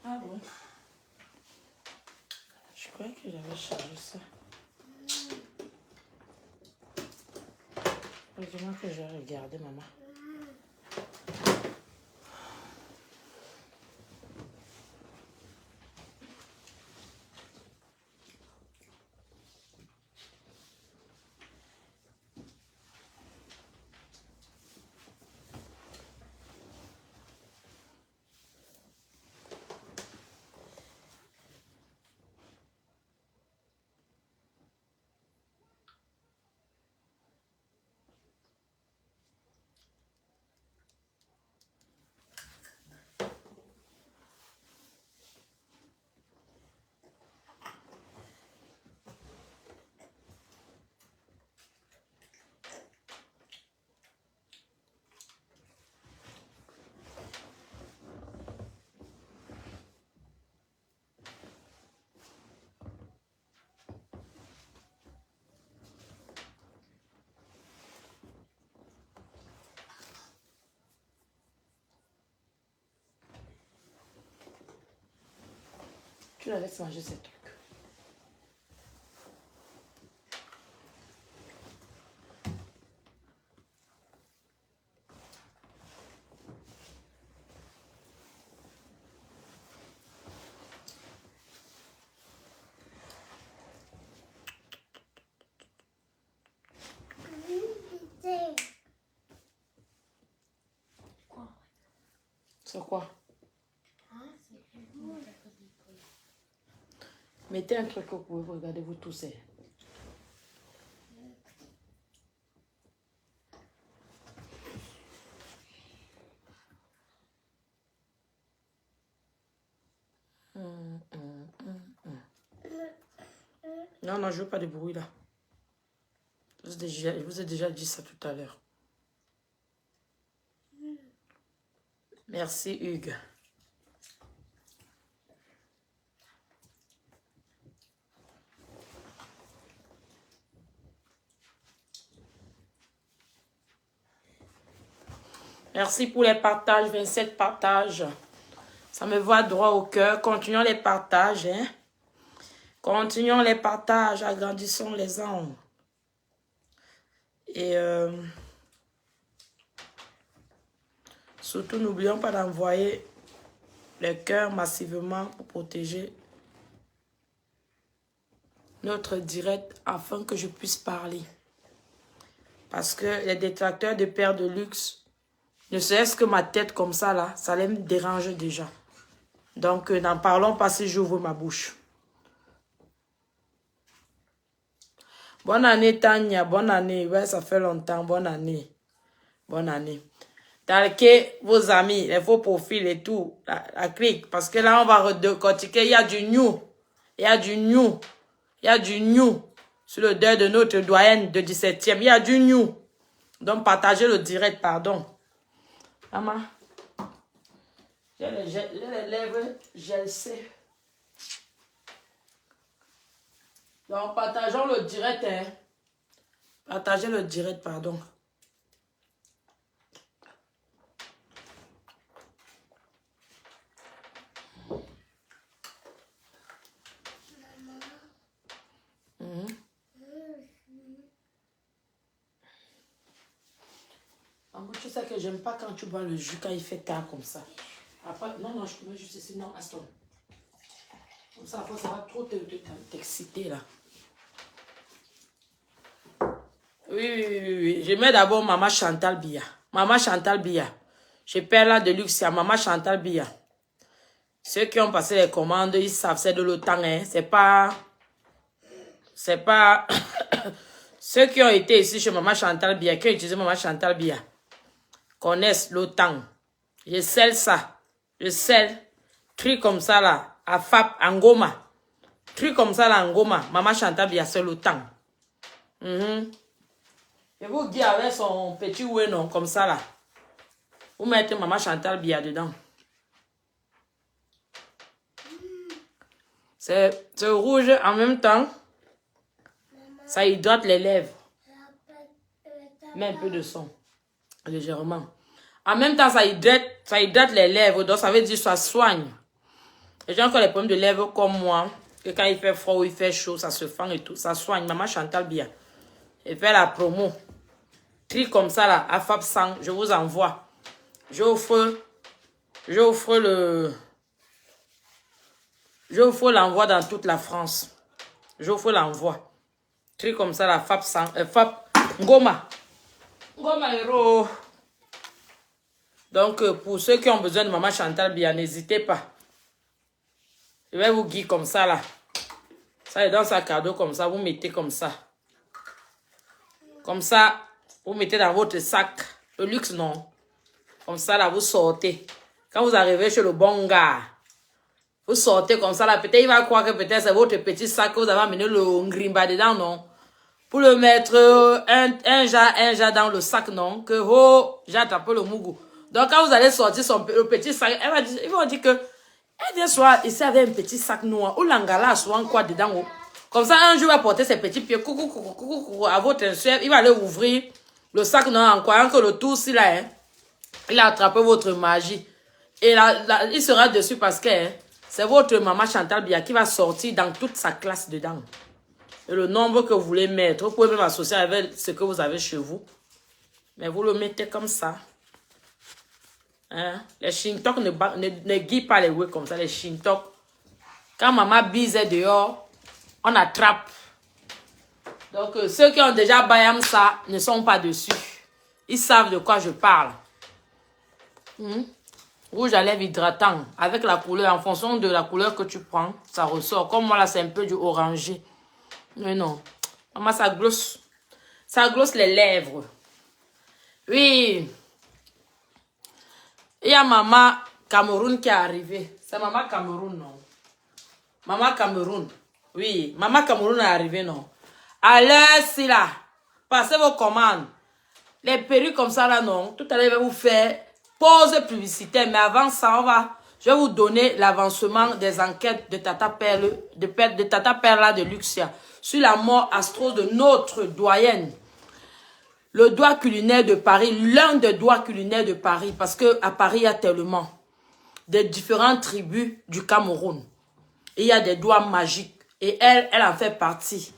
Ah bon? Je croyais que j'avais chargé ça. Heureusement que j'ai regardé, maman. Tu la laisses manger ces trucs. C'est quoi? Mettez un truc que vous pouvez regarder vous tous. Non, non, je veux pas de bruit là. Je vous ai déjà dit ça tout à l'heure. Merci Hugues. Merci pour les partages, 27 partages. Ça me va droit au cœur. Continuons les partages. Hein? Continuons les partages, agrandissons les âmes. Et surtout, n'oublions pas d'envoyer les cœurs massivement pour protéger notre direct afin que je puisse parler. Parce que les détracteurs de Père de Luxe, ne serait-ce que ma tête comme ça, là, ça les me dérange déjà. Donc, n'en parlons pas si j'ouvre ma bouche. Bonne année, Tania. Bonne année. Ouais, ça fait longtemps. Bonne année. Bonne année. Talquez vos amis, les faux profils et tout. La clique. Parce que là, on va redécortiquer. Il y a du new. Il y a du new. Il y a du new. Sur le deuil de notre doyenne de 17e. Il y a du new. Donc, partagez le direct, pardon. Maman. J'ai les lèvres gelcées. Donc, partageons le direct. Hein. Partagez le direct, pardon. Tu sais que j'aime pas quand tu bois le jus, quand il fait tard comme ça. Après, non, je te mets juste ici. Non, Aston. Comme ça, après, ça va trop t'exciter, là. Oui. Je mets d'abord Maman Chantal Biya. Maman Chantal Biya. Je perds là de luxe à Maman Chantal Biya. Ceux qui ont passé les commandes, ils savent, c'est de l'OTAN, hein. C'est pas... Ceux qui ont été ici chez Maman Chantal Biya, qui ont utilisé Maman Chantal Biya, connaissent l'OTAN. Je scelle ça. Je scelle. Truc comme ça là. À Fap, Angoma. Truc comme ça là, Angoma. Maman Chantal Biya, c'est l'OTAN. Et vous Guy avec son petit oué non, comme ça là. Vous mettez Maman Chantal Biya dedans. C'est rouge en même temps. Ça hydrate les lèvres. Mets un peu de son. Légèrement. En même temps, ça hydrate les lèvres. Donc, ça veut dire que ça soigne. Les gens qui ont des problèmes de lèvres comme moi, que quand il fait froid ou il fait chaud, ça se fend et tout. Ça soigne. Maman Chantal bien. Elle fait la promo. Tri comme ça là, à Fab 100, je vous envoie. J'offre l'envoi dans toute la France. J'offre l'envoi. Tri comme ça là, Fab 100, Fab Ngoma. Ngoma héros. Donc pour ceux qui ont besoin de Maman Chantal bien, n'hésitez pas. Je vais vous guider comme ça là. Ça est dans sa cadeau comme ça, vous mettez comme ça. Comme ça, vous mettez dans votre sac. Le luxe, non. Comme ça, là, vous sortez. Quand vous arrivez chez le bon gars, vous sortez comme ça, là. Peut-être il va croire que peut-être c'est votre petit sac que vous avez amené le ngrimba dedans, non. Pour le mettre un jar dans le sac, non. Que, oh, j'ai attrapé le mougou. Donc, quand vous allez sortir le petit sac, ils vont dire que, elle vient soir ici avec un petit sac noir. Ou l'angala, souvent quoi dedans, oh. Comme ça, un jour, il va porter ses petits pieds à votre chef. Il va aller ouvrir le sac non, en croyant que le tout, si là, hein, il a attrapé votre magie. Et là, il sera dessus parce que hein, c'est votre maman Chantal Bia qui va sortir dans toute sa classe dedans. Et le nombre que vous voulez mettre, vous pouvez même associer avec ce que vous avez chez vous. Mais vous le mettez comme ça. Hein? Les shintok ne guident pas les ouais comme ça, les shintok. Quand maman bise dehors, on attrape. Donc, ceux qui ont déjà bayam ça ne sont pas dessus. Ils savent de quoi je parle. Rouge à lèvres hydratant. Avec la couleur, en fonction de la couleur que tu prends, ça ressort. Comme moi, là, c'est un peu du orangé. Mais non. Maman, ça glosse. Ça glosse les lèvres. Oui. Il y a Maman Cameroun qui est arrivée. C'est Maman Cameroun, non? Maman Cameroun. Oui, Maman Cameroun est arrivée, non? À l'heure, si là, passez vos commandes. Les perruques comme ça, là, non. Tout à l'heure, je vais vous faire pause publicitaire. Mais avant ça, je vais vous donner l'avancement des enquêtes de Tata Perle, de Tata Perla de Luxia, sur la mort astrose de notre doyenne. Le doigt culinaire de Paris, l'un des doigts culinaires de Paris, parce que à Paris, il y a tellement de différentes tribus du Cameroun. Et il y a des doigts magiques. Et elle en fait partie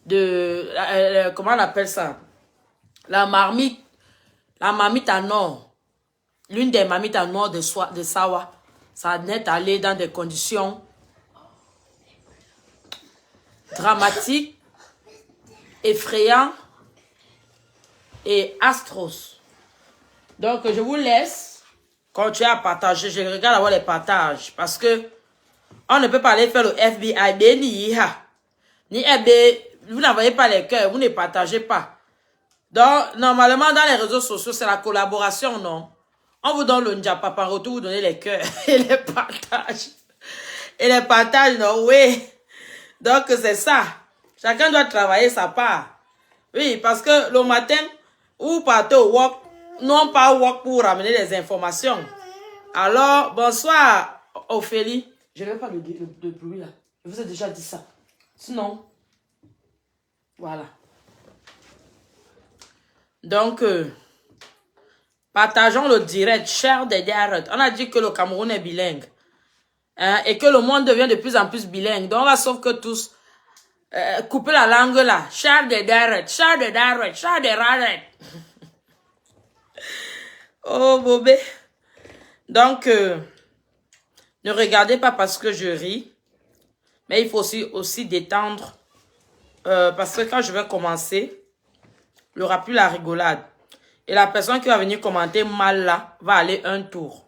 de, comment on appelle ça? La marmite en or. L'une des marmites en or de Sawa. Ça n'est allé dans des conditions dramatiques, effrayantes et atroces. Donc, je vous laisse continuer à partager. Je regarde avoir les partages parce que on ne peut pas aller faire le FBI, ni IHA, ni EB. Vous n'envoyez pas les cœurs, vous ne partagez pas. Donc, normalement, dans les réseaux sociaux, c'est la collaboration, non? On vous donne le njapa, par retour, vous donnez les cœurs et les partages. Et les partages, non, oui. Donc, c'est ça. Chacun doit travailler sa part. Oui, parce que le matin, vous partez au work, non pas au work pour ramener les informations. Alors, bonsoir, Ophélie. Je ne vais pas le bruit là. Je vous ai déjà dit ça. Sinon, voilà. Donc, partageons le direct, cher des direct. On a dit que le Cameroun est bilingue. Hein, et que le monde devient de plus en plus bilingue. Donc, on va sauf que tous couper la langue là. Cher des direct, cher des direct, cher des direct. Oh, bobé. Donc, ne regardez pas parce que je ris. Mais il faut aussi détendre. Parce que quand je vais commencer, il n'y aura plus la rigolade. Et la personne qui va venir commenter mal là, va aller un tour.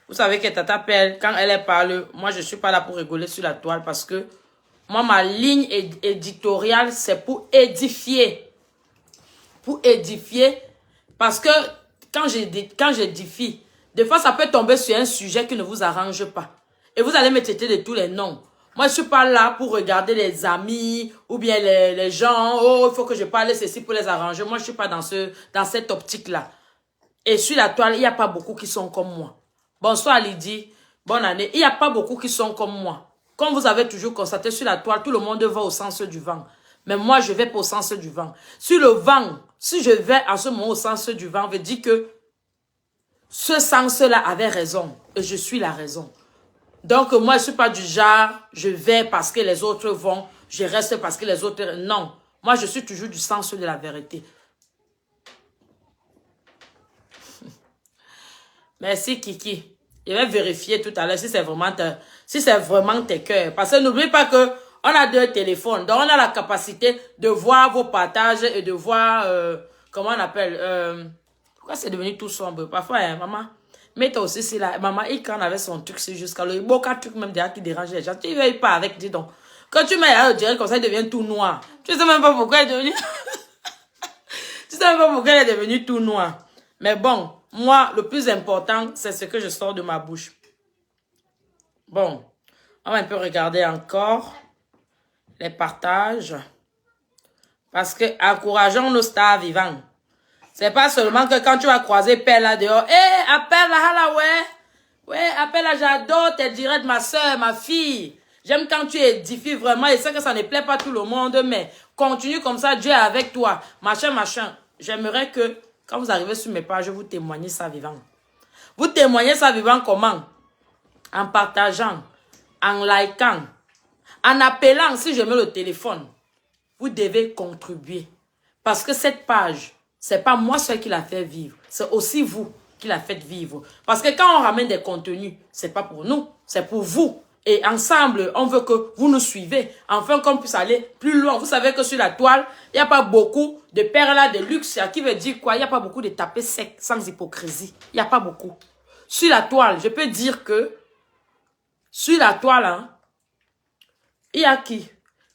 Vous savez que Tata Perle, quand elle parle, moi je ne suis pas là pour rigoler sur la toile parce que moi ma ligne éditoriale c'est pour édifier. Pour édifier. Parce que quand j'édifie, des fois ça peut tomber sur un sujet qui ne vous arrange pas. Et vous allez me traiter de tous les noms. Moi, je ne suis pas là pour regarder les amis ou bien les gens. Oh, il faut que je parle ceci pour les arranger. Moi, je ne suis pas dans cette optique-là. Et sur la toile, il n'y a pas beaucoup qui sont comme moi. Bonsoir Lydie, bonne année. Il n'y a pas beaucoup qui sont comme moi. Comme vous avez toujours constaté sur la toile, tout le monde va au sens du vent. Mais moi, je vais pas au sens du vent. Sur le vent, si je vais en ce moment au sens du vent, veut dire que ce sens-là avait raison. Et je suis la raison. Donc, moi, je ne suis pas du genre, je vais parce que les autres vont, je reste parce que les autres... Non. Moi, je suis toujours du sens de la vérité. Merci, Kiki. Je vais vérifier tout à l'heure si c'est vraiment tes cœurs. Parce que n'oublie pas que on a 2 téléphones. Donc, on a la capacité de voir vos partages et de voir... comment on appelle... pourquoi c'est devenu tout sombre? Parfois, hein, maman... Mais toi aussi, c'est là. Maman, il quand avait son truc, c'est jusqu'à le beau truc même déjà qui dérange les gens. Tu ne veilles pas avec, dis donc. Quand tu mets là, direct comme ça, il devient tout noir. Tu ne sais même pas pourquoi il est devenu... tu sais même pas pourquoi il est devenu tout noir. Mais bon, moi, le plus important, c'est ce que je sors de ma bouche. Bon, on va un peu regarder encore les partages. Parce que encourageons nos stars vivants. C'est pas seulement que quand tu vas croiser Père là dehors, hé, appelle là, ouais. Ouais, appelle là, j'adore tes directs, ma soeur, ma fille. J'aime quand tu édifies vraiment. Et c'est que ça ne plaît pas tout le monde, mais continue comme ça, Dieu est avec toi. Machin, machin. J'aimerais que, quand vous arrivez sur mes pages, vous témoignez ça vivant. Vous témoignez ça vivant comment? En partageant, en likant, en appelant, si je mets le téléphone. Vous devez contribuer. Parce que cette page, c'est pas moi seul qui l'a fait vivre. C'est aussi vous qui l'a fait vivre. Parce que quand on ramène des contenus, c'est pas pour nous, c'est pour vous. Et ensemble, on veut que vous nous suivez. Enfin, qu'on puisse aller plus loin. Vous savez que sur la toile, il n'y a pas beaucoup de perles de luxe. Qui veut dire quoi? Il n'y a pas beaucoup de tapés secs, sans hypocrisie. Il n'y a pas beaucoup. Sur la toile, je peux dire que sur la toile, hein, il y a qui?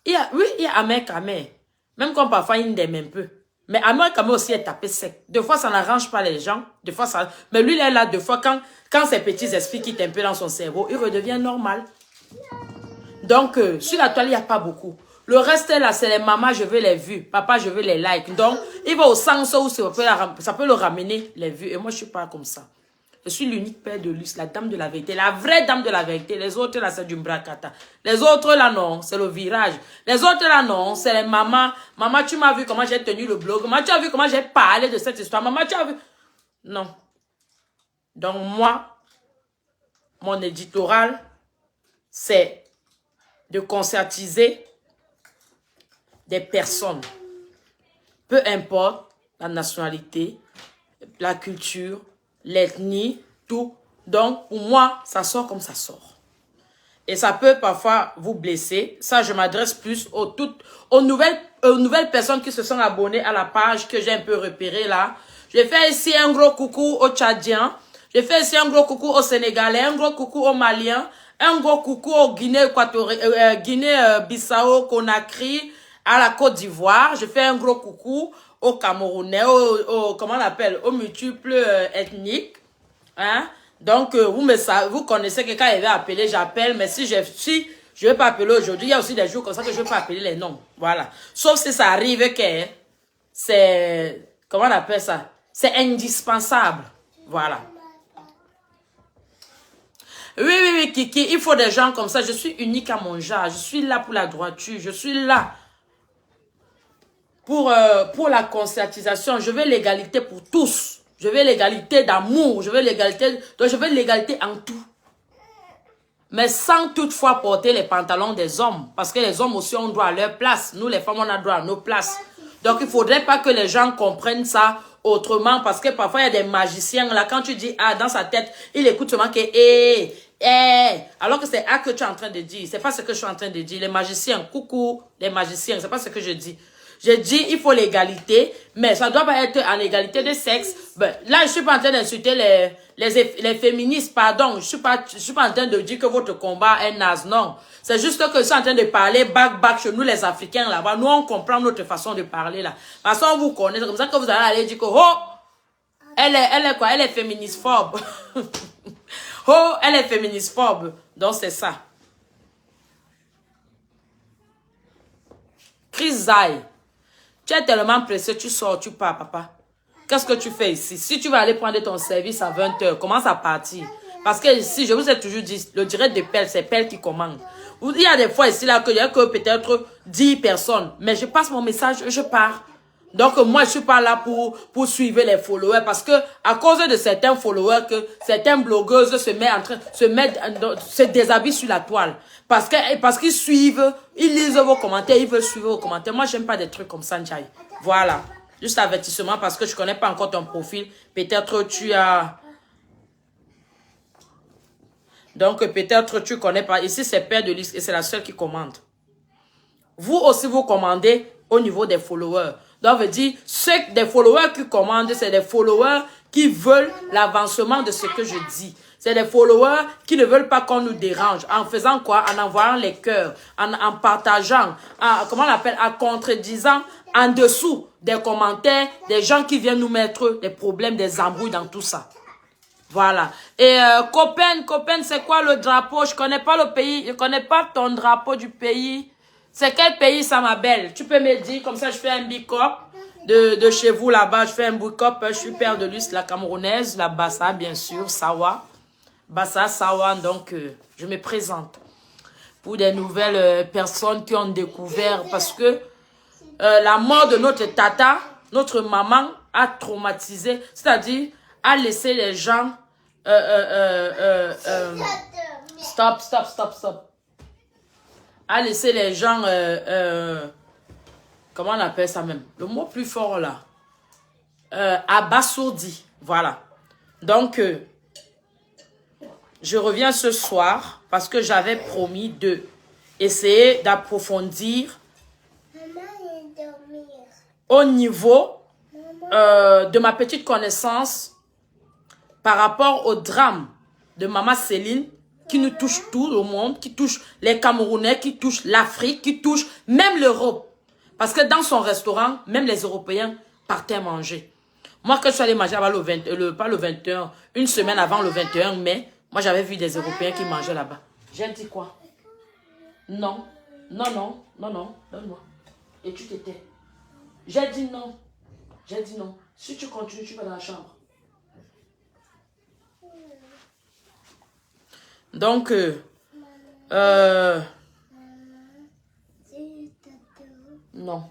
Oui, il y a Amer Kamer. Même quand parfois il n'aime un peu. Mais Amer Kamer aussi est tapé sec. Des fois, ça n'arrange pas les gens. Des fois, ça... Mais lui, il est là, des fois, quand ces petits esprits quittent un peu dans son cerveau, il redevient normal. Donc, sur la toile, il n'y a pas beaucoup. Le reste, là, c'est les mamans, je veux les vues. Papa, je veux les likes. Donc, il va au sens où ça peut le ramener, les vues. Et moi, je ne suis pas comme ça. Je suis l'unique père de luxe, la dame de la vérité, la vraie dame de la vérité. Les autres, là, c'est du bracata. Les autres, là, non, c'est le virage. Les autres, là, non, c'est les mamans. Maman, tu m'as vu comment j'ai tenu le blog. Maman, tu as vu comment j'ai parlé de cette histoire. Maman, tu as vu... Non. Donc, moi, mon éditorial, c'est de conscientiser des personnes. Peu importe la nationalité, la culture, l'ethnie, tout. Donc, pour moi, ça sort comme ça sort. Et ça peut parfois vous blesser. Ça, je m'adresse plus aux nouvelles personnes qui se sont abonnées à la page que j'ai un peu repérée là. Je fais ici un gros coucou aux Tchadiens. Je fais ici un gros coucou aux Sénégalais, un gros coucou aux Maliens, un gros coucou aux Guinée-Bissau, Conakry, à la Côte d'Ivoire. Je fais un gros coucou aux Camerounais, comment on appelle, aux multiples ethniques. Hein? Donc, vous connaissez que quand il va appeler, j'appelle. Mais si je ne vais pas appeler aujourd'hui, il y a aussi des jours comme ça que je ne vais pas appeler les noms. Voilà. Sauf si ça arrive que c'est, comment on appelle ça? C'est indispensable. Voilà. Oui, Kiki, il faut des gens comme ça. Je suis unique à mon genre. Je suis là pour la droiture. Je suis là pour la conscientisation. Je veux l'égalité pour tous. Je veux l'égalité d'amour. Je veux l'égalité. Donc, je veux l'égalité en tout. Mais sans toutefois porter les pantalons des hommes. Parce que les hommes aussi ont droit à leur place. Nous, les femmes, on a droit à nos places. Donc, il ne faudrait pas que les gens comprennent ça autrement. Parce que parfois, il y a des magiciens. Là, quand tu dis A dans sa tête, il écoute seulement que alors que c'est A que tu es en train de dire. C'est pas ce que je suis en train de dire. Les magiciens, coucou, les magiciens, c'est pas ce que je dis. Je dis, il faut l'égalité, mais ça doit pas être en égalité de sexe. Ben, là, je suis pas en train d'insulter les féministes, pardon. Je suis pas en train de dire que votre combat est naze, non. C'est juste que je suis en train de parler back chez nous, les Africains, là-bas. Nous, on comprend notre façon de parler, là. Parce qu'on vous connaît. C'est comme ça que vous allez aller dire que, oh, elle est quoi? Elle est féministe-phobe. Oh, elle est féministe-phobe. Donc, c'est ça. Chris Zay. Tu es tellement pressé, tu sors, tu pars, papa. Qu'est-ce que tu fais ici? Si tu vas aller prendre ton service à 20 h, commence à partir. Parce que ici, je vous ai toujours dit, le direct de Pelle, c'est Pelle qui commande. Il y a des fois ici, là, qu'il y a que peut-être 10 personnes. Mais je passe mon message, je pars. Donc, moi, je suis pas là pour suivre les followers parce que, à cause de certains followers, que certaines blogueuses se déshabillent sur la toile. Parce qu'ils suivent, ils lisent vos commentaires, ils veulent suivre vos commentaires. Moi, j'aime pas des trucs comme ça, Ndiaye. Voilà. Juste avertissement parce que je connais pas encore ton profil. Peut-être tu as... Donc, peut-être tu connais pas. Ici, c'est Père de liste et c'est la seule qui commande. Vous aussi, vous commandez au niveau des followers. Donc, veut dire, des followers qui commandent, c'est des followers qui veulent l'avancement de ce que je dis. C'est des followers qui ne veulent pas qu'on nous dérange. En faisant quoi? En envoyant les cœurs, en partageant, comment on appelle, en contredisant en dessous des commentaires, des gens qui viennent nous mettre des problèmes, des embrouilles dans tout ça. Voilà. Et copain, c'est quoi le drapeau? Je connais pas le pays, je connais pas ton drapeau du pays. C'est quel pays ça, ma belle? Tu peux me dire, comme ça je fais un big up de chez vous là-bas. Je fais un big up, je suis Père de Luz, la camerounaise, la Bassa, bien sûr, Sawa. Bassa, Sawa, donc je me présente. Pour des nouvelles personnes qui ont découvert, parce que la mort de notre tata, notre maman, a traumatisé, c'est-à-dire a laissé les gens... Stop. A laissé les gens... comment on appelle ça même? Le mot plus fort là. Abasourdi. Voilà. Donc, je reviens ce soir parce que j'avais promis de essayer d'approfondir au niveau de ma petite connaissance par rapport au drame de Maman Céline qui nous touche tout le monde, qui touche les Camerounais, qui touche l'Afrique, qui touche même l'Europe. Parce que dans son restaurant, même les Européens partaient manger. Moi, quand je suis allée manger pas le 21, une semaine avant le 21 mai, moi j'avais vu des Européens qui mangeaient là-bas. J'ai dit quoi? Non, donne-moi. Et tu t'étais. J'ai dit non. Si tu continues, tu vas dans la chambre. Donc, non.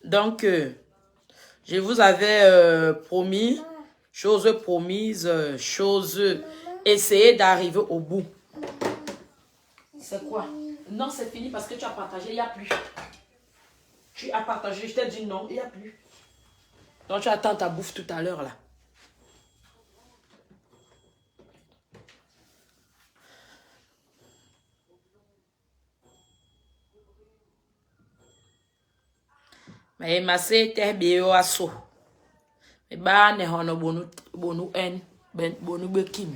Donc, je vous avais promis, chose promise, chose essayer d'arriver au bout. C'est quoi? Non, c'est fini parce que tu as partagé, il n'y a plus. Tu as partagé, je t'ai dit non, il n'y a plus. Donc, tu attends ta bouffe tout à l'heure là. Mais ma se te bio aso. Me ba ne hono bonu en bonu bekim.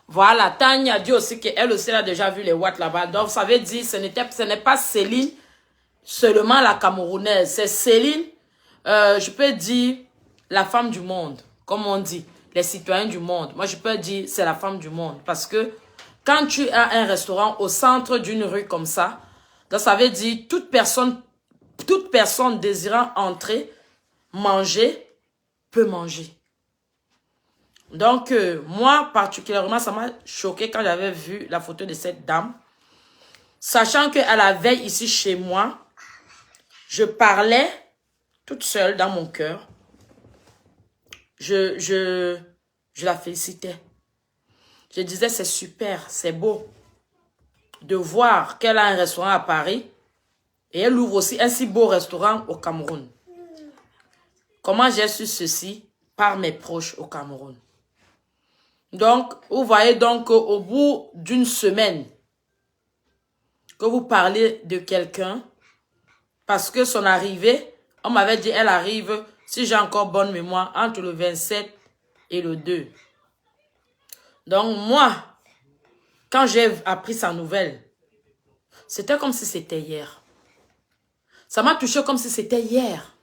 Voilà, Tania dit aussi qu'elle aussi a déjà vu les watts là-bas. Donc ça veut dire ce n'est pas Céline seulement la Camerounaise, c'est Céline, je peux dire la femme du monde, comme on dit, les citoyens du monde. Moi je peux dire c'est la femme du monde parce que quand tu as un restaurant au centre d'une rue comme ça, donc ça veut dire toute personne désirant entrer, manger, peut manger. Donc, moi, particulièrement, ça m'a choqué quand j'avais vu la photo de cette dame. Sachant qu'à la veille, ici, chez moi, je parlais toute seule dans mon cœur. Je la félicitais. Je disais, c'est super, c'est beau de voir qu'elle a un restaurant à Paris et elle ouvre aussi un si beau restaurant au Cameroun. Comment j'ai su ceci? Par mes proches au Cameroun. Donc, vous voyez donc au bout d'une semaine que vous parlez de quelqu'un parce que son arrivée, on m'avait dit, elle arrive, si j'ai encore bonne mémoire, entre le 27 et le 2. Donc, moi, quand j'ai appris sa nouvelle, c'était comme si c'était hier. Ça m'a touché comme si c'était hier.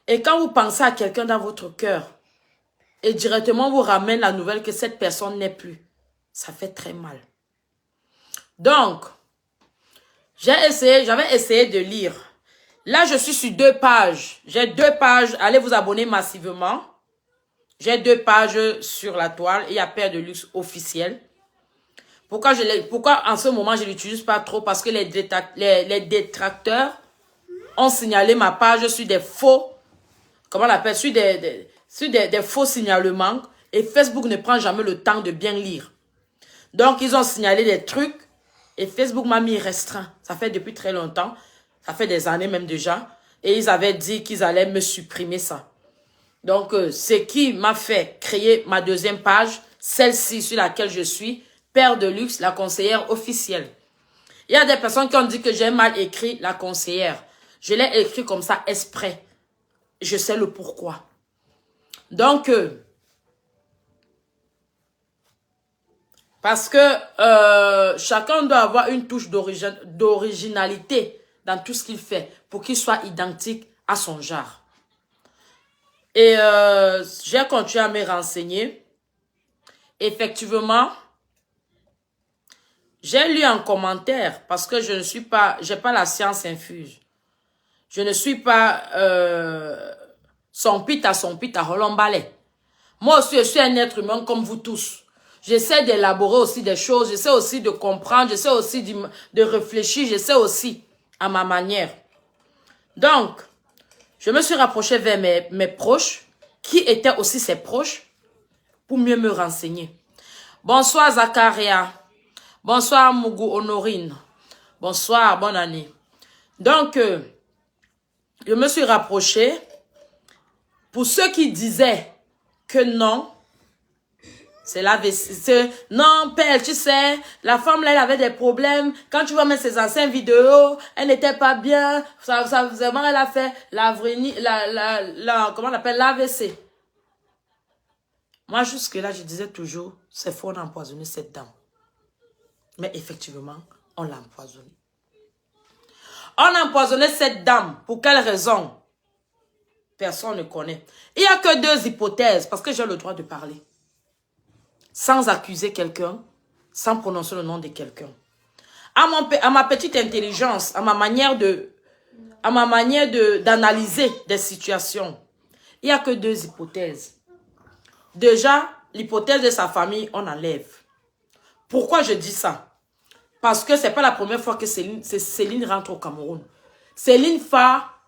Et quand vous pensez à quelqu'un dans votre cœur, et directement vous ramène la nouvelle que cette personne n'est plus, ça fait très mal. Donc, j'avais essayé de lire. Là, je suis sur 2 pages. J'ai 2 pages. Allez vous abonner massivement. J'ai 2 pages sur la toile. Il y a Père de Luxe officiel. Pourquoi en ce moment je ne l'utilise pas trop? Parce que les détracteurs ont signalé ma page sur des faux, comment on appelle, sur des faux signalements. Et Facebook ne prend jamais le temps de bien lire. Donc, ils ont signalé des trucs. Et Facebook m'a mis restreint. Ça fait depuis très longtemps. Ça fait des années même déjà. Et ils avaient dit qu'ils allaient me supprimer ça. Donc, ce qui m'a fait créer ma 2e page, celle-ci sur laquelle je suis, Père de Luxe, la conseillère officielle. Il y a des personnes qui ont dit que j'ai mal écrit la conseillère. Je l'ai écrit comme ça exprès. Je sais le pourquoi. Donc, parce que chacun doit avoir une touche d'originalité dans tout ce qu'il fait pour qu'il soit identique à son genre. Et j'ai continué à me renseigner. Effectivement, j'ai lu un commentaire parce que je ne suis pas, j'ai pas la science infuse. Je ne suis pas son pita, holombalais. Moi aussi, je suis un être humain comme vous tous. J'essaie d'élaborer aussi des choses, j'essaie aussi de comprendre, j'essaie aussi de réfléchir, j'essaie aussi à ma manière. Donc, je me suis rapprochée vers mes proches, qui étaient aussi ses proches, pour mieux me renseigner. Bonsoir Zakaria. Bonsoir Mougou Honorine. Bonsoir, bonne année. Donc, je me suis rapprochée pour ceux qui disaient que non, c'est la vessie. Non, père, tu sais, la femme là, elle avait des problèmes. Quand tu vois même ses anciennes vidéos, elle n'était pas bien. Vraiment, elle a fait comment on appelle, l'AVC. Moi, jusque-là, je disais toujours, c'est faux, on a empoisonné cette dame. Mais effectivement, on l'a empoisonnée. On a empoisonné cette dame. Pour quelle raison? Personne ne connaît. Il n'y a que 2 hypothèses, parce que j'ai le droit de parler. Sans accuser quelqu'un, sans prononcer le nom de quelqu'un. À ma petite intelligence, à ma manière d'analyser des situations, il n'y a que 2 hypothèses. Déjà, l'hypothèse de sa famille, on enlève. Pourquoi je dis ça? Parce que ce n'est pas la première fois que Céline rentre au Cameroun. Céline part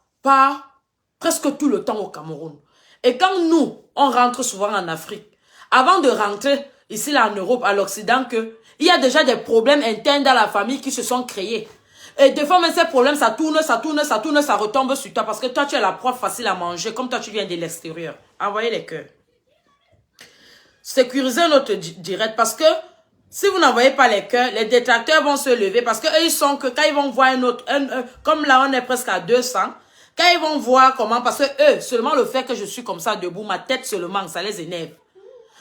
presque tout le temps au Cameroun. Et quand nous, on rentre souvent en Afrique, avant de rentrer ici là en Europe, à l'Occident, il y a déjà des problèmes internes dans la famille qui se sont créés. Et des fois, même ces problèmes, ça tourne, ça retombe sur toi. Parce que toi, tu es la proie facile à manger, comme toi, tu viens de l'extérieur. Envoyez les cœurs. Sécurisez notre direct parce que si vous n'envoyez pas les cœurs, les détracteurs vont se lever parce qu'eux, ils sont que quand ils vont voir un autre, comme là, on est presque à 200, quand ils vont voir comment, parce que eux, seulement le fait que je suis comme ça debout, ma tête seulement, ça les énerve.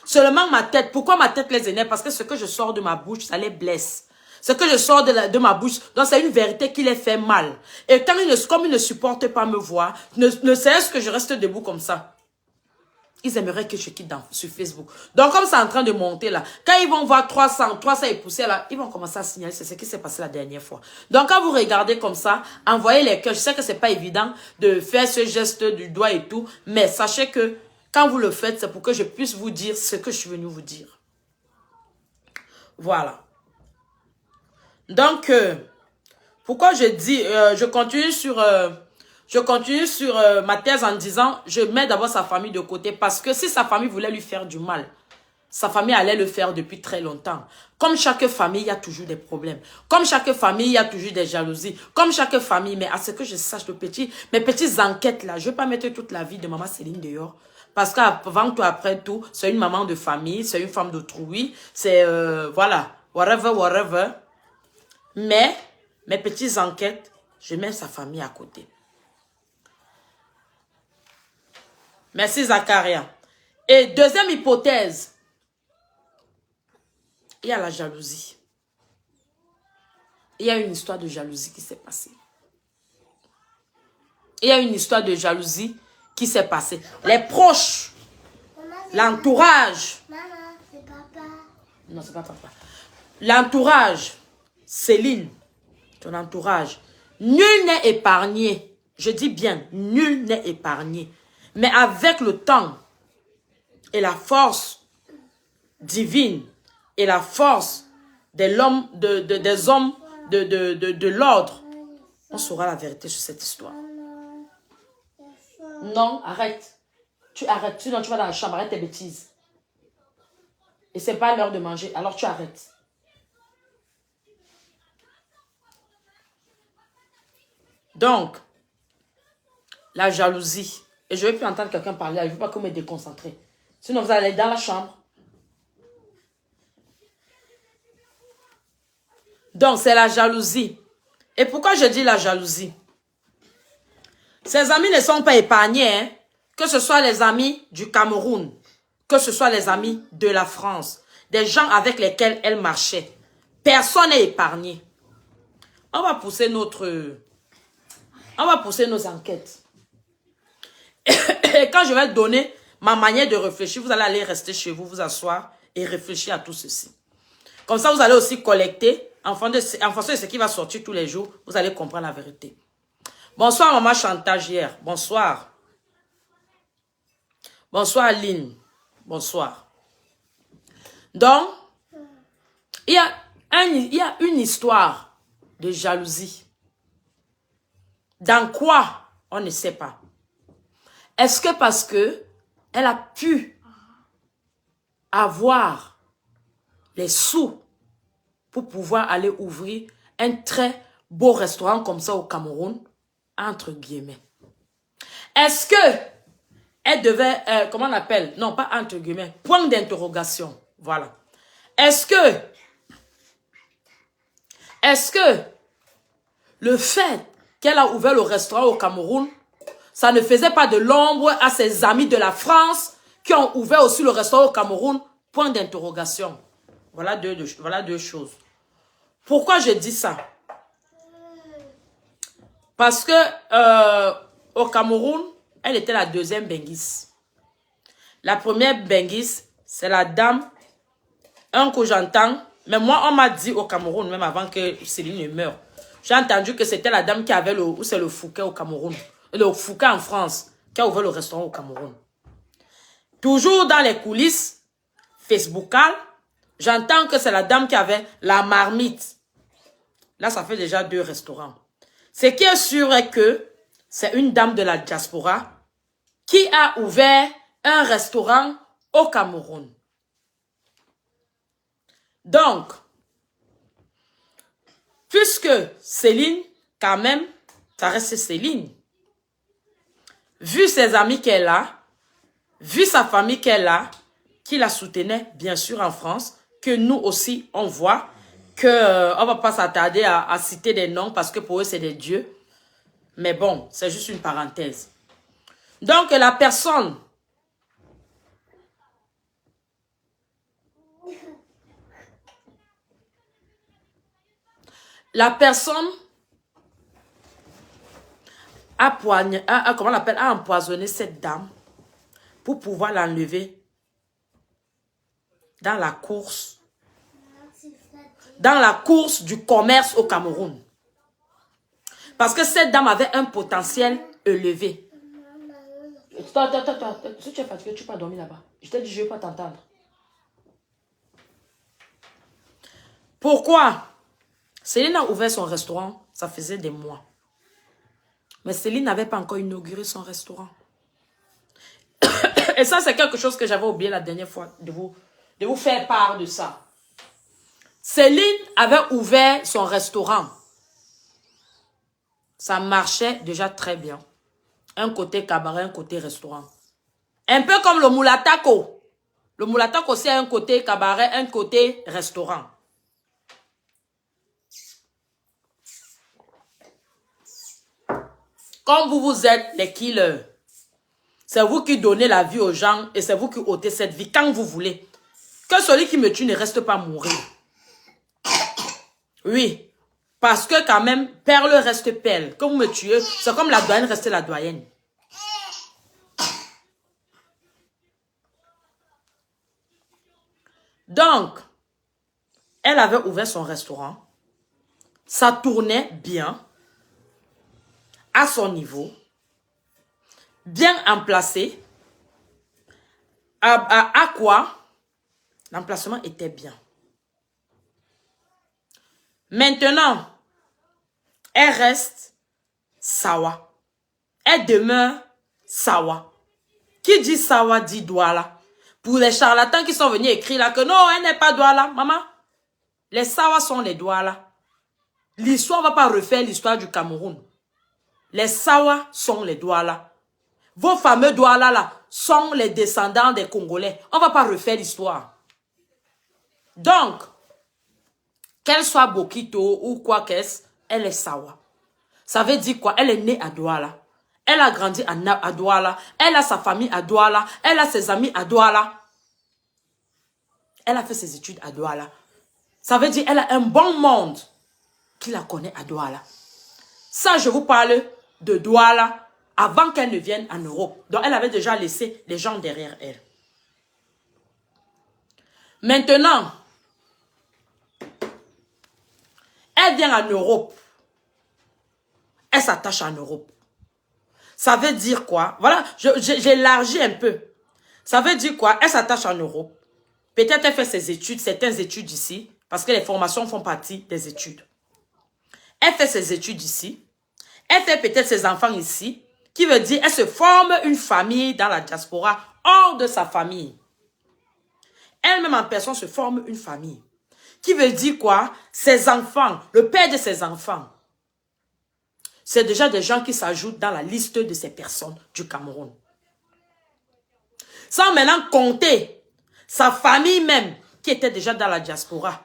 Seulement ma tête. Pourquoi ma tête les énerve? Parce que ce que je sors de ma bouche, ça les blesse. Ce que je sors de ma bouche, donc c'est une vérité qui les fait mal. Et quand comme ils ne supportent pas me voir, ne serait-ce que je reste debout comme ça. Ils aimeraient que je quitte sur Facebook. Donc, comme c'est en train de monter là, quand ils vont voir 300 et poussés là, ils vont commencer à signaler. C'est ce qui s'est passé la dernière fois. Donc, quand vous regardez comme ça, envoyez les cœurs. Je sais que c'est pas évident de faire ce geste du doigt et tout, mais sachez que quand vous le faites, c'est pour que je puisse vous dire ce que je suis venu vous dire. Voilà. Donc, pourquoi je dis, je continue sur ma thèse en disant, je mets d'abord sa famille de côté parce que si sa famille voulait lui faire du mal, sa famille allait le faire depuis très longtemps. Comme chaque famille, il y a toujours des problèmes. Comme chaque famille, il y a toujours des jalousies. Comme chaque famille, mais à ce que je sache, mes petites enquêtes là, je ne vais pas mettre toute la vie de maman Céline dehors. Parce qu'avant tout, après tout, c'est une maman de famille, c'est une femme d'autrui, c'est, voilà, whatever. Mais, mes petites enquêtes, je mets sa famille à côté. Merci Zakaria. Et deuxième hypothèse, il y a la jalousie. Il y a une histoire de jalousie qui s'est passée. Il y a une histoire de jalousie qui s'est passée. Les proches, l'entourage. Maman, c'est papa. Non, c'est pas papa. L'entourage, Céline, ton entourage. Nul n'est épargné. Je dis bien, nul n'est épargné. Mais avec le temps, et la force divine et la force des hommes de l'ordre, on saura la vérité sur cette histoire. Non, arrête. Tu arrêtes. Sinon, tu vas dans la chambre, arrête tes bêtises. Et c'est pas l'heure de manger, alors tu arrêtes. Donc, la jalousie. Et je ne vais plus entendre quelqu'un parler, je ne veux pas qu'on me déconcentre. Sinon, vous allez aller dans la chambre. Donc, c'est la jalousie. Et pourquoi je dis la jalousie? Ses amis ne sont pas épargnés, hein? Que ce soit les amis du Cameroun, que ce soit les amis de la France, des gens avec lesquels elle marchait. Personne n'est épargné. On va pousser nos enquêtes. Et quand je vais donner ma manière de réfléchir, vous allez aller rester chez vous, vous asseoir et réfléchir à tout ceci. Comme ça, vous allez aussi collecter, en fonction de ce qui va sortir tous les jours, vous allez comprendre la vérité. Bonsoir, maman chantagière. Bonsoir. Bonsoir, Aline. Bonsoir. Donc, il y a une histoire de jalousie. Dans quoi? On ne sait pas. Est-ce que parce que elle a pu avoir les sous pour pouvoir aller ouvrir un très beau restaurant comme ça au Cameroun, entre guillemets? Est-ce que elle devait, comment on appelle? Non, pas entre guillemets, point d'interrogation. Voilà. Est-ce que le fait qu'elle a ouvert le restaurant au Cameroun, ça ne faisait pas de l'ombre à ses amis de la France qui ont ouvert aussi le restaurant au Cameroun? Point d'interrogation. Voilà deux choses. Pourquoi je dis ça? Parce que au Cameroun, elle était la deuxième Benguis. La première Benguis, c'est la dame, un que j'entends, mais moi on m'a dit au Cameroun, même avant que Céline ne meure, j'ai entendu que c'était la dame qui avait le Fouquet au Cameroun, le Fouquet en France, qui a ouvert le restaurant au Cameroun. Toujours dans les coulisses, Facebookal, j'entends que c'est la dame qui avait la marmite. Là, ça fait déjà 2 restaurants. Ce qui est sûr est que c'est une dame de la diaspora qui a ouvert un restaurant au Cameroun. Donc, puisque Céline, quand même, ça reste Céline, vu ses amis qu'elle a, vu sa famille qu'elle a, qui la soutenait, bien sûr, en France, que nous aussi, on voit, qu'on ne va pas s'attarder à citer des noms parce que pour eux, c'est des dieux. Mais bon, c'est juste une parenthèse. Donc, la personne a empoisonné cette dame pour pouvoir l'enlever dans la course du commerce au Cameroun. Parce que cette dame avait un potentiel élevé. Attends. Si tu es fatigué, tu peux pas dormir là-bas. Je t'ai dit, je ne vais pas t'entendre. Pourquoi? Céline a ouvert son restaurant, ça faisait des mois. Mais Céline n'avait pas encore inauguré son restaurant. Et ça, c'est quelque chose que j'avais oublié la dernière fois de vous faire part de ça. Céline avait ouvert son restaurant. Ça marchait déjà très bien. Un côté cabaret, un côté restaurant. Un peu comme le Moulatako. Le Moulatako, c'est un côté cabaret, un côté restaurant. Comme vous êtes les killers. C'est vous qui donnez la vie aux gens et c'est vous qui ôtez cette vie quand vous voulez. Que celui qui me tue ne reste pas mourir. Oui. Parce que quand même, perle reste perle. Quand vous me tuez, c'est comme la doyenne reste la doyenne. Donc, elle avait ouvert son restaurant. Ça tournait bien. À son niveau. Bien emplacé. À quoi? L'emplacement était bien. Maintenant, elle reste Sawa. Elle demeure Sawa. Qui dit Sawa dit Douala. Pour les charlatans qui sont venus écrire là que non, elle n'est pas Douala, maman. Les Sawa sont les Douala. L'histoire ne va pas refaire l'histoire du Cameroun. Les Sawa sont les Douala. Vos fameux Douala là sont les descendants des Congolais. On ne va pas refaire l'histoire. Donc, qu'elle soit Bokito ou quoi qu'est-ce, elle est Sawa. Ça veut dire quoi? Elle est née à Douala. Elle a grandi à Douala. Elle a sa famille à Douala. Elle a ses amis à Douala. Elle a fait ses études à Douala. Ça veut dire qu'elle a un bon monde qui la connaît à Douala. Ça, je vous parle de Douala avant qu'elle ne vienne en Europe. Donc, elle avait déjà laissé les gens derrière elle. Maintenant, elle vient en Europe. Elle s'attache en Europe. Ça veut dire quoi? Voilà, j'élargis un peu. Ça veut dire quoi? Elle s'attache en Europe. Peut-être elle fait ses études, certaines études ici, parce que les formations font partie des études. Elle fait ses études ici. Elle fait peut-être ses enfants ici, qui veut dire elle se forme une famille dans la diaspora, hors de sa famille. Elle-même en personne se forme une famille. Qui veut dire quoi? Ses enfants, le père de ses enfants. C'est déjà des gens qui s'ajoutent dans la liste de ces personnes du Cameroun. Sans maintenant compter sa famille même, qui était déjà dans la diaspora.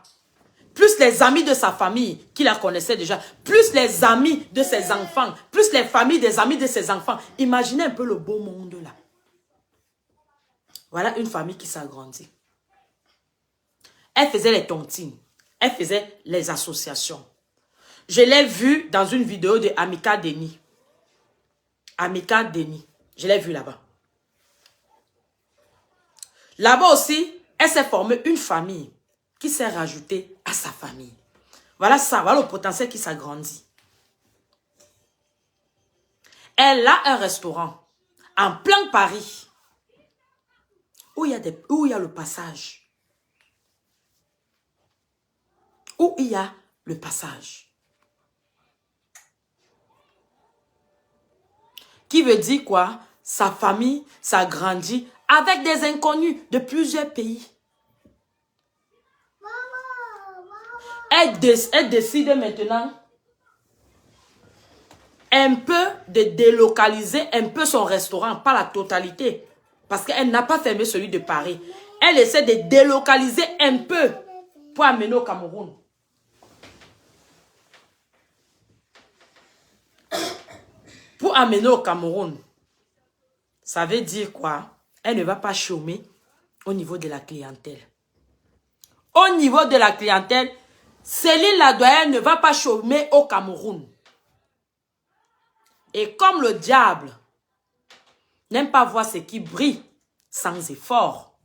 Plus les amis de sa famille, qui la connaissaient déjà. Plus les amis de ses enfants. Plus les familles des amis de ses enfants. Imaginez un peu le beau monde là. Voilà une famille qui s'agrandit. Elle faisait les tontines. Elle faisait les associations. Je l'ai vu dans une vidéo de Amika Denis. Amika Denis. Je l'ai vu là-bas. Là-bas aussi, elle s'est formée une famille qui s'est rajoutée à sa famille. Voilà ça, voilà le potentiel qui s'agrandit. Elle a un restaurant en plein Paris où il y a le passage. Où il y a le passage. Qui veut dire quoi? Sa famille s'agrandit avec des inconnus de plusieurs pays. Elle décide maintenant un peu de délocaliser un peu son restaurant, pas la totalité. Parce qu'elle n'a pas fermé celui de Paris. Elle essaie de délocaliser un peu pour amener au Cameroun. Pour amener au Cameroun, ça veut dire quoi? Elle ne va pas chômer au niveau de la clientèle. Au niveau de la clientèle, Céline la doyenne ne va pas chômer au Cameroun. Et comme le diable n'aime pas voir ce qui brille sans effort,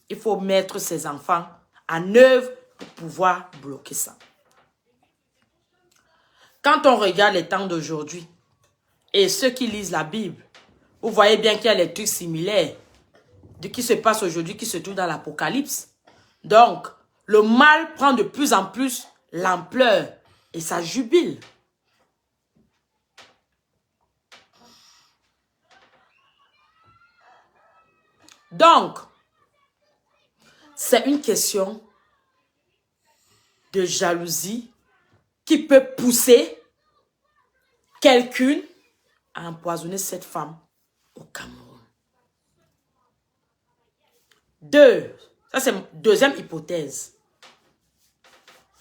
il faut mettre ses enfants en œuvre pour pouvoir bloquer ça. Quand on regarde les temps d'aujourd'hui, et ceux qui lisent la Bible, vous voyez bien qu'il y a des trucs similaires de ce qui se passe aujourd'hui, qui se trouve dans l'Apocalypse. Donc, le mal prend de plus en plus l'ampleur et ça jubile. Donc, c'est une question de jalousie qui peut pousser quelqu'un à empoisonner cette femme au Cameroun. Ça c'est ma deuxième hypothèse.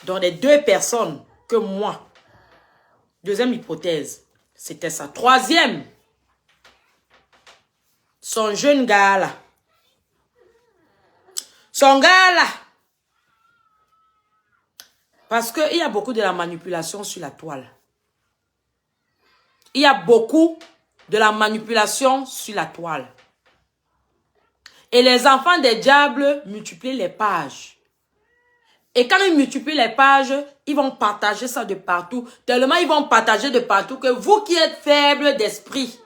Donc les deux personnes que moi, deuxième hypothèse, c'était ça. Troisième, son jeune gars là. Son gars là. Parce qu'il y a beaucoup de la manipulation sur la toile. Il y a beaucoup de la manipulation sur la toile. Et les enfants des diables multiplient les pages. Et quand ils multiplient les pages, ils vont partager ça de partout. Tellement ils vont partager de partout que vous qui êtes faibles d'esprit,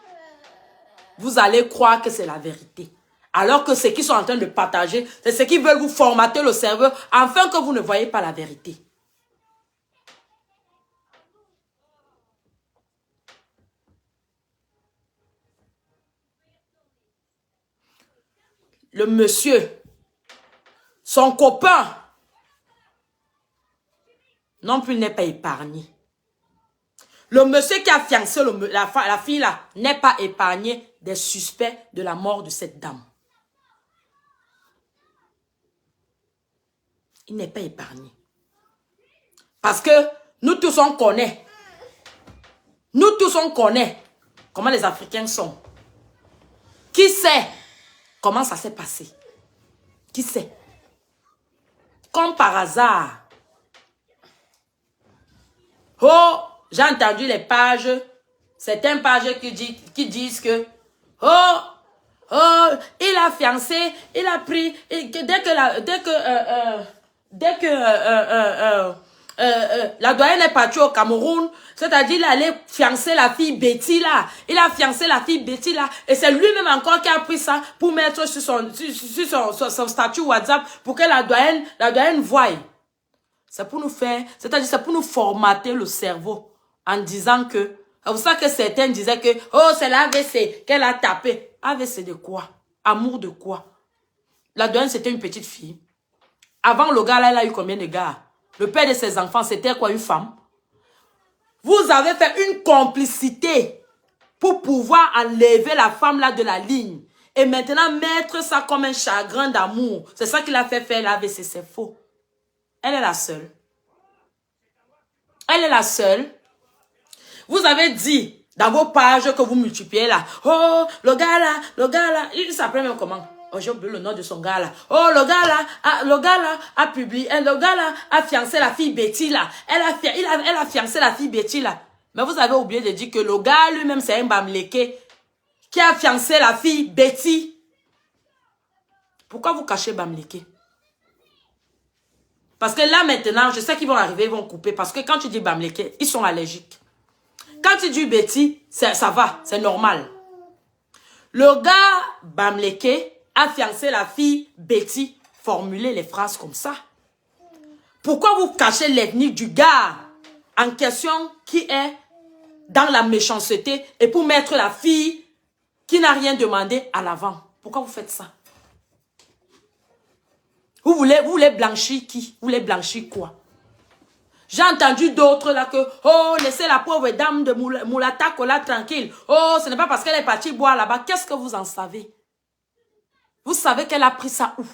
vous allez croire que c'est la vérité. Alors que ce qu'ils sont en train de partager, c'est ce qu'ils veulent vous formater le cerveau afin que vous ne voyez pas la vérité. Le monsieur, son copain, non plus n'est pas épargné. Le monsieur qui a fiancé la fille là n'est pas épargné des suspects de la mort de cette dame. Il n'est pas épargné. Parce que nous tous on connaît. Nous tous on connaît comment les Africains sont. Qui sait comment ça s'est passé? Qui sait? Comme par hasard. Oh, j'ai entendu les pages, certaines pages qui disent que il a fiancé, il a pris, dès que la doyenne est partie au Cameroun, c'est-à-dire il allait fiancer la fille Betty là. Il a fiancé la fille Betty là. Et c'est lui-même encore qui a pris ça pour mettre sur son statut WhatsApp pour que la doyenne voie. C'est pour nous faire, c'est-à-dire c'est pour nous formater le cerveau en disant que, c'est pour ça que certains disaient que, oh c'est l'AVC qu'elle a tapé. AVC de quoi? Amour de quoi? La doyenne c'était une petite fille. Avant le gars là, elle a eu combien de gars? Le père de ses enfants, c'était quoi, une femme? Vous avez fait une complicité pour pouvoir enlever la femme là de la ligne. Et maintenant mettre ça comme un chagrin d'amour. C'est ça qu'il a fait faire l'AVC, c'est faux. Elle est la seule. Elle est la seule. Vous avez dit dans vos pages que vous multipliez là. Oh, le gars là, il s'appelle même comment? Oh, j'ai oublié le nom de son gars là. Oh, le gars là a publié, le gars là a fiancé la fille Betty là. Elle a fiancé la fille Betty là. Mais vous avez oublié de dire que le gars lui-même c'est un Bamléké qui a fiancé la fille Betty. Pourquoi vous cachez Bamléké? Parce que là maintenant, je sais qu'ils vont arriver, ils vont couper. Parce que quand tu dis Bamléké, ils sont allergiques. Quand tu dis Betty, ça va, c'est normal. Le gars Bamléké a fiancé la fille Betty. Formulez les phrases comme ça. Pourquoi vous cachez l'ethnie du gars en question qui est dans la méchanceté et pour mettre la fille qui n'a rien demandé à l'avant? Pourquoi vous faites ça? Vous voulez blanchir qui? Vous voulez blanchir quoi? J'ai entendu d'autres là que, oh, laissez la pauvre dame de Moulata là tranquille. Oh, ce n'est pas parce qu'elle est partie boire là-bas. Qu'est-ce que vous en savez? Vous savez qu'elle a pris ça où?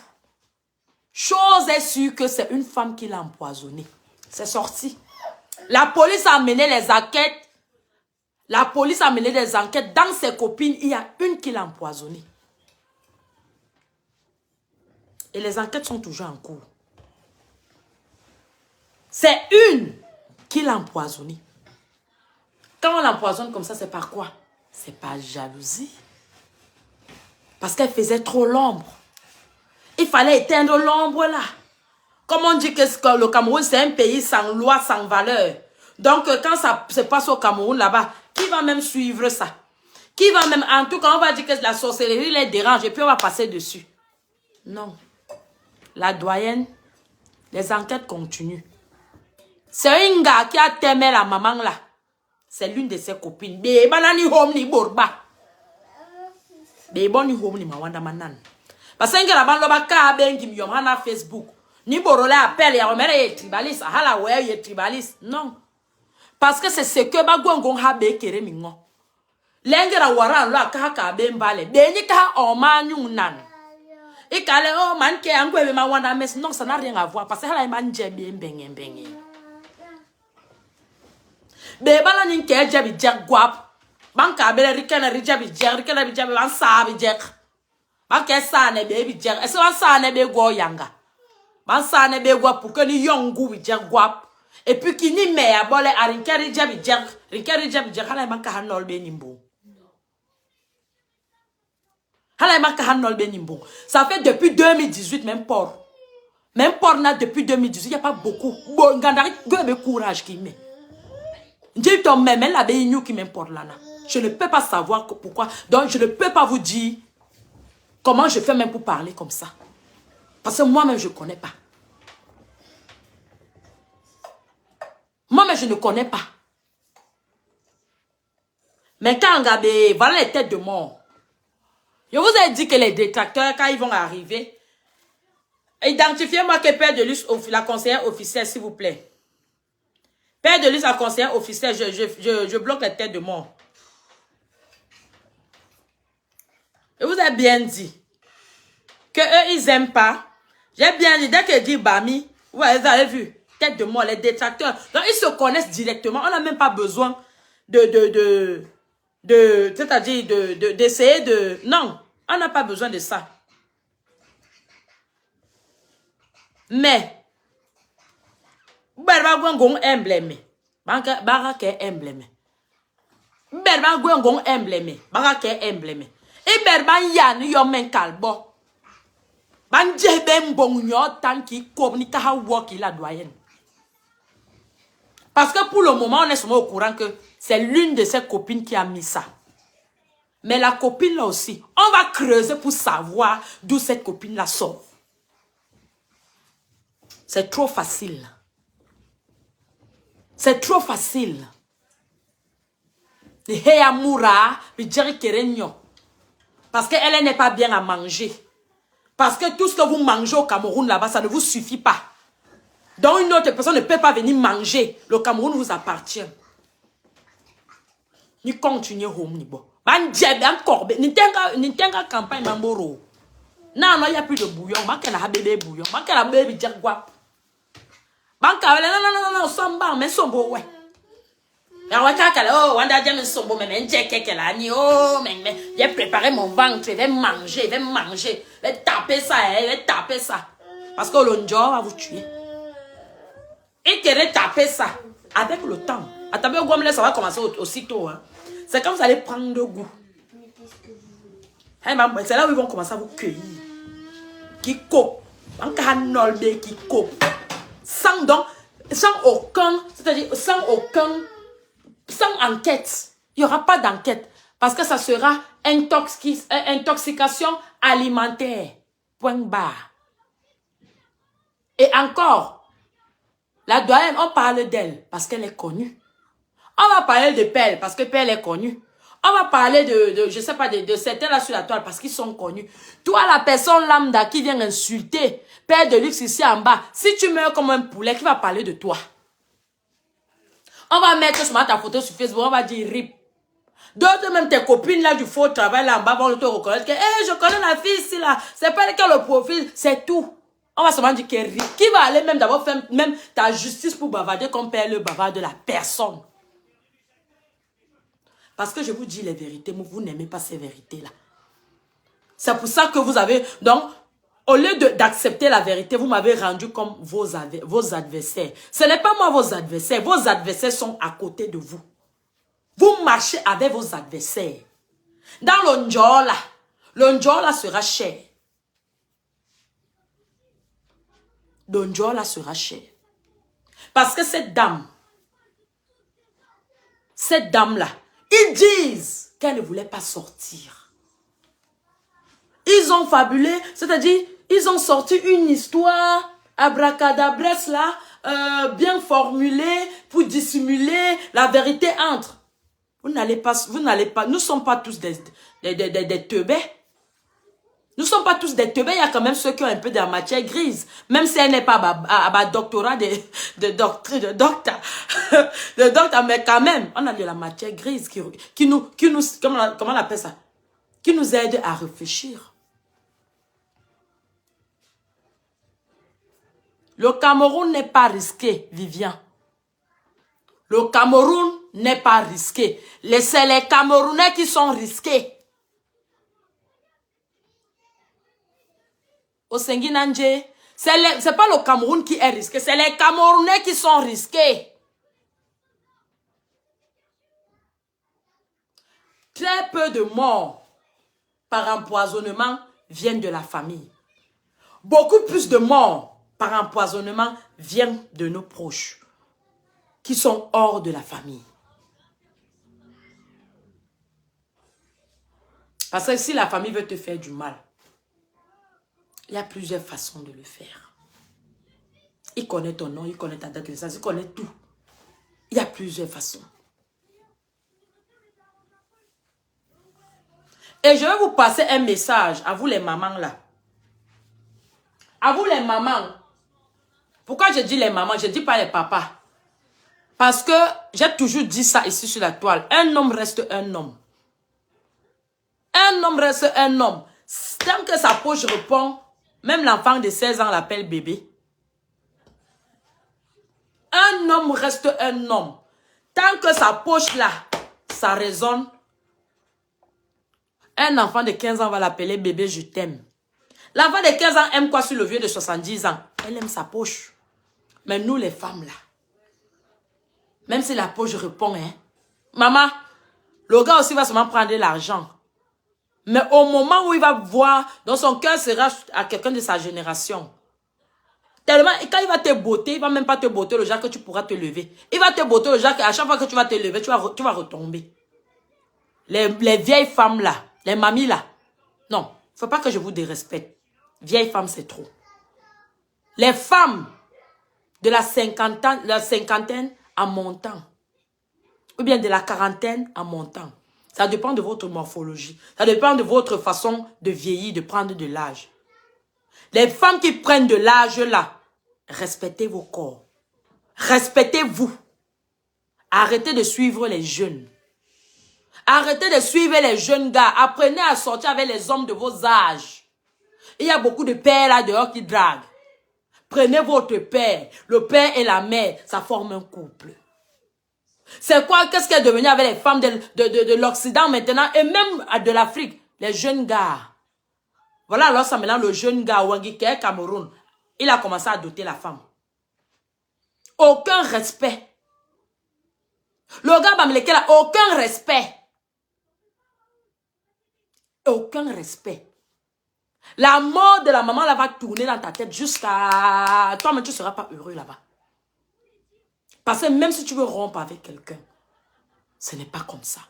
Chose est sûre que c'est une femme qui l'a empoisonnée. C'est sorti. La police a mené les enquêtes. La police a mené des enquêtes. Dans ses copines, il y a une qui l'a empoisonnée. Et les enquêtes sont toujours en cours. C'est une qui l'a empoisonné. Quand on l'empoisonne comme ça, c'est par quoi? C'est par jalousie. Parce qu'elle faisait trop l'ombre. Il fallait éteindre l'ombre là. Comme on dit que le Cameroun, c'est un pays sans loi, sans valeur. Donc, quand ça se passe au Cameroun là-bas, qui va même suivre ça? Qui va même, en tout cas, on va dire que la sorcellerie les dérange et puis on va passer dessus. Non. La doyenne, les enquêtes continuent. C'est un gars qui a aimé la maman là. C'est l'une de ses copines. Bébana ni home ni borba. Bébon ni home ni mawanda manan. Parce que la bande loba ka ben qui m'yom hana Facebook. Ni borola appelle ya omere tribaliste. Hala ouais ye tribaliste. Non. Parce que c'est ce que bagongong ha be kere mingo. Lengera waran lo ka ben bale. Beni ka omanyun nan. Et quand oh man qui a un ma wanda mes non ça n'a rien à voir parce que là man bien bengen. Beba la ni ke jabi jak guap. Banka bele rikana rijabi jak rikana bijabi ban sabi jak. Banka sa ne baby jak. Est-ce que ça ne be go yanga. Ban sa ne be go pour que ni yongu bi jak guap. Et puis qui ni me abole arinkari jabi jak. Rinkari jabi jak hala banka hanol be nimbo. Ça fait depuis 2018, même port. Même port là, depuis 2018, il n'y a pas beaucoup. Bon, courage qui met. Je ne peux pas savoir pourquoi. Donc, je ne peux pas vous dire Comment je fais même pour parler comme ça? Parce que moi-même, je ne connais pas. Moi-même, je ne connais pas. Mais quand regardez, voilà les têtes de mort. Je vous ai dit que les détracteurs, quand ils vont arriver, identifiez-moi que Père de Luce, la conseillère officielle, s'il vous plaît. Père de Luce, la conseillère officielle, je bloque les têtes de mort. Je vous ai bien dit que eux, ils n'aiment pas. J'ai bien dit, dès que je dis Bami, ouais, vous avez vu, tête de mort, les détracteurs. Donc, ils se connaissent directement. On n'a même pas besoin c'est-à-dire d'essayer de... Non, on n'a pas besoin de ça. Mais, berba gong emblème. Bara ke emblème. Berba gong emblème. Bara ke emblème. Et berba yan yomen kalbo. Ban jebe mbong nyo tan ki kob ni kaha wok la doyenne. Parce que pour le moment, on est seulement au courant que c'est l'une de ses copines qui a mis ça. Mais la copine là aussi, on va creuser pour savoir d'où cette copine là sort. C'est trop facile. C'est trop facile. Parce qu'elle n'est pas bien à manger. Parce que tout ce que vous mangez au Cameroun là-bas, ça ne vous suffit pas. Donc une autre personne ne peut pas venir manger. Le Cameroun vous appartient. Ni continuez home ni bon. Ban djeb encore. Ni tenga campagne mamboro. Non, il n'y a plus de bouillon. Ban qu'elle a bébé bouillon. Ban qu'elle a bébé djagwa. Ban qu'elle a non, somba, mais sombo, ouais. Et on va oh, wanda djem sombo, mais n'djek qu'elle a ni, oh, mais, j'ai préparé mon ventre, je vais manger, je vais taper ça, je vais taper ça. Parce que l'onjo va vous tuer. Et qu'elle taper ça avec le temps. À taper au gomme, ça va commencer aussitôt. Hein. C'est comme vous allez prendre le goût. C'est là où ils vont commencer à vous cueillir. Qui coupe. Qui coupe. Sans aucun, c'est-à-dire sans enquête. Il n'y aura pas d'enquête. Parce que ça sera intoxication alimentaire. Point barre. Et encore, la doyenne, on parle d'elle parce qu'elle est connue. On va parler de Pelle parce que Pelle est connue. On va parler je sais pas, de certains là sur la toile parce qu'ils sont connus. Toi, la personne lambda qui vient insulter Père de Luxe ici en bas, si tu meurs comme un poulet, qui va parler de toi? On va mettre ta photo sur Facebook, on va dire RIP. D'autres, même tes copines là du faux travail là en bas vont te reconnaître que je connais la fille ici là, c'est pas elle qui a le profil, c'est tout. On va seulement dire que RIP. Qui va aller même d'abord faire même ta justice pour bavarder comme Père le bavard de la personne? Parce que je vous dis les vérités, mais vous n'aimez pas ces vérités-là. C'est pour ça que vous avez... Donc, au lieu d'accepter la vérité, vous m'avez rendu comme vos adversaires. Ce n'est pas moi vos adversaires. Vos adversaires sont à côté de vous. Vous marchez avec vos adversaires. Dans l'onjola sera cher. L'onjola sera cher. Parce que cette dame-là, ils disent qu'elle ne voulait pas sortir. Ils ont fabulé, c'est-à-dire, ils ont sorti une histoire abracadabres là, bien formulée pour dissimuler la vérité entre. Vous n'allez pas, nous ne sommes pas tous des teubés. Nous ne sommes pas tous des teubés, il y a quand même ceux qui ont un peu de la matière grise. Même si elle n'est pas à doctorat de docteur, mais quand même, on a de la matière grise qui nous comment on appelle ça? Qui nous aide à réfléchir. Le Cameroun n'est pas risqué, Vivian. Le Cameroun n'est pas risqué. C'est les Camerounais qui sont risqués. Au Senginanje, c'est pas le Cameroun qui est risqué, c'est les Camerounais qui sont risqués. Très peu de morts par empoisonnement viennent de la famille. Beaucoup plus de morts par empoisonnement viennent de nos proches qui sont hors de la famille. Parce que si la famille veut te faire du mal, Il y a plusieurs façons de le faire. Il connaît ton nom, il connaît ta date de naissance, il connaît tout. Il y a plusieurs façons. Et je vais vous passer un message à vous les mamans là. À vous les mamans. Pourquoi je dis les mamans, je ne dis pas les papas. Parce que j'ai toujours dit ça ici sur la toile. Un homme reste un homme. Un homme reste un homme. Tant que sa poche répond, même l'enfant de 16 ans l'appelle bébé. Un homme reste un homme. Tant que sa poche là, ça résonne, un enfant de 15 ans va l'appeler bébé, je t'aime. L'enfant de 15 ans aime quoi sur le vieux de 70 ans? Elle aime sa poche. Mais nous les femmes là, même si la poche répond, hein. Maman, le gars aussi va seulement prendre de l'argent. Mais au moment où il va voir, dans son cœur sera à quelqu'un de sa génération. Tellement, et quand il va te botter, il va même pas te botter le jour que tu pourras te lever. Il va te botter le jour qu'à chaque fois que tu vas te lever, tu vas retomber. Les vieilles femmes là, les mamies là. Non, faut pas que je vous dérespecte. Vieilles femmes, c'est trop. Les femmes de la cinquantaine en montant. Ou bien de la quarantaine en montant. Ça dépend de votre morphologie. Ça dépend de votre façon de vieillir, de prendre de l'âge. Les femmes qui prennent de l'âge là, respectez vos corps. Respectez-vous. Arrêtez de suivre les jeunes. Arrêtez de suivre les jeunes gars. Apprenez à sortir avec les hommes de vos âges. Il y a beaucoup de pères là dehors qui draguent. Prenez votre père. Le père et la mère, ça forme un couple. C'est quoi? Qu'est-ce qui est devenu avec les femmes de l'Occident maintenant et même de l'Afrique? Les jeunes gars. Voilà alors ça maintenant le jeune gars Wangi qui est Cameroun. Il a commencé à doter la femme. Aucun respect. Le gars Bamileke là, aucun respect. Aucun respect. La mort de la maman là va tourner dans ta tête jusqu'à... Toi-même tu ne seras pas heureux là-bas. Parce que même si tu veux rompre avec quelqu'un, ce n'est pas comme ça.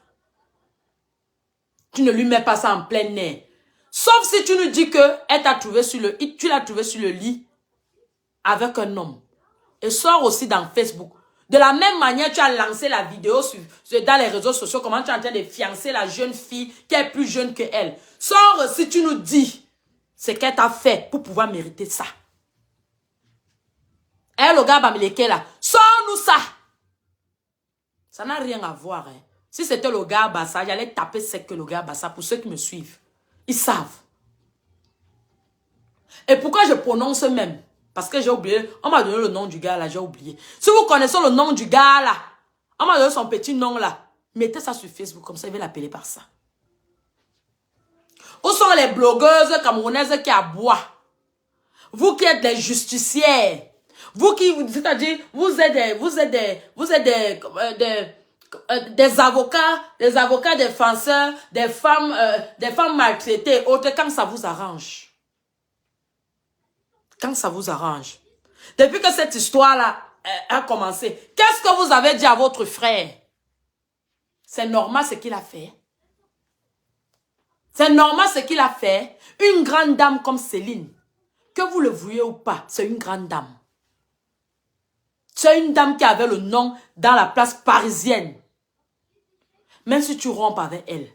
Tu ne lui mets pas ça en plein nez. Sauf si tu nous dis que elle t'a trouvé sur le, tu l'as trouvé sur le lit avec un homme. Et sors aussi dans Facebook. De la même manière, tu as lancé la vidéo dans les réseaux sociaux, comment tu es en train de fiancer la jeune fille qui est plus jeune que elle. Sors si tu nous dis ce qu'elle t'a fait pour pouvoir mériter ça. Et le gars Bamileke là, sors-nous ça. Ça n'a rien à voir. Hein. Si c'était le gars Bassa, j'allais taper sec que le gars Bassa pour ceux qui me suivent. Ils savent. Et pourquoi je prononce même? Parce que j'ai oublié. On m'a donné le nom du gars là, j'ai oublié. Si vous connaissez le nom du gars là, on m'a donné son petit nom là. Mettez ça sur Facebook, comme ça, il va l'appeler par ça. Où sont les blogueuses camerounaises qui aboient? Vous qui êtes des justicières. Vous qui, c'est-à-dire, vous êtes des avocats défenseurs, des femmes maltraitées, autres, quand ça vous arrange. Quand ça vous arrange. Depuis que cette histoire-là a commencé, qu'est-ce que vous avez dit à votre frère? C'est normal ce qu'il a fait. C'est normal ce qu'il a fait. Une grande dame comme Céline, que vous le vouliez ou pas, c'est une grande dame. C'est une dame qui avait le nom dans la place parisienne. Même si tu rompes avec elle,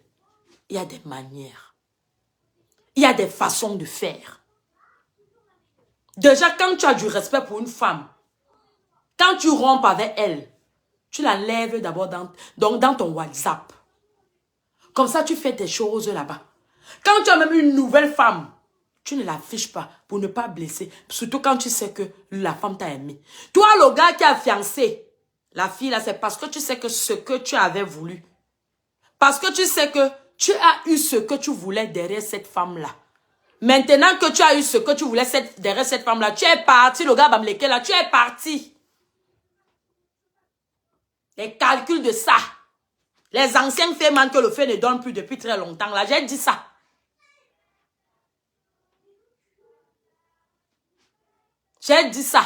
il y a des manières. Il y a des façons de faire. Déjà, quand tu as du respect pour une femme, quand tu rompes avec elle, tu la lèves d'abord dans ton WhatsApp. Comme ça, tu fais tes choses là-bas. Quand tu as même une nouvelle femme, tu ne l'affiches pas pour ne pas blesser. Surtout quand tu sais que la femme t'a aimé. Toi, le gars qui a fiancé la fille là, c'est parce que tu sais que ce que tu avais voulu. Parce que tu sais que tu as eu ce que tu voulais derrière cette femme-là. Maintenant que tu as eu ce que tu voulais derrière cette femme-là, tu es parti, le gars Bamileke là, tu es parti. Les calculs de ça. Les anciens féminin que le feu ne donne plus depuis très longtemps là, j'ai dit ça. J'ai dit ça.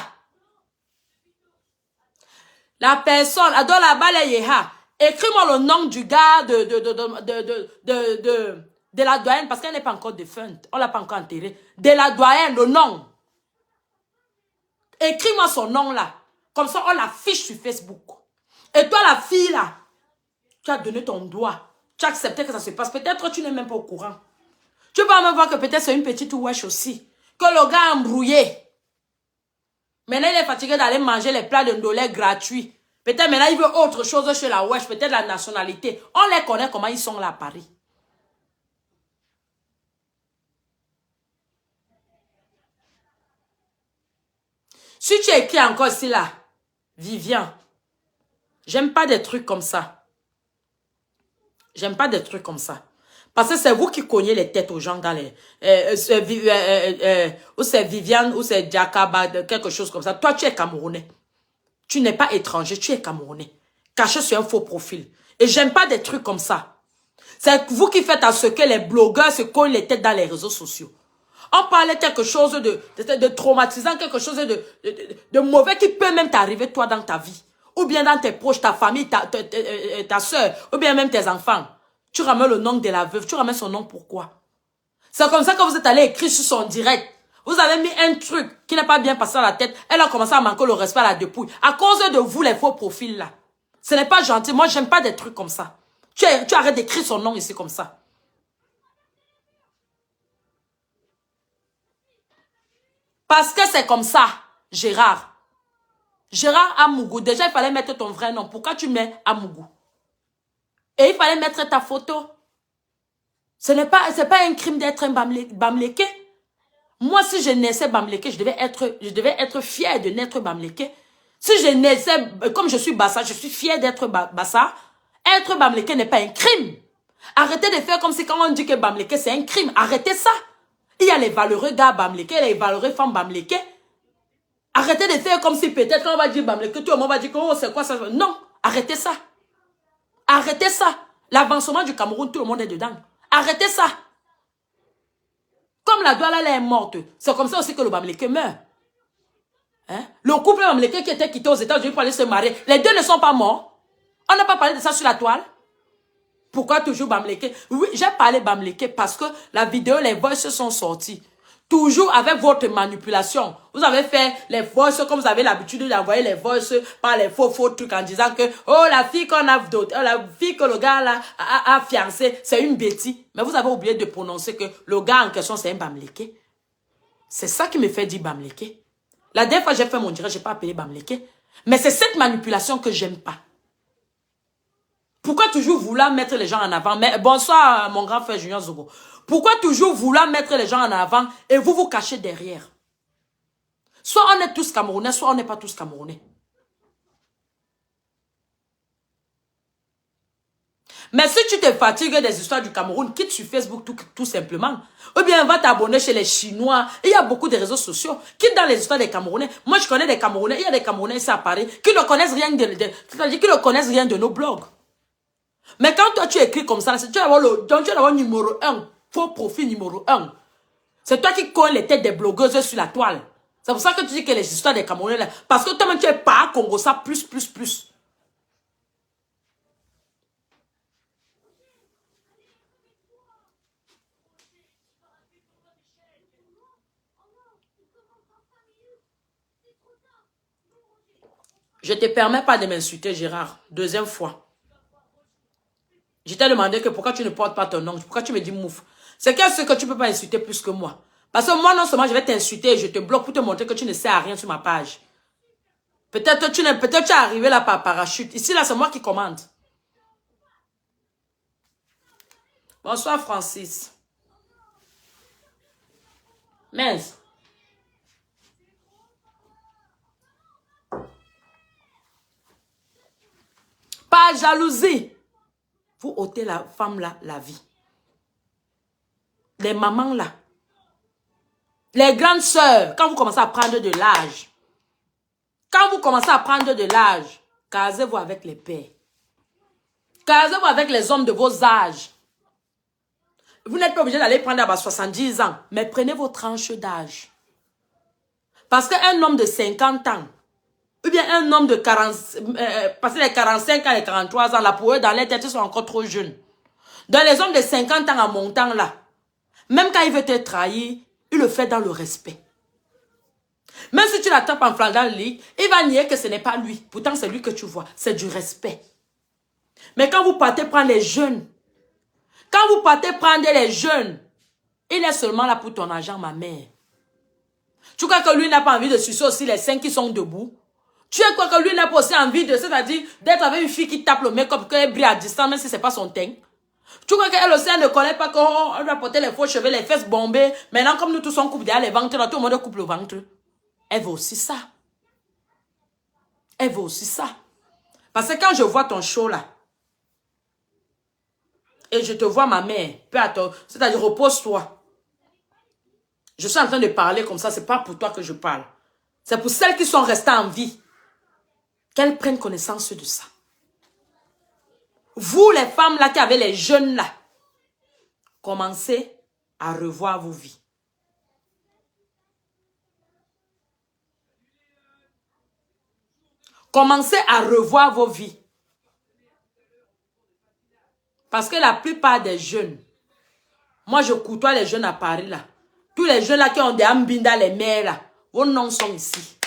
La personne, Adola Balayeha, écris-moi le nom du gars de De la doyenne, parce qu'elle n'est pas encore défunte. On ne l'a pas encore enterrée. De la doyenne, le nom. Écris-moi son nom là. Comme ça, on l'affiche sur Facebook. Et toi, la fille là, tu as donné ton doigt. Tu as accepté que ça se passe. Peut-être que tu n'es même pas au courant. Tu vas même voir que peut-être c'est une petite wesh aussi. Que le gars a embrouillé. Maintenant, il est fatigué d'aller manger les plats de ndolé gratuits. Peut-être maintenant, il veut autre chose chez la wesh. Peut-être la nationalité. On les connaît comment ils sont là à Paris. Si tu écris encore ici là, Vivian, j'aime pas des trucs comme ça. J'aime pas des trucs comme ça. Parce que c'est vous qui cognez les têtes aux gens dans les... ou c'est Viviane, ou c'est Diakaba, quelque chose comme ça. Toi, tu es Camerounais. Tu n'es pas étranger, tu es Camerounais. Caché sur un faux profil. Et j'aime pas des trucs comme ça. C'est vous qui faites à ce que les blogueurs se cognent les têtes dans les réseaux sociaux. On parlait quelque chose de traumatisant, quelque chose de mauvais qui peut même t'arriver toi dans ta vie. Ou bien dans tes proches, ta famille, ta soeur, ou bien même tes enfants. Tu ramènes le nom de la veuve, tu ramènes son nom pourquoi? C'est comme ça que vous êtes allé écrire sur son direct. Vous avez mis un truc qui n'est pas bien passé à la tête. Elle a commencé à manquer le respect à la dépouille. À cause de vous, les faux profils là. Ce n'est pas gentil. Moi, j'aime pas des trucs comme ça. Tu arrêtes d'écrire son nom ici comme ça. Parce que c'est comme ça, Gérard. Gérard Amougou. Déjà, il fallait mettre ton vrai nom. Pourquoi tu mets Amougou? Et il fallait mettre ta photo. C'est pas un crime d'être un Bamléké. Moi, si je naissais Bamléké, je devais être fière de naître Bamléké. Si je naissais, comme je suis Bassa, je suis fière d'être Bassa. Être Bamléké n'est pas un crime. Arrêtez de faire comme si quand on dit que Bamléké, c'est un crime. Arrêtez ça. Il y a les valeureux gars Bamléké, les valeureux femmes Bamléké. Arrêtez de faire comme si peut-être quand on va dire Bamléké, tout le monde va dire que oh, c'est quoi ça? Non, arrêtez ça. Arrêtez ça. L'avancement du Cameroun, tout le monde est dedans. Arrêtez ça. Comme la Douala, elle est morte. C'est comme ça aussi que le Bamléké meurt. Hein? Le couple Bamléké qui était quitté aux États-Unis pour aller se marier, les deux ne sont pas morts. On n'a pas parlé de ça sur la toile. Pourquoi toujours Bamléké? Oui, j'ai parlé Bamléké parce que la vidéo, les voices sont sortis. Toujours avec votre manipulation. Vous avez fait les voices comme vous avez l'habitude d'envoyer les voices par les faux trucs en disant que oh la fille qu'on a la fille que le gars là a fiancé, c'est une bêtise. Mais vous avez oublié de prononcer que le gars en question c'est un Bamléké. C'est ça qui me fait dire Bamléké. La dernière fois j'ai fait mon direct, j'ai pas appelé Bamléké. Mais c'est cette manipulation que j'aime pas. Pourquoi toujours vouloir mettre les gens en avant? Mais bonsoir mon grand frère Junior Zogo. Pourquoi toujours vouloir mettre les gens en avant et vous vous cachez derrière? Soit on est tous Camerounais, soit on n'est pas tous Camerounais. Mais si tu te fatigues des histoires du Cameroun, quitte sur Facebook tout simplement. Ou bien va t'abonner chez les Chinois. Il y a beaucoup de réseaux sociaux. Quitte dans les histoires des Camerounais. Moi je connais des Camerounais, il y a des Camerounais ici à Paris qui ne connaissent rien c'est-à-dire qui ne connaissent rien de nos blogs. Mais quand toi tu écris comme ça, tu vas avoir le numéro 1. Faux profil numéro 1. C'est toi qui connais les têtes des blogueuses sur la toile. C'est pour ça que tu dis que les histoires des Camerounais là. Parce que toi-même tu es pas Congo ça plus. Je te permets pas de m'insulter Gérard. Deuxième fois. Je t'ai demandé que pourquoi tu ne portes pas ton nom. Pourquoi tu me dis mouf. C'est qu'est-ce que tu peux pas insulter plus que moi. Parce que moi non seulement je vais t'insulter et je te bloque pour te montrer que tu ne sais à rien sur ma page. Peut-être tu es arrivé là par parachute. Ici là c'est moi qui commande. Bonsoir Francis. Mince. Pas jalousie. Vous ôtez la femme là, la vie. Les mamans là. Les grandes sœurs, quand vous commencez à prendre de l'âge. Quand vous commencez à prendre de l'âge, casez-vous avec les pères. Casez-vous avec les hommes de vos âges. Vous n'êtes pas obligé d'aller prendre à 70 ans, mais prenez vos tranches d'âge. Parce qu'un homme de 50 ans, ou bien un homme de 40, passé les 45 ans et 43 ans, là, pour eux, dans les têtes, ils sont encore trop jeunes. Dans les hommes de 50 ans en montant là, même quand il veut te trahir, il le fait dans le respect. Même si tu l'attrapes en flagrant délit, il va nier que ce n'est pas lui. Pourtant, c'est lui que tu vois. C'est du respect. Mais quand vous partez prendre les jeunes, quand vous partez prendre les jeunes, il est seulement là pour ton argent, ma mère. Tu crois que lui n'a pas envie de sucer aussi les 5 qui sont debout? Tu crois que lui n'a pas aussi envie de, c'est-à-dire d'être avec une fille qui tape le make-up, qu'elle brille à distance, même si ce n'est pas son teint? Tu crois qu'elle aussi, elle ne connaît pas qu'on doit porter les faux cheveux, les fesses bombées. Maintenant, comme nous tous on coupe derrière les ventres, là, tout le monde coupe le ventre. Elle veut aussi ça. Elle veut aussi ça. Parce que quand je vois ton show là, et je te vois ma mère, peu à toi, c'est-à-dire repose-toi. Je suis en train de parler comme ça, c'est pas pour toi que je parle. C'est pour celles qui sont restées en vie. Qu'elles prennent connaissance de ça. Vous, les femmes là qui avez les jeunes là, commencez à revoir vos vies. Commencez à revoir vos vies. Parce que la plupart des jeunes, moi je côtoie les jeunes à Paris là, tous les jeunes là qui ont des ambinda, les mères là, vos noms sont ici.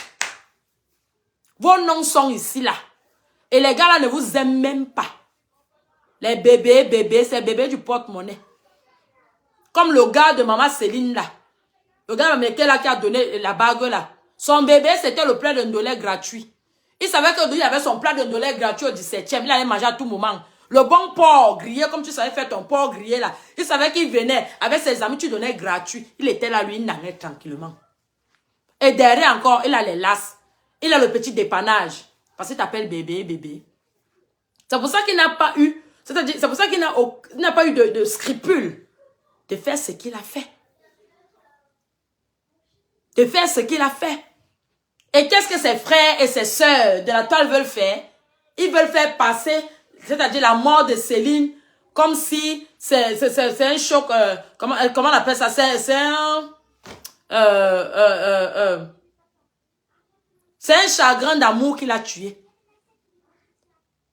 Vos noms sont ici là. Et les gars là ne vous aiment même pas. Les bébés, c'est bébé du porte-monnaie. Comme le gars de maman Céline là. Le gars américain là qui a donné la bague là. Son bébé c'était le plat de ndolé gratuit. Il savait qu'il avait son plat de ndolé gratuit au 17e. Il allait manger à tout moment. Le bon porc grillé, comme tu savais faire ton porc grillé là. Il savait qu'il venait avec ses amis, tu donnais gratuit. Il était là, lui, il n'allait tranquillement. Et derrière encore, il a les lasses. Il a le petit dépannage. Parce qu'il t'appelle bébé. C'est pour ça qu'il n'a pas eu, c'est-à-dire, c'est pour ça qu'il n'a pas eu de scrupule de faire ce qu'il a fait. De faire ce qu'il a fait. Et qu'est-ce que ses frères et ses sœurs de la toile veulent faire? Ils veulent faire passer, c'est-à-dire la mort de Céline, comme si c'est un choc, comment on appelle ça? C'est un chagrin d'amour qui l'a tué.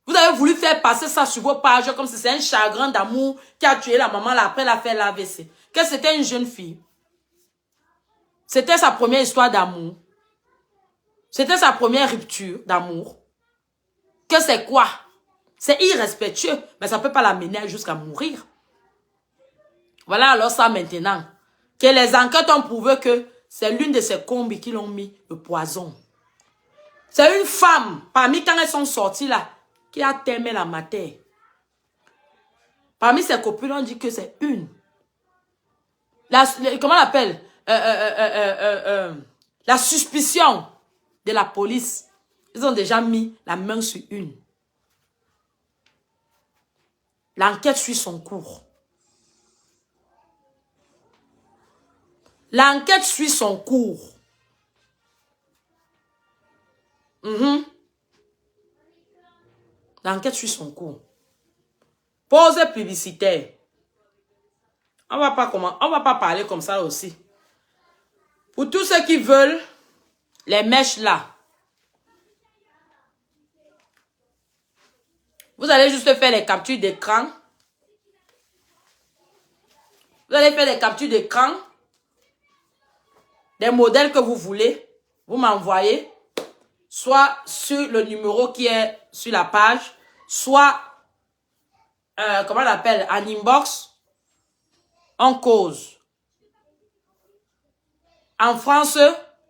Vous avez voulu faire passer ça sur vos pages comme si c'est un chagrin d'amour qui a tué la maman là, après la faire l'AVC. Que c'était une jeune fille. C'était sa première histoire d'amour. C'était sa première rupture d'amour. Que c'est quoi? C'est irrespectueux, mais ça ne peut pas l'amener jusqu'à mourir. Voilà alors ça maintenant. Que les enquêtes ont prouvé que c'est l'une de ces combis qui l'ont mis le poison. C'est une femme, parmi quand elles sont sorties là, qui a aimé la matière. Parmi ses copines, on dit que c'est une. Comment on l'appelle? La suspicion de la police. Ils ont déjà mis la main sur une. L'enquête suit son cours. L'enquête suit son cours. L'enquête suit son cours. Pause publicitaire. On va pas parler comme ça aussi. Pour tous ceux qui veulent les mèches là, vous allez juste faire les captures d'écran. Vous allez faire les captures d'écran des modèles que vous voulez. Vous m'envoyez soit sur le numéro qui est sur la page, soit, comment on l'appelle, en inbox, en cause. En France,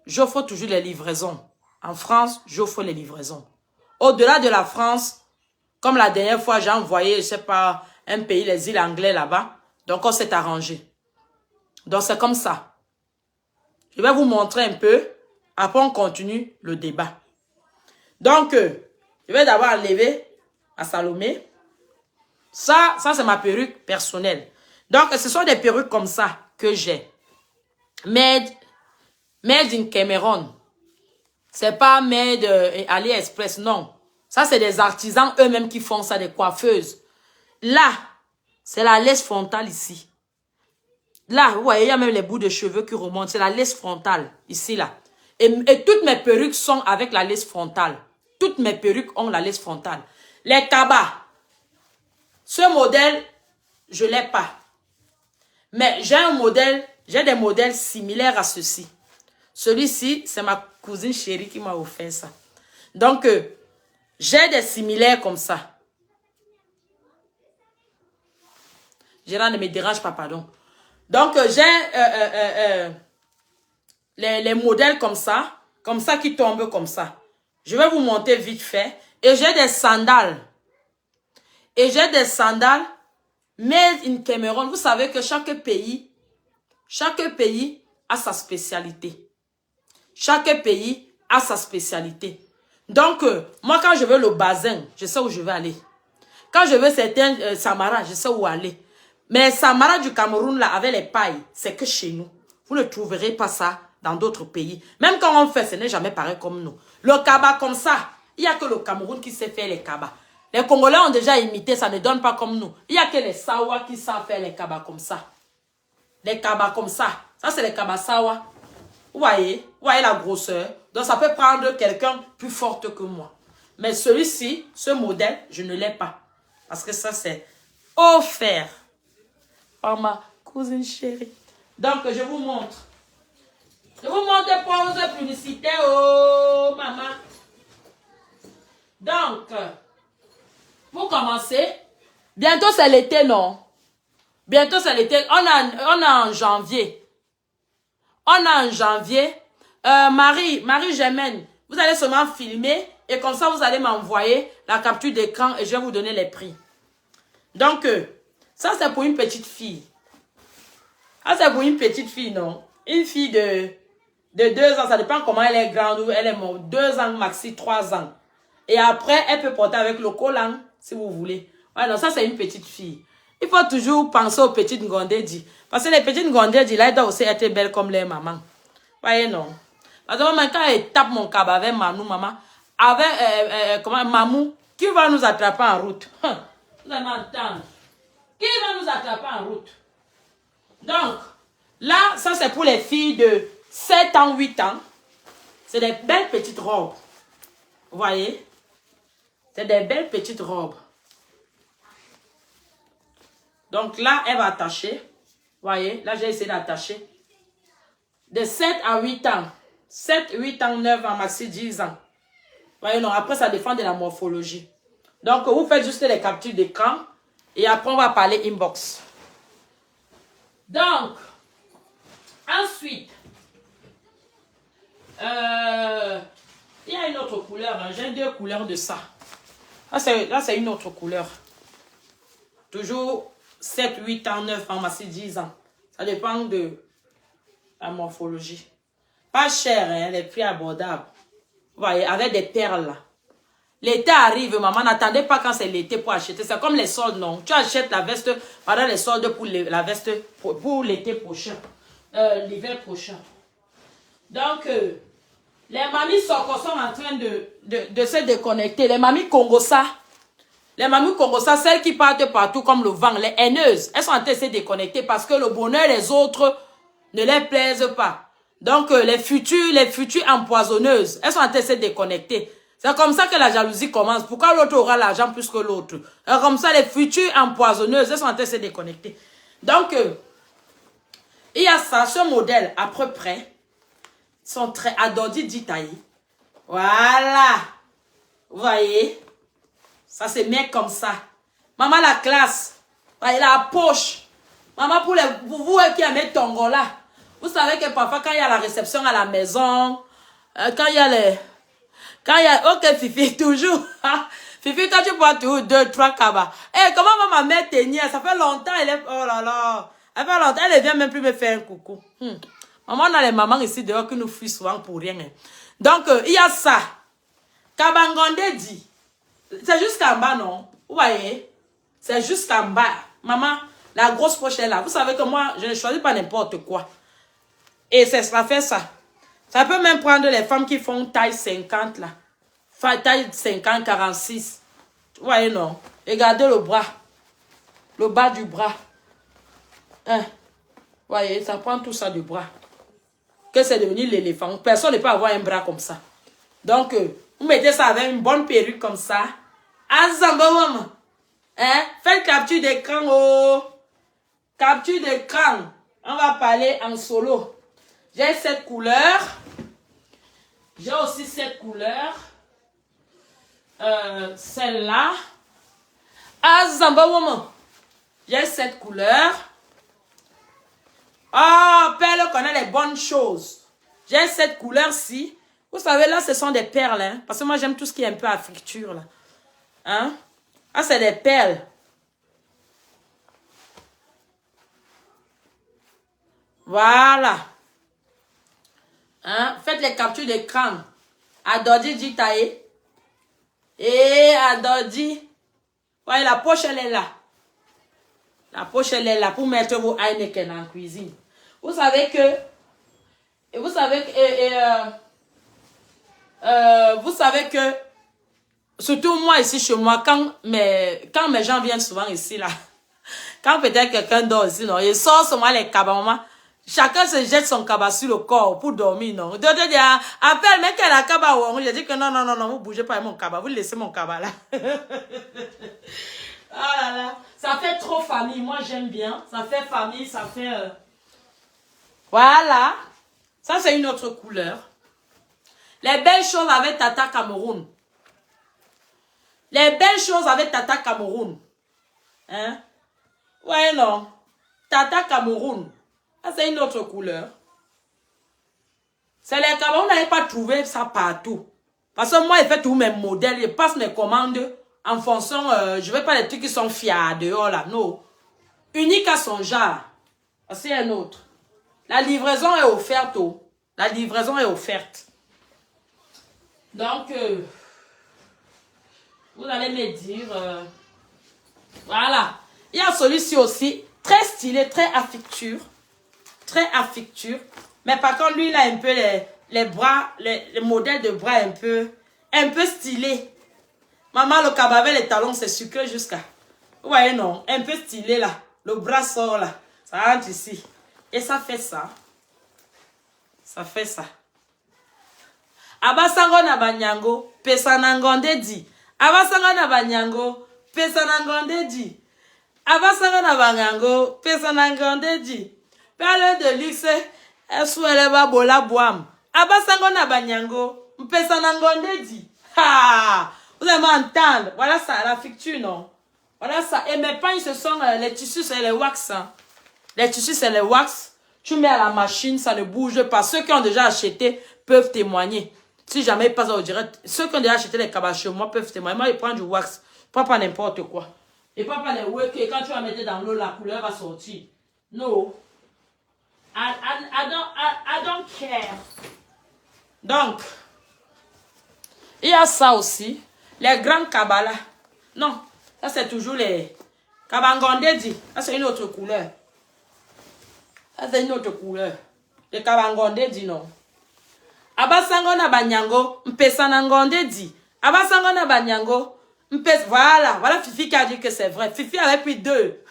j'offre toujours les livraisons. En France, j'offre les livraisons. Au-delà de la France, comme la dernière fois, j'ai envoyé, je sais pas, un pays, les îles anglais là-bas. Donc, on s'est arrangé. Donc, c'est comme ça. Je vais vous montrer un peu. Après, on continue le débat. Donc, je vais d'abord enlever à Salomé. Ça c'est ma perruque personnelle. Donc, ce sont des perruques comme ça que j'ai. Made in Cameroun. C'est pas made AliExpress, non. Ça, c'est des artisans eux-mêmes qui font ça, des coiffeuses. Là, c'est la laisse frontale ici. Là, vous voyez, il y a même les bouts de cheveux qui remontent. C'est la laisse frontale, ici, là. Et toutes mes perruques sont avec la laisse frontale. Toutes mes perruques ont la laisse frontale. Les cabas. Ce modèle, je ne l'ai pas. Mais j'ai un modèle, j'ai des modèles similaires à ceci. Celui-ci, c'est ma cousine chérie qui m'a offert ça. Donc, j'ai des similaires comme ça. Gérard, ne me dérange pas, pardon. Donc, j'ai les modèles comme ça qui tombent comme ça. Je vais vous montrer vite fait. Et j'ai des sandales. Made in Cameroun. Vous savez que chaque pays a sa spécialité. Chaque pays a sa spécialité. Donc, moi, quand je veux le bazin, je sais où je vais aller. Quand je veux certains Samara, je sais où aller. Mais Samara du Cameroun, là, avec les pailles, c'est que chez nous. Vous ne trouverez pas ça dans d'autres pays. Même quand on fait, ce n'est jamais pareil comme nous. Le kaba comme ça, il n'y a que le Cameroun qui sait faire les kabas. Les Congolais ont déjà imité, ça ne donne pas comme nous. Il n'y a que les Sawa qui savent faire les kabas comme ça. Les kabas comme ça. Ça, c'est les kabas Sawa. Vous voyez la grosseur. Donc, ça peut prendre quelqu'un plus forte que moi. Mais celui-ci, ce modèle, je ne l'ai pas. Parce que ça, c'est offert par ma cousine chérie. Donc, je vous montre. Je vous montre des pauses publicitaires. Oh, maman. Donc, vous commencez. Bientôt, c'est l'été, non? Bientôt, c'est l'été. On est en janvier. Marie-Germaine, vous allez seulement filmer et comme ça, vous allez m'envoyer la capture d'écran et je vais vous donner les prix. Donc, ça, c'est pour une petite fille. Ah, c'est pour une petite fille, non? Une fille de 2 ans, ça dépend comment elle est grande ou elle est morte. 2 ans, maxi 3 ans. Et après, elle peut porter avec le collant, si vous voulez. Ouais, non, ça, c'est une petite fille. Il faut toujours penser aux petites Ngondedi. Parce que les petites Ngondedi, là, elles doivent aussi être belles comme les mamans. Voyez, non. Parce que maman, quand elle tape mon câble avec Manou, maman, avec Mamou, qui va nous attraper en route? Vous allez m'entendre. Qui va nous attraper en route? Donc, là, ça, c'est pour les filles de 7 ans, 8 ans. C'est des belles petites robes. Vous voyez? C'est des belles petites robes. Donc là, elle va attacher. Vous voyez? Là, j'ai essayé d'attacher. De 7 à 8 ans. 7, 8 ans, 9 ans, maxi 10 ans. Vous voyez? Non, après, ça dépend de la morphologie. Donc, vous faites juste les captures d'écran. Et après, on va parler inbox. Donc, ensuite, il y a une autre couleur. Hein. J'ai 2 couleurs de ça. Là, c'est une autre couleur. Toujours 7, 8 ans, 9 ans, c'est 10 ans. Ça dépend de la morphologie. Pas cher, hein, les prix abordables. Vous voyez, avec des perles là. L'été arrive, maman, n'attendez pas quand c'est l'été pour acheter. C'est comme les soldes, non. Tu achètes la veste pendant les soldes pour la veste pour l'été prochain. L'hiver prochain. Donc, les mamies sont en train de se déconnecter. Les mamies Congosa. Les mamies Congosa, celles qui partent partout comme le vent, les haineuses, elles sont en train de se déconnecter parce que le bonheur des autres ne les plaise pas. Donc, les futures empoisonneuses, elles sont en train de se déconnecter. C'est comme ça que la jalousie commence. Pourquoi l'autre aura l'argent plus que l'autre? Comme ça, les futures empoisonneuses, elles sont en train de se déconnecter. Donc, il y a ça, ce modèle à peu près. Ils sont très adordi d'Italie. Voilà. Vous voyez? Ça se met comme ça. Maman, la classe. Voyez la poche. Maman, pour vous qui aimez Tongo là. Vous savez que parfois, quand il y a la réception à la maison, quand il y a les... Ok, Fifi, toujours. Fifi, quand tu bois toujours 2, 3 cabas. Eh, comment ma mère tenir? Ça fait longtemps, elle est... Oh là là. Ça fait longtemps, elle ne vient même plus me faire un coucou. Maman, on a les mamans ici dehors qui nous fuient souvent pour rien. Hein. Donc, il y a ça. Kabangonde dit. C'est jusqu'en bas, non? Vous voyez? C'est jusqu'en bas. Maman, la grosse poche est là. Vous savez que moi, je ne choisis pas n'importe quoi. Et ça fait ça. Ça peut même prendre les femmes qui font taille 50 là. Taille 50, 46. Vous voyez, non? Regardez le bras. Le bas du bras. Hein? Vous voyez, ça prend tout ça du bras. Que c'est devenu l'éléphant. Personne ne peut avoir un bras comme ça. Donc, vous mettez ça avec une bonne perruque comme ça. Hein? Faites capture d'écran. Oh. Capture d'écran. On va parler en solo. J'ai cette couleur. J'ai aussi cette couleur. Celle-là. Ah, Zamba Woman. J'ai cette couleur. Ah, Perle connaît les bonnes choses. J'ai cette couleur-ci. Vous savez, là, ce sont des perles. Hein, parce que moi, j'aime tout ce qui est un peu africture. Là. Hein? Ah, c'est des perles. Voilà. Hein? Faites les captures d'écran. Adodi Ditae. Et Adodi. Voyez, la poche, elle est là. La poche, elle est là pour mettre vos Heineken en cuisine. Vous savez que... Vous savez que... Surtout moi, ici, chez moi, quand mes gens viennent souvent ici, là, quand peut-être quelqu'un dort ici, non, il sort seulement les cabas, chacun se jette son cabas sur le corps pour dormir, non. D'autres disent, appelle, mais quel a cabas, je dis que non, vous bougez pas mon cabas, vous laissez mon cabas là. Ah là là, ça fait trop famille, moi j'aime bien, ça fait famille, ça fait... Voilà, ça c'est une autre couleur. Les belles choses avec Tata Cameroun. Les belles choses avec Tata Cameroun. Hein? Ouais, non. Tata Cameroun. Ça, c'est une autre couleur. C'est les Cameroun, on n'avait pas trouvé ça partout. Parce que moi, je fais tous mes modèles, je passe mes commandes en fonction, je ne veux pas les trucs qui sont fiers dehors là, non. Unique à son genre. C'est un autre. La livraison est offerte. Oh. La livraison est offerte. Donc, vous allez me dire, voilà. Il y a celui-ci aussi, très stylé, très affectueux. Très affectueux. Mais par contre, lui, il a un peu les bras, les modèles de bras un peu stylé. Maman, le cabaret, les talons, c'est sucré jusqu'à... Vous voyez, non? Un peu stylé, là. Le bras sort, là. Ça rentre ici. Et ça fait ça. Ça fait ça. Abasango na banyango, pesa nangonde di. Abasango na banyango, pesa nangonde di. Abasango na banyango, pesa nangonde di. Perle de luxe, esouele ba bola boam. Abasango na banyango, pesa nangonde di. Ha! Vous allez m'entendre. Voilà ça, la ficture, non? Voilà ça. Et mes pagnes, ce sont les tissus, c'est les wax. Hein. Les tissus, c'est les wax. Tu mets à la machine, ça ne bouge pas. Ceux qui ont déjà acheté peuvent témoigner. Si jamais ils passent au direct, ceux qui ont déjà acheté les cabas chez moi peuvent témoigner. Moi, ils prennent du wax. Ils prennent pas n'importe quoi. Ils prennent pas les wake et quand tu vas mettre dans l'eau, la couleur va sortir. No. I don't care. Donc, il y a ça aussi. Les grands cabas là. Non, ça c'est toujours les Kabangondé dit. Ça c'est une autre couleur. Ça c'est une autre couleur. Les Kabangondé dit non. Abasango na banyango, mpesa nangonde dit. Abasango na banyango, mpesa. Voilà Fifi qui a dit que c'est vrai. Fifi avait pris 2.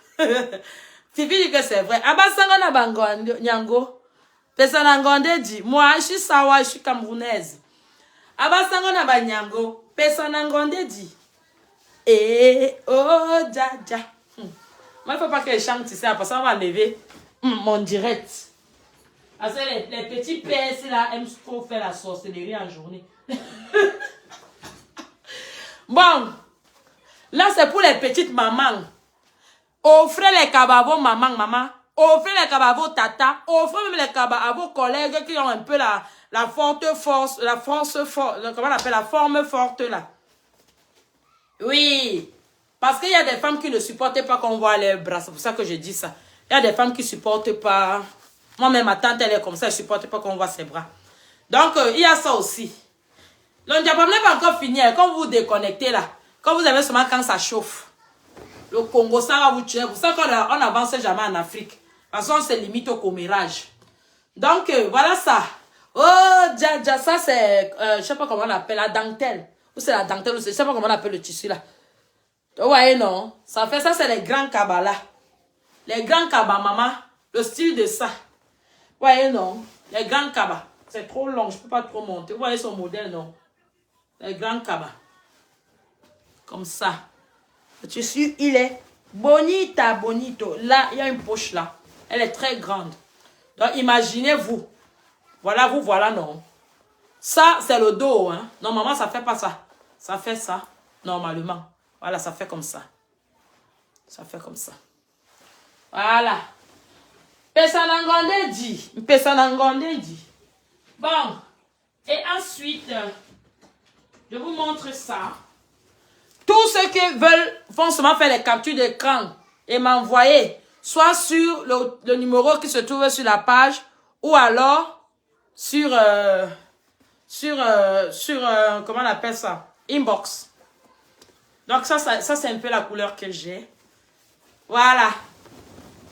Fifi dit que c'est vrai. Abasango na banyango, mpesa nangonde dit. Moi, je suis sawa, je suis camerounaise. Abasango na banyango, mpesa nangonde dit. Et oh, dja. Moi, il ne faut pas que je chante ici, parce qu'on va enlever mon direct. Parce que les petits PS là aiment trop faire la sorcellerie en journée. Bon, là c'est pour les petites mamans. Offrez les cabas à vos maman. Offrez les cabas à vos tata. Offrez même les cabas à vos collègues qui ont un peu la forte force, comment on appelle la forme forte là. Oui, parce qu'il y a des femmes qui ne supportent pas qu'on voit leurs bras. C'est pour ça que je dis ça. Il y a des femmes qui ne supportent pas. Moi-même, ma tante, elle est comme ça. Elle ne supporte pas qu'on voit ses bras. Donc, il y a ça aussi. Le diable n'est pas encore fini. Quand vous vous déconnectez là, quand vous avez seulement quand ça chauffe, le Congo, ça va vous tuer. C'est pour ça qu'on n'avance jamais en Afrique. Parce qu'on se limite au commérage. Donc, voilà ça. Oh, dja, ça c'est, je ne sais pas comment on appelle, la dentelle. Ou c'est la dentelle, je ne sais pas comment on appelle le tissu là. Vous voyez, non? Ça fait ça, c'est les grands cabas là. Les grands cabas, maman. Le style de ça. Vous voyez, non? Les grands cabas. C'est trop long, je ne peux pas trop monter. Vous voyez son modèle, non? Les grands cabas. Comme ça. Le tissu, il est Bonita, bonito. Là, il y a une poche là. Elle est très grande. Donc, imaginez-vous. Voilà, vous voilà, non. Ça, c'est le dos. Hein. Normalement, ça ne fait pas ça. Ça fait ça, normalement. Voilà, ça fait comme ça. Ça fait comme ça. Voilà. Pesanangondé dit. Pesanangondé dit. Bon. Et ensuite, je vous montre ça. Tous ceux qui veulent vont seulement faire les captures d'écran et m'envoyer soit sur le numéro qui se trouve sur la page ou alors sur comment on appelle ça? Inbox. Donc ça c'est un peu la couleur que j'ai. Voilà.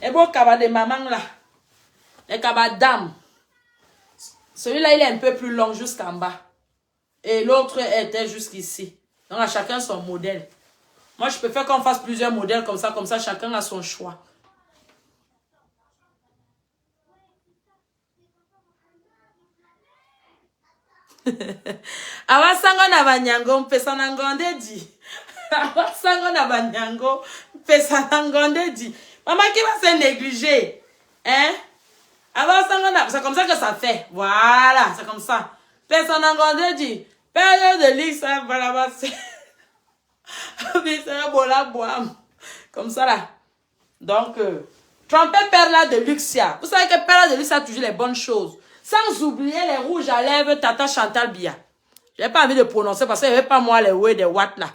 Et bon, cabas de maman là. Les cabas d'âme. Celui-là, il est un peu plus long jusqu'en bas. Et l'autre était jusqu'ici. Donc, à chacun son modèle. Moi, je préfère qu'on fasse plusieurs modèles comme ça, chacun a son choix. Awasango na banyango, mpesa na ngonde di. Awasango na banyango, mpesa na ngonde di. Maman qui va se négliger. Hein? C'est comme ça que ça fait. Voilà, c'est comme ça. Personne n'a gardé dit. Période de l'X, voilà, c'est. Comme ça là. Donc, trompez Perla de Luxia. Vous savez que Perla de Luxia a toujours les bonnes choses. Sans oublier les rouges à lèvres Tata Chantal Bia. Je n'ai pas envie de prononcer parce que je n'avais pas moi les ouais des watts là.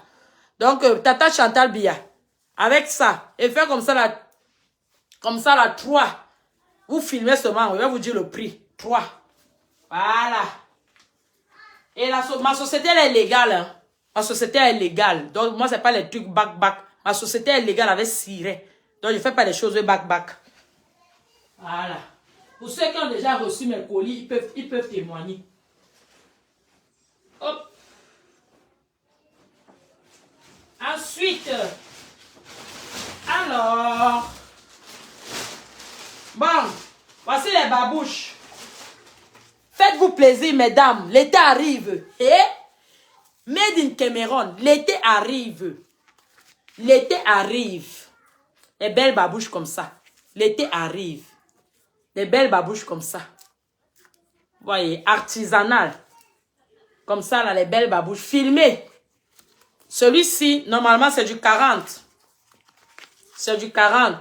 Donc, Tata Chantal Bia. Avec ça. Et faire comme ça là. Comme ça là, 3. Vous filmez seulement, je vais vous dire le prix. 3. Voilà. Et ma société, elle est légale. Hein. Ma société est légale. Donc, moi, ce n'est pas les trucs back-back. Ma société est légale avec Siret. Donc, je ne fais pas les choses back-back. Voilà. Pour ceux qui ont déjà reçu mes colis, ils peuvent témoigner. Hop. Ensuite, alors... Bon, voici les babouches. Faites-vous plaisir, mesdames. L'été arrive. Et Made in Cameroun, l'été arrive. L'été arrive. Les belles babouches comme ça. L'été arrive. Les belles babouches comme ça. Vous voyez, artisanal. Comme ça, là, les belles babouches. Filmées. Celui-ci, normalement, c'est du 40. C'est du 40.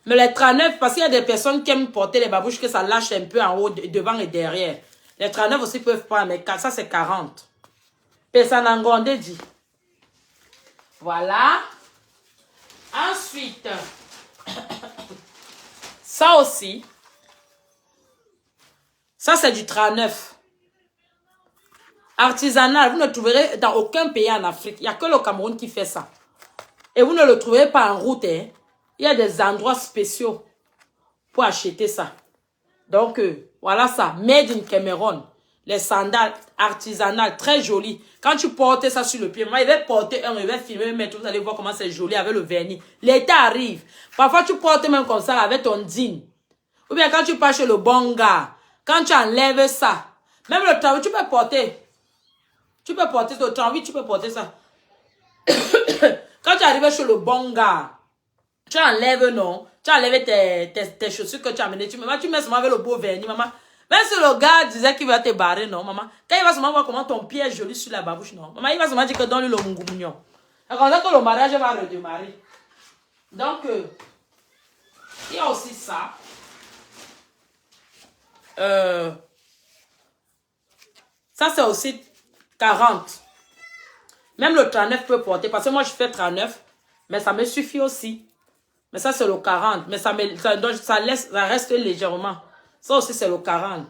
Mais les 39, parce qu'il y a des personnes qui aiment porter les babouches que ça lâche un peu en haut, devant et derrière. Les 39 aussi peuvent pas, mais ça c'est 40. Pesanangondé dit. Voilà. Ensuite, ça aussi. Ça c'est du 39. Artisanal, vous ne trouverez dans aucun pays en Afrique. Il n'y a que le Cameroun qui fait ça. Et vous ne le trouverez pas en route, hein. Il y a des endroits spéciaux pour acheter ça. Donc, voilà ça. Made in Cameroun. Les sandales artisanales, très jolies. Quand tu portes ça sur le pied, moi, je vais porter un, je vais filmer, mettre, vous allez voir comment c'est joli avec le vernis. L'été arrive. Parfois, tu portes même comme ça avec ton jean. Ou bien quand tu pars chez le bon gars, quand tu enlèves ça, même le travail, tu peux porter. Tu peux porter le travail, tu peux porter ça. Quand tu arrives chez le bon gars, tu enlèves, non? Tu enlèves tes chaussures que tu as amenées. Tu mets seulement avec le beau vernis, maman. Même si le gars disait qu'il va te barrer, non, maman. Quand il va seulement voir comment ton pied est joli sur la babouche, non. Maman, il va seulement dire que donne-lui le mungumignon. C'est comme ça que le mariage va redémarrer. Donc, il y a aussi ça. Ça, c'est aussi 40. Même le 39 peut porter. Parce que moi, je fais 39. Mais ça me suffit aussi. Mais ça, c'est le 40. Mais ça reste légèrement. Ça aussi, c'est le 40.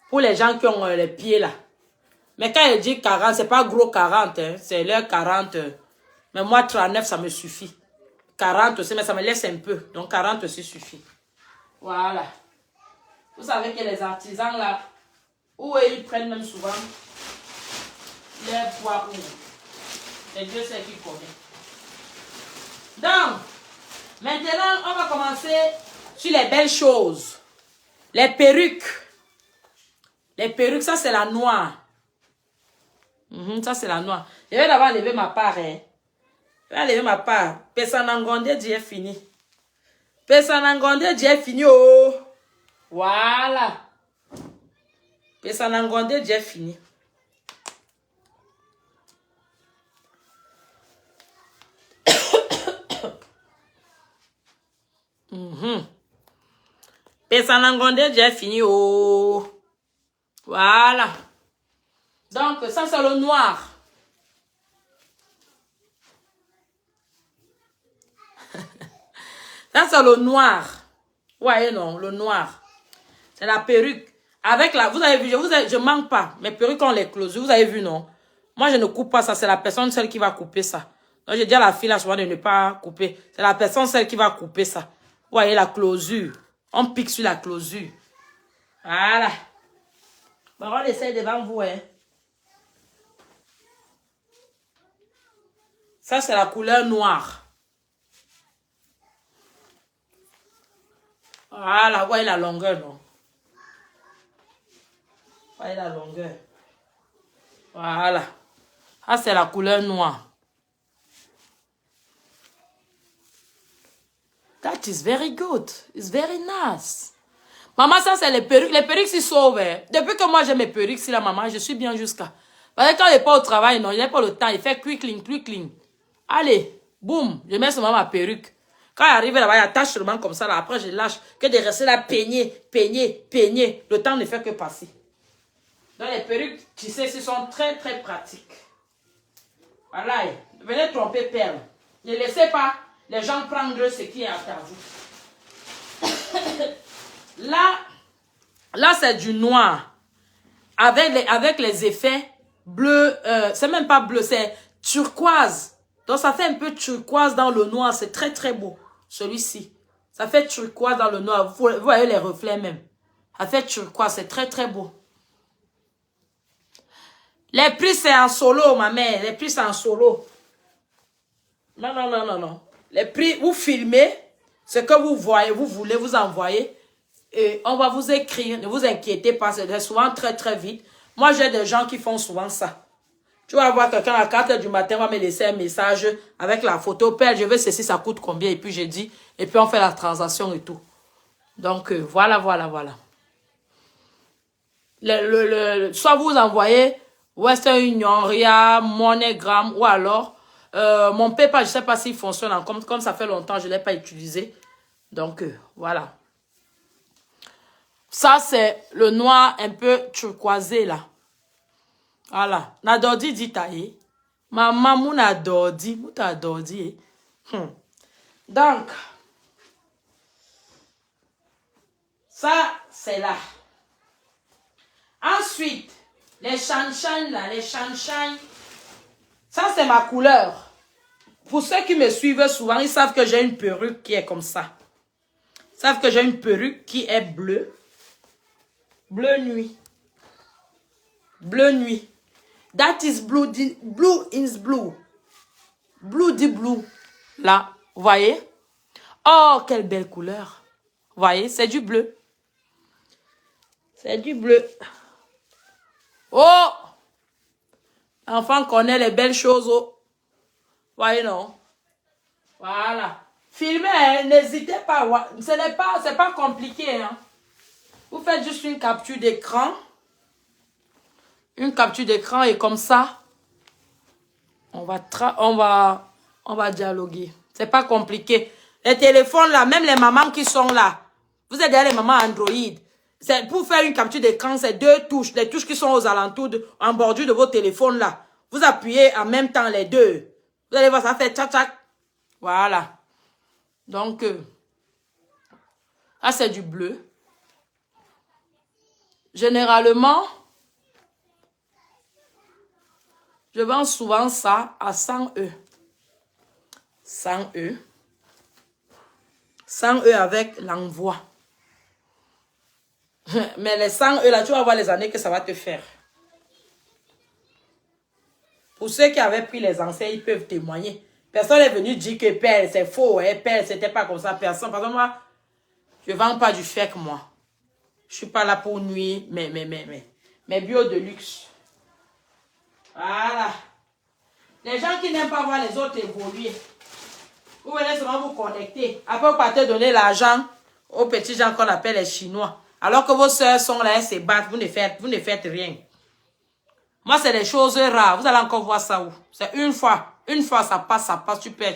Pour les gens qui ont les pieds là. Mais quand il dit 40, c'est pas gros 40. Hein, c'est leur 40. Mais moi, 39, ça me suffit. 40 aussi, mais ça me laisse un peu. Donc, 40 aussi suffit. Voilà. Vous savez que les artisans là, où ils prennent même souvent les poids où. C'est Dieu sait qui connaît. Donc, maintenant, on va commencer sur les belles choses. Les perruques. Les perruques, ça c'est la noire. Ça c'est la noire. Je vais d'abord lever ma part. Hein. Allez, ma part. Pesanangonde, Dieu fini. Pesanangonde, Dieu fini. Oh. Voilà. Pesanangonde, Dieu fini. Pesanangonde, Dieu fini. Oh. Voilà. Donc, ça, c'est le noir. Ça, c'est le noir. Ouais, non, le noir. C'est la perruque. Avec la... Vous avez vu, je manque pas. Mes perruques ont les closures. Vous avez vu, non? Moi, je ne coupe pas ça. C'est la personne seule qui va couper ça. Donc, j'ai dit à la fille, là, souvent, de ne pas couper. C'est la personne seule qui va couper ça. Vous voyez la closure. On pique sur la closure. Voilà. Bon, on essaie devant vous, hein. Ça, c'est la couleur noire. Voilà, voyez la longueur, non? Voyez la longueur. Voilà. Ça, c'est la couleur noire. That is very good. It's very nice. Maman, ça, c'est les perruques. Les perruques, s'y sauvent. Depuis que moi, j'ai mes perruques, si la maman, je suis bien jusqu'à... Parce que quand il n'est pas au travail, non, il n'a pas le temps. Il fait quickling. Allez, boum, je mets seulement ma perruque. Quand il arrive là-bas, il attache seulement comme ça. Là. Après, je lâche. Que de rester là, peigner. Le temps ne fait que passer. Donc, les perruques, tu sais, ce sont très, très pratiques. Voilà. Venez tromper Perle. Ne laissez pas les gens prendre ce qui est à vous. Là c'est du noir. Avec les effets bleus. C'est même pas bleu, c'est turquoise. Donc, ça fait un peu turquoise dans le noir. C'est très, très beau. Celui-ci. Ça fait turquoise dans le noir. Vous voyez les reflets même. Ça fait turquoise. C'est très, très beau. Les prix, c'est en solo, ma mère. Les prix, c'est en solo. Non. Les prix, vous filmez ce que vous voyez, vous voulez vous envoyer. Et on va vous écrire. Ne vous inquiétez pas. C'est souvent très, très vite. Moi, j'ai des gens qui font souvent ça. Tu vas voir quelqu'un à 4 h du matin va me laisser un message avec la photo. Père, je veux ceci, ça coûte combien? Et puis, j'ai dit. Et puis, on fait la transaction et tout. Donc, voilà. Soit vous envoyez Western Union, RIA, MoneyGram ou alors mon PayPal, je ne sais pas s'il fonctionne. Comme ça fait longtemps, je ne l'ai pas utilisé. Donc, voilà. Ça, c'est le noir un peu turquoisé là. Voilà. Nadordi dit taillé. Maman, mon adordi. Mon adordi. Donc, ça, c'est là. Ensuite, les chan-chan là, les chan-chan. Ça, c'est ma couleur. Pour ceux qui me suivent souvent, ils savent que j'ai une perruque qui est comme ça. Ils savent que j'ai une perruque qui est bleue. Bleu nuit. Bleu nuit. That is blue. Blue is blue. Blue dit blue. Là, vous voyez? Oh, quelle belle couleur. Vous voyez, c'est du bleu. C'est du bleu. Oh! L'enfant connaît les belles choses. Oh. Voyez, non? Voilà. Filmez, hein? N'hésitez pas. C'est pas compliqué. Hein? Vous faites juste une capture d'écran. Une capture d'écran et comme ça, on va dialoguer. C'est pas compliqué. Les téléphones là, même les mamans qui sont là. Vous êtes derrière les mamans Android. C'est pour faire une capture d'écran, c'est 2 touches. Les touches qui sont aux alentours, en bordure de vos téléphones là. Vous appuyez en même temps les deux. Vous allez voir, ça fait tchac tchac. Voilà. Donc, là c'est du bleu. Généralement, je vends souvent ça à 100 €. 100 €. 100 € avec l'envoi. Mais les 100 € là, tu vas voir les années que ça va te faire. Pour ceux qui avaient pris les anciens, ils peuvent témoigner. Personne n'est venu dire que Père, c'est faux. Hein? Père, c'était pas comme ça. Personne. Parce que moi, je ne vends pas du fake, moi. Je ne suis pas là pour nuire mes bio de luxe. Voilà. Les gens qui n'aiment pas voir les autres évoluer. Vous venez seulement vous connecter. Après, vous partez donner l'argent aux petits gens qu'on appelle les Chinois. Alors que vos soeurs sont là, elles se battent, vous ne faites rien. Moi, c'est des choses rares. Vous allez encore voir ça où? C'est une fois. Une fois, ça passe, tu perds.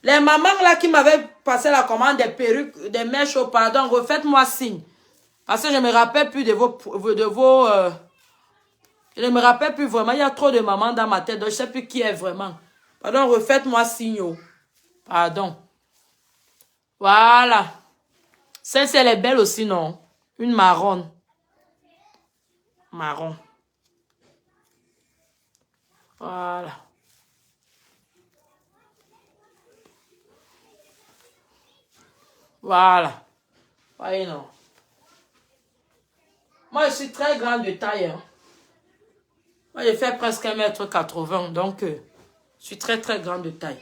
Les mamans là qui m'avaient passé la commande des perruques, des mèches au pardon, refaites-moi signe. Parce que je ne me rappelle plus de vos je ne me rappelle plus vraiment. Il y a trop de mamans dans ma tête, donc je ne sais plus qui est vraiment. Pardon, refaites-moi signe. Oh. Pardon. Voilà. Celle-ci, elle est belle aussi, non? Une marron. Marron. Voilà. Voilà. Voyez, non. Moi, je suis très grande de taille. Hein. Moi, je fais presque 1,80 m. Donc, je suis très, très grande de taille.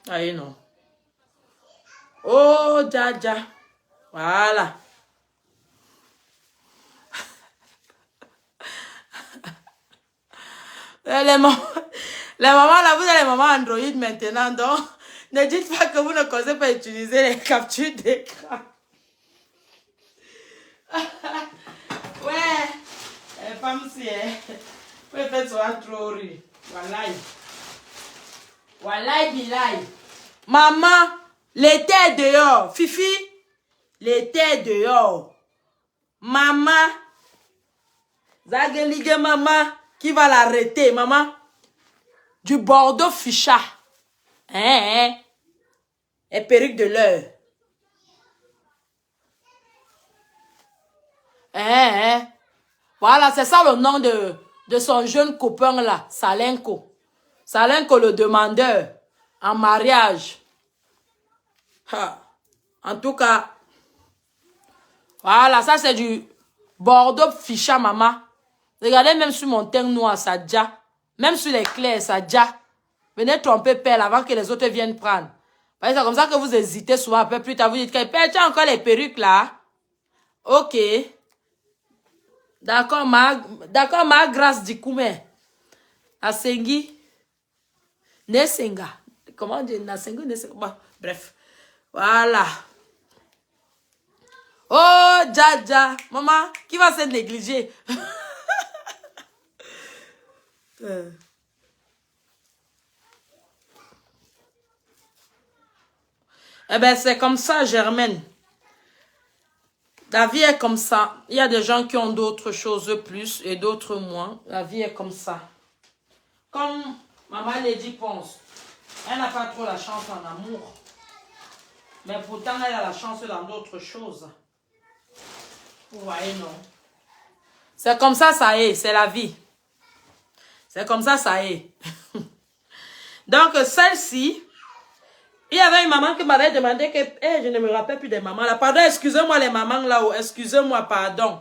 Voyez, non. Oh, Dja. Voilà. Les mamans, là, vous avez les mamans Android maintenant, donc ne dites pas que vous ne connaissez pas utiliser les captures d'écran. Ouais, les femmes, si, vous faites ça trop rire. Wallahi, billahi. Maman, l'été est dehors. Fifi, l'été est dehors. Maman, Zagelige maman, qui va l'arrêter, maman? Du Bordeaux Ficha. Et perruque de l'heure. Voilà, c'est ça le nom de son jeune copain là, Salenko. Salenko le demandeur en mariage. En tout cas, voilà, ça c'est du Bordeaux Ficha, maman. Regardez même sur mon teint noir, ça déjà. Même sur les clairs, ça déjà. Venez tromper Pelle avant que les autres viennent prendre. C'est comme ça que vous hésitez souvent un peu plus tard. Vous dites que Pelle, tu as encore les perruques là. Ok. D'accord, ma grâce du Koumé. Asengi. Nesenga. Comment dire Nasenga, Nesenga. Bon, bref. Voilà. Oh, Dja. Maman, qui va se négliger? Eh bien, c'est comme ça, Germaine. La vie est comme ça. Il y a des gens qui ont d'autres choses plus et d'autres moins. La vie est comme ça. Comme Maman Lady pense, elle n'a pas trop la chance en amour. Mais pourtant, elle a la chance dans d'autres choses. Vous voyez, non? C'est comme ça est. C'est la vie. C'est comme ça est. Donc, celle-ci, il y avait une maman qui m'avait demandé que je ne me rappelle plus des mamans là. Pardon, excusez-moi les mamans là. Excusez-moi, pardon.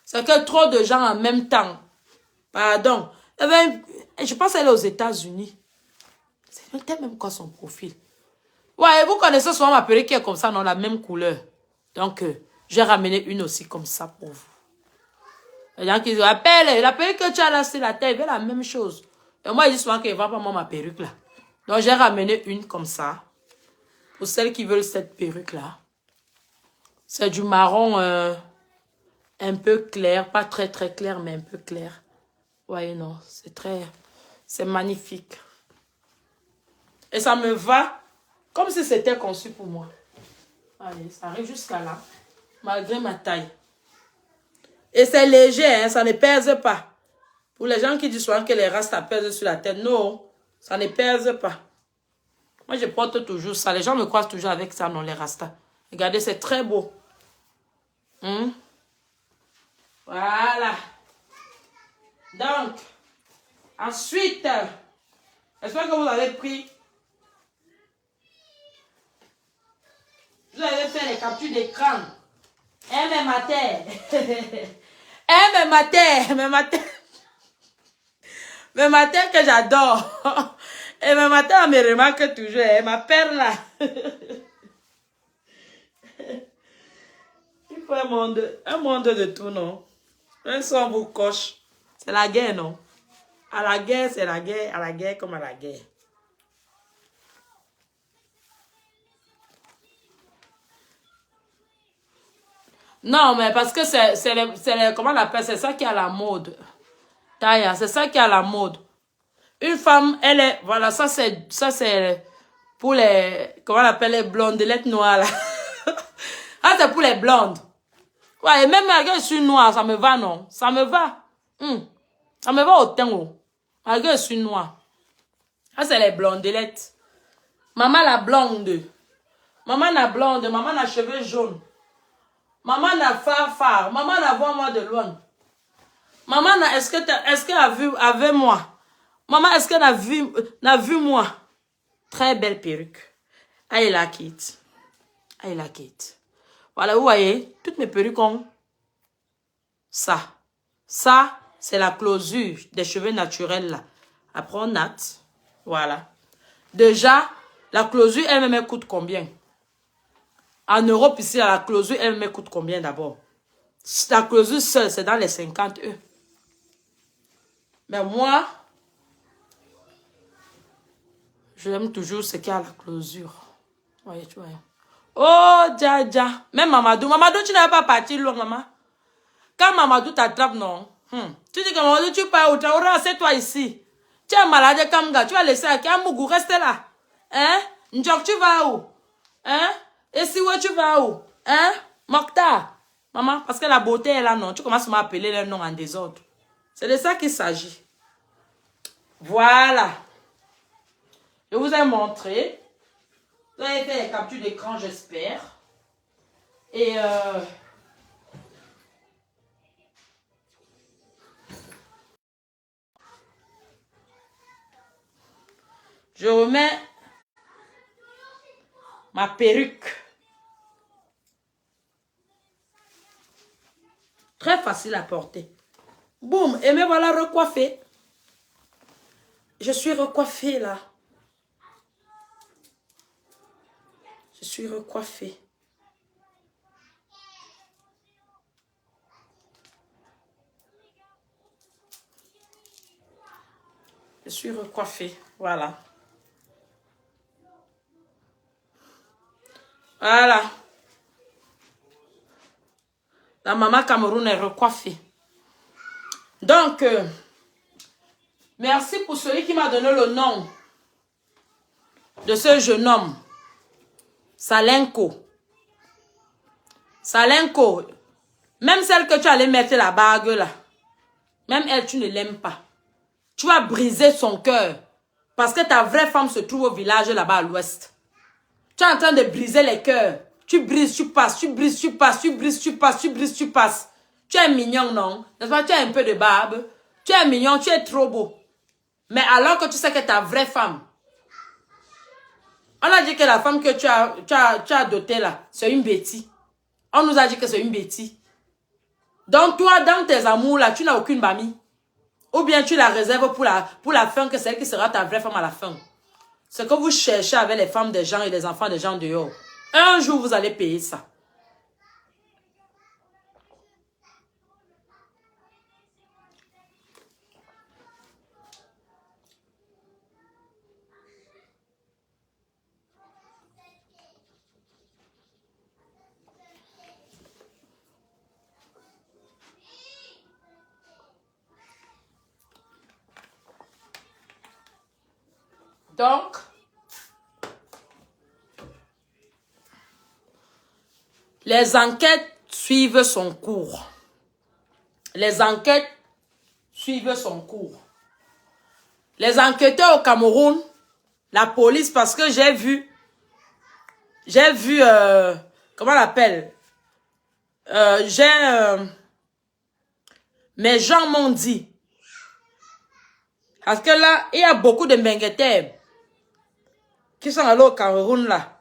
C'est que trop de gens en même temps. Pardon. Je pense qu'elle est aux États-Unis. C'est même quoi son profil. Ouais, vous connaissez souvent ma perruque qui est comme ça, non, la même couleur. Donc, j'ai ramené une aussi comme ça pour vous. Les gens qui disent, appelle, la perruque que tu as là, c'est la tête, la même chose. Et moi, ils disent souvent qu'ils ne vendent pas moi ma perruque là. Donc, j'ai ramené une comme ça. Pour celles qui veulent cette perruque-là. C'est du marron un peu clair. Pas très très clair, mais un peu clair. Voyez, non. C'est magnifique. Et ça me va comme si c'était conçu pour moi. Allez, ça arrive jusqu'à là. Malgré ma taille. Et c'est léger, hein, ça ne pèse pas. Pour les gens qui disent souvent que les rastas pèsent sur la tête. Non, ça ne pèse pas. Moi, je porte toujours ça. Les gens me croisent toujours avec ça, non, les rastas. Regardez, c'est très beau. Voilà. Donc, ensuite, j'espère que vous avez pris. Vous avez fait les captures d'écran. Mes matins. Mes matins que j'adore. Et mes matins, on me remarque toujours. Ma perle là. Il faut un monde de tout, non? Un son vous coche. C'est la guerre, non? À la guerre, c'est la guerre. À la guerre comme à la guerre. Non, mais parce que comment on appelle, c'est ça qui est à la mode. Taya, c'est ça qui est à la mode. Une femme, elle est, voilà, ça c'est pour les, comment on appelle, les blondelettes noires, là. Ah, c'est pour les blondes. Ouais, et même malgré que je suis noire, ça me va, non? Ça me va. Ça me va au teint, oh. Malgré que je suis noire. Ah, c'est les blondelettes. Maman la blonde. Maman la blonde, maman la cheveux jaunes. Maman n'a phare. Maman n'a voix moi de loin. Maman n'a, est-ce qu'elle a vu avec moi? Maman, est-ce qu'elle n'a vu moi? Très belle perruque. I like it. I like it. Voilà, vous voyez, toutes mes perruques ont ça. Ça, c'est la closure des cheveux naturels là. Après, on natte. Voilà. Déjà, la closure, elle-même coûte combien? En Europe, ici, la closure, elle-même coûte combien d'abord? La closure seule, c'est dans les 50 €. Mais moi, je aime toujours ce qu'il y a à la closure. Voyez, tu vois. Oh, Dja. Même Mamadou. Mamadou, tu n'avais pas parti loin, maman. Quand Mamadou t'attrape, non. Tu dis que Mamadou, tu pars où? Tu as toi ici. Tu es malade, Kamga. Tu vas laisser à Kamougou. Reste là. Hein? Njok, tu vas où? Hein? Et si ouais, tu vas où? Hein? Mokhtar. Maman, parce que la beauté est là, non. Tu commences à m'appeler les noms en désordre. C'est de ça qu'il s'agit. Voilà. Je vous ai montré. Vous avez fait les captures d'écran, j'espère. Et je remets ma perruque. Très facile à porter. Boum, et me voilà recoiffée. Je suis recoiffée là. Je suis recoiffée. Je suis recoiffée. Voilà. Voilà. La maman Cameroun est recoiffée. Donc, merci pour celui qui m'a donné le nom de ce jeune homme. Salenko. Salenko. Même celle que tu allais mettre la bague là. Même elle, tu ne l'aimes pas. Tu vas briser son cœur. Parce que ta vraie femme se trouve au village là-bas à l'ouest. Tu es en train de briser les cœurs. Tu brises, tu passes, tu brises, tu passes, tu brises, tu passes, tu brises, tu passes. Tu es mignon, non? N'est-ce pas? Tu as un peu de barbe. Tu es mignon, tu es trop beau. Mais alors que tu sais que ta vraie femme, on a dit que la femme que tu as adoptée là, c'est une bêtise. On nous a dit que c'est une bêtise. Donc toi, dans tes amours là, tu n'as aucune mamie. Ou bien tu la réserves pour la fin, que c'est elle qui sera ta vraie femme à la fin. Ce que vous cherchez avec les femmes des gens et les enfants des gens dehors. Un jour, vous allez payer ça. Donc, les enquêtes suivent son cours. Les enquêtes suivent son cours. Les enquêteurs au Cameroun, la police, parce que j'ai vu, comment on l'appelle? Mes gens m'ont dit, parce que là, il y a beaucoup de Mbengueter qui sont allés au Cameroun là.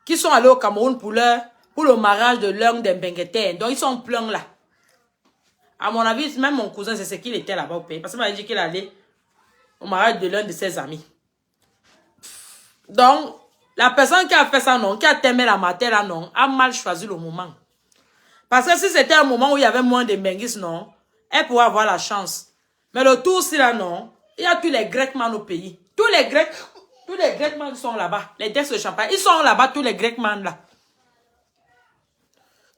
Qui sont allés au Cameroun pour le mariage de l'un des Mbengueter. Donc ils sont pleins là. À mon avis, même mon cousin, c'est ce qu'il était là-bas au pays. Parce qu'il m'a dit qu'il allait au mariage de l'un de ses amis. Donc, la personne qui a fait ça, non, qui a aimé la matière là, non, a mal choisi le moment. Parce que si c'était un moment où il y avait moins de Menguis, non, elle pourrait avoir la chance. Mais le tour, si là, non, il y a tous les Grecs-man au pays. Tous les Grecs-man sont là-bas. Les Dex de Champagne, ils sont là-bas, tous les Grecs-man là.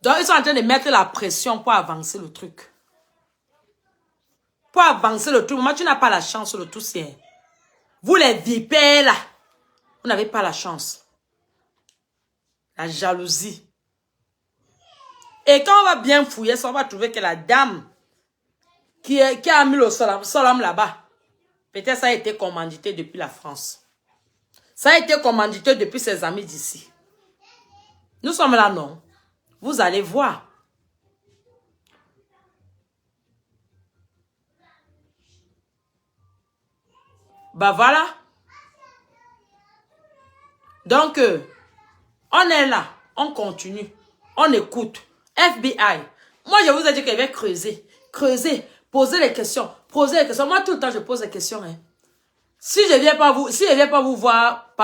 Donc, ils sont en train de mettre la pression pour avancer le truc. Pour avancer le truc. Moi, tu n'as pas la chance, le tout, c'est... Vous, les vipères, là, vous n'avez pas la chance. La jalousie. Et quand on va bien fouiller ça, on va trouver que la dame qui a mis le solam là-bas, peut-être ça a été commandité depuis la France. Ça a été commandité depuis ses amis d'ici. Nous sommes là, non? Vous allez voir. Bah voilà. Donc, on est là, on continue, on écoute. FBI. Moi, je vous ai dit que je vais creuser, poser les questions, poser les questions. Moi, tout le temps, je pose des questions. Hein. Si je viens pas vous voir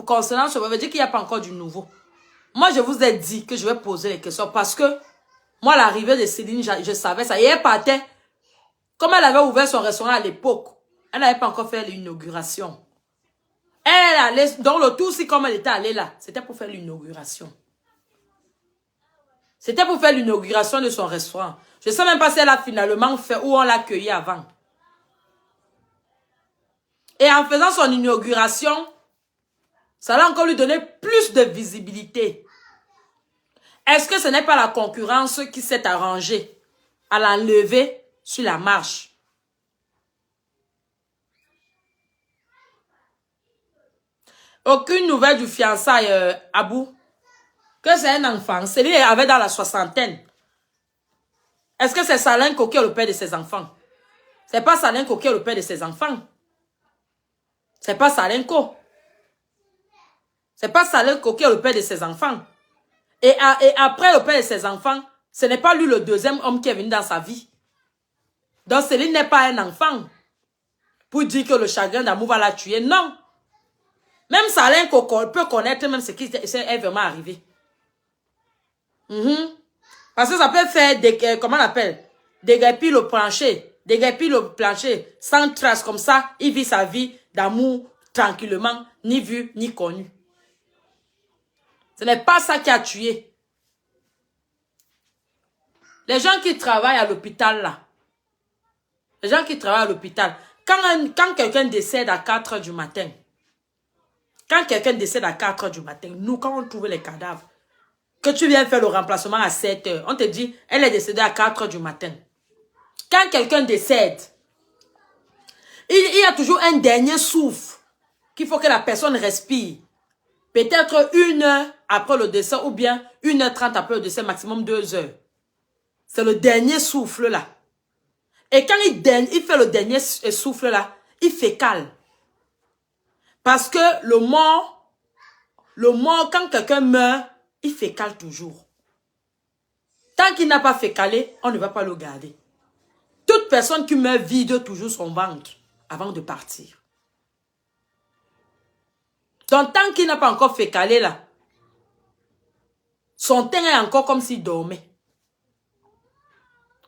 concernant ce, ça veut dire qu'il n'y a pas encore du nouveau. Moi, je vous ai dit que je vais poser les questions parce que moi, l'arrivée de Céline, je savais ça. Et elle partait. Comme elle avait ouvert son restaurant à l'époque, elle n'avait pas encore fait l'inauguration. Elle allait, dans le tout, si comme elle était allée là, c'était pour faire l'inauguration. C'était pour faire l'inauguration de son restaurant. Je ne sais même pas si elle a finalement fait où on l'a accueilli avant. Et en faisant son inauguration, ça va encore lui donner plus de visibilité. Est-ce que ce n'est pas la concurrence qui s'est arrangée à l'enlever sur la marche? Aucune nouvelle du fiançailles Abou. Que c'est un enfant. Celui avait dans la soixantaine. Est-ce que c'est Salin Coquet le père de ses enfants? C'est pas Salin Coquet le père de ses enfants. C'est pas Salin Co. C'est pas Salin Coquet le père de ses enfants. Et après le père de ses enfants, ce n'est pas lui le deuxième homme qui est venu dans sa vie. Donc Céline n'est pas un enfant. Pour dire que le chagrin d'amour va la tuer. Non. Même Salin Coco peut connaître même ce qui est vraiment arrivé. Parce que ça peut faire des, comment on appelle, déguerpir le plancher, sans trace comme ça, il vit sa vie d'amour tranquillement, ni vu, ni connu. Ce n'est pas ça qui a tué. Les gens qui travaillent à l'hôpital là, quand quelqu'un décède à 4 h du matin, nous, quand on trouve les cadavres, que tu viens faire le remplacement à 7 h, on te dit, elle est décédée à 4 h du matin. Quand quelqu'un décède, il y a toujours un dernier souffle qu'il faut que la personne respire. Peut-être 1 heure après le décès ou bien 1h30 après le décès, maximum 2 heures. C'est le dernier souffle là. Et quand il fait le dernier souffle là, il fécale. Parce que le mort, quand quelqu'un meurt, il fécale toujours. Tant qu'il n'a pas fécalé, on ne va pas le garder. Toute personne qui meurt vide toujours son ventre avant de partir. Donc tant qu'il n'a pas encore fécalé là, son teint est encore comme s'il dormait.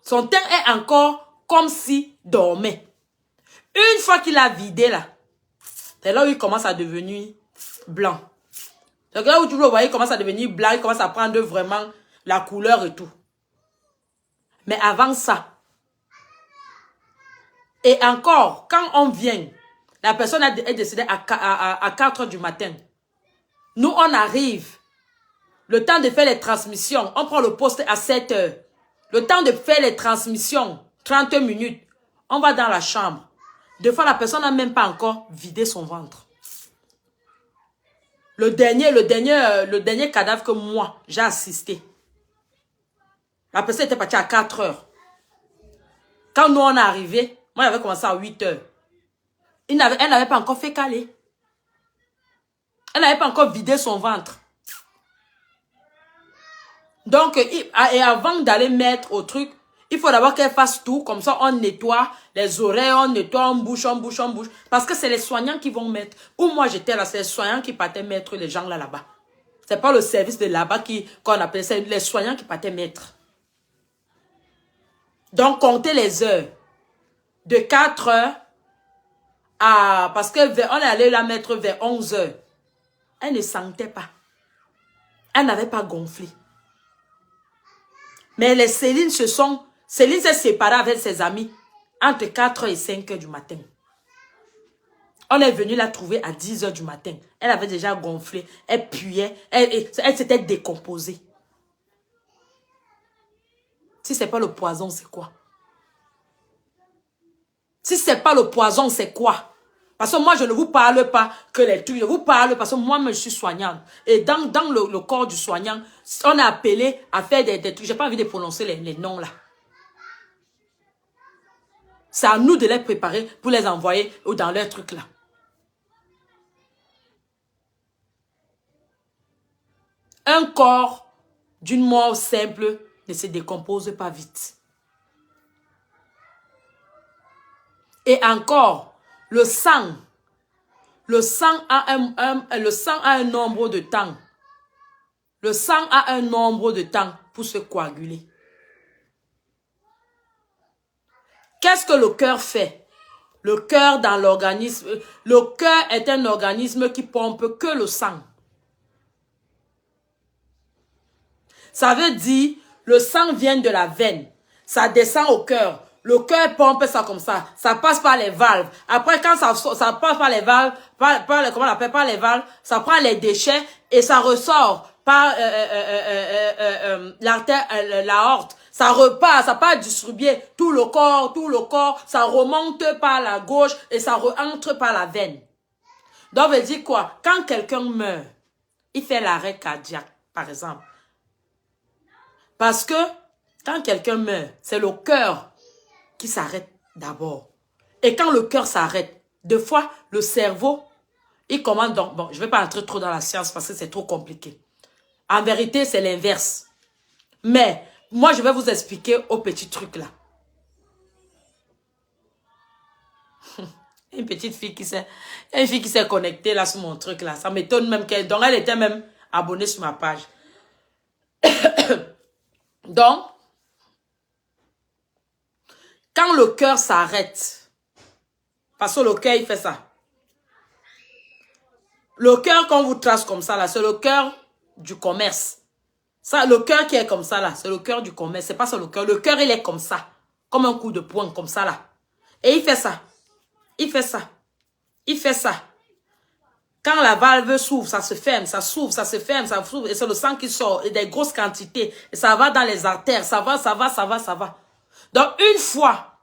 Son teint est encore comme s'il dormait. Une fois qu'il a vidé là, c'est là où il commence à devenir blanc. Donc là où tu le voyez, il commence à devenir blanc, il commence à prendre vraiment la couleur et tout. Mais avant ça, et encore, quand on vient, la personne est décédée à 4 h du matin. Nous, on arrive. Le temps de faire les transmissions, on prend le poste à 7 h. Le temps de faire les transmissions, 30 minutes, on va dans la chambre. Des fois, la personne n'a même pas encore vidé son ventre. Le dernier cadavre que moi, j'ai assisté. La personne était partie à 4 h. Quand nous, on est arrivé, moi, j'avais commencé à 8 h. Elle n'avait pas encore fait caler. Elle n'avait pas encore vidé son ventre. Donc, et avant d'aller mettre au truc, il faut d'abord qu'elle fasse tout. Comme ça, on nettoie les oreilles, on nettoie, on bouche. Parce que c'est les soignants qui vont mettre. Où moi, j'étais là, c'est les soignants qui partaient mettre les gens là-bas. C'est pas le service de là-bas qu'on appelle, c'est les soignants qui partaient mettre. Donc, comptez les heures. De 4 heures à... Parce qu'on est allé la mettre vers 11 heures. Elle ne sentait pas. Elle n'avait pas gonflé. Mais les Céline se sont... Céline s'est séparée avec ses amis entre 4 heures et 5 heures du matin. On est venu la trouver à 10 heures du matin. Elle avait déjà gonflé. Elle puait. Elle s'était décomposée. Si ce n'est pas le poison, c'est quoi? Si ce n'est pas le poison, c'est quoi? Parce que moi, je ne vous parle pas que les trucs. Je vous parle parce que moi, je suis soignante. Et dans le corps du soignant, on est appelé à faire des trucs. Je n'ai pas envie de prononcer les noms là. C'est à nous de les préparer pour les envoyer dans leurs trucs là. Un corps d'une mort simple ne se décompose pas vite. Et encore, le sang a un nombre de temps. Le sang a un nombre de temps pour se coaguler. Qu'est-ce que le cœur fait? Le cœur dans l'organisme, le cœur est un organisme qui pompe que le sang. Ça veut dire, le sang vient de la veine, ça descend au cœur. Le cœur pompe ça comme ça. Ça passe par les valves. Après, quand ça passe par les valves, comment on appelle, par les valves, ça prend les déchets et ça ressort par l'artère, l'aorte. Ça repart, ça part distribuer tout le corps, ça remonte par la gauche et ça rentre par la veine. Donc, veut dire quoi? Quand quelqu'un meurt, il fait l'arrêt cardiaque, par exemple. Parce que quand quelqu'un meurt, c'est le cœur qui s'arrête d'abord. Et quand le cœur s'arrête, deux fois, le cerveau, il commande donc... Bon, je ne vais pas entrer trop dans la science parce que c'est trop compliqué. En vérité, c'est l'inverse. Mais, moi, je vais vous expliquer au petit truc là. Une fille qui s'est connectée là sur mon truc là. Ça m'étonne même qu'elle... Donc, elle était même abonnée sur ma page. Donc, quand le cœur s'arrête, parce que le cœur, il fait ça. Le cœur, quand on vous trace comme ça, là, c'est le cœur du commerce. Ça, le cœur qui est comme ça, là, c'est le cœur du commerce. C'est pas ça le cœur. Le cœur, il est comme ça. Comme un coup de poing, comme ça, là. Et il fait ça. Il fait ça. Il fait ça. Quand la valve s'ouvre, ça se ferme, ça s'ouvre, ça se ferme, ça s'ouvre. Et c'est le sang qui sort. Et des grosses quantités. Et ça va dans les artères. Ça va. Donc, une fois,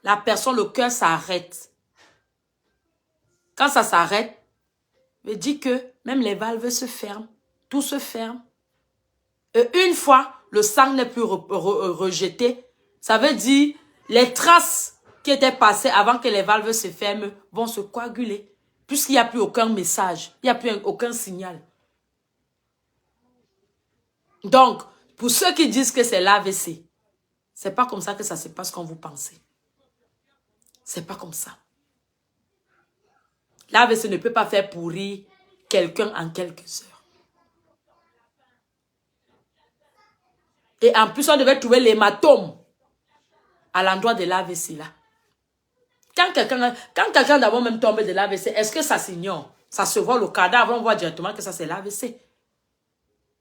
la personne, le cœur s'arrête. Quand ça s'arrête, veut dire que même les valves se ferment. Tout se ferme. Et une fois, le sang n'est plus rejeté. Ça veut dire les traces qui étaient passées avant que les valves se ferment vont se coaguler. Puisqu'il n'y a plus aucun message. Il n'y a plus aucun signal. Donc, pour ceux qui disent que c'est l'AVC, c'est pas comme ça que ça se passe quand vous pensez. C'est pas comme ça. L'AVC ne peut pas faire pourrir quelqu'un en quelques heures. Et en plus, on devait trouver l'hématome à l'endroit de l'AVC là. Quand quelqu'un d'abord même tombe de l'AVC, est-ce que ça s'ignore? Ça se voit le cadavre, on voit directement que ça c'est l'AVC.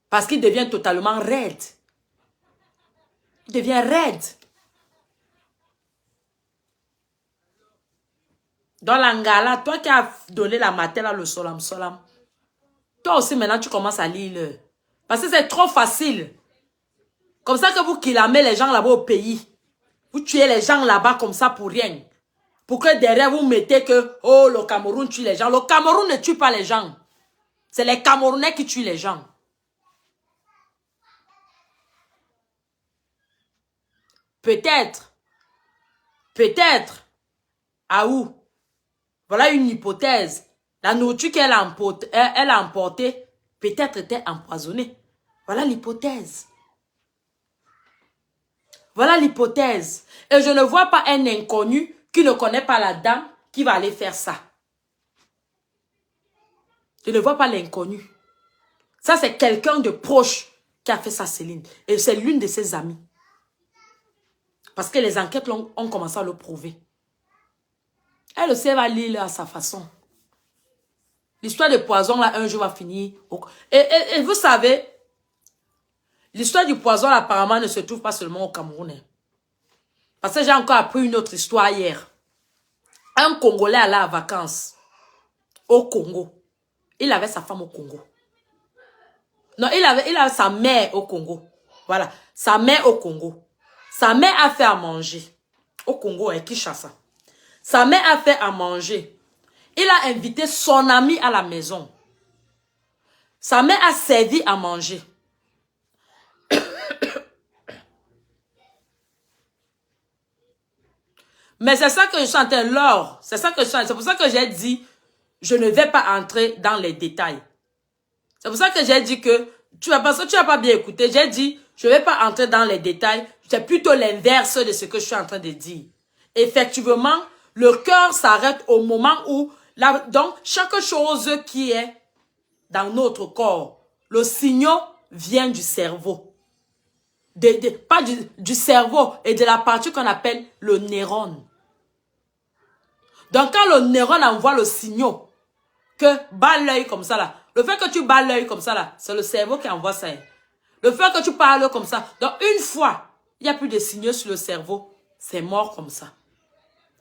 Parce qu'il devient totalement raide. Il devient raide. Dans l'angala, toi qui as donné la matin là, le solam, toi aussi maintenant tu commences à lire. Parce que c'est trop facile. Comme ça que vous killamez les gens là-bas au pays. Vous tuez les gens là-bas comme ça pour rien. Pour que derrière vous mettez que, oh, le Cameroun tue les gens. Le Cameroun ne tue pas les gens. C'est les Camerounais qui tuent les gens. Peut-être, à où? Voilà une hypothèse. La nourriture qu'elle a emportée, peut-être était empoisonnée. Voilà l'hypothèse. Voilà l'hypothèse. Et je ne vois pas un inconnu qui ne connaît pas la dame qui va aller faire ça. Je ne vois pas l'inconnu. Ça, c'est quelqu'un de proche qui a fait ça, Céline. Et c'est l'une de ses amies. Parce que les enquêtes ont commencé à le prouver. Elle aussi, elle va lire à sa façon. L'histoire de poison, là, un jour va finir. Et vous savez, l'histoire du poison, là, apparemment, ne se trouve pas seulement au Cameroun. Parce que j'ai encore appris une autre histoire hier. Un Congolais allait en vacances au Congo. Il avait sa femme au Congo. Non, il avait sa mère au Congo. Voilà, sa mère au Congo. Sa mère a fait à manger. Au Congo, à Kinshasa. Sa mère a fait à manger. Il a invité son ami à la maison. Sa mère a servi à manger. Mais c'est ça que je suis en train de l'or. C'est ça que je suis en train. C'est pour ça que j'ai dit, je ne vais pas entrer dans les détails. C'est pour ça que j'ai dit que, parce que tu n'as pas bien écouté, j'ai dit, je ne vais pas entrer dans les détails. C'est plutôt l'inverse de ce que je suis en train de dire. Effectivement, le cœur s'arrête au moment où, donc, chaque chose qui est dans notre corps, le signal vient du cerveau. Pas du cerveau et de la partie qu'on appelle le neurone. Donc, quand le neurone envoie le signal, que bat l'œil comme ça là, le fait que tu bats l'œil comme ça là, c'est le cerveau qui envoie ça. Le fait que tu parles comme ça, donc une fois, il n'y a plus de signaux sur le cerveau, c'est mort comme ça.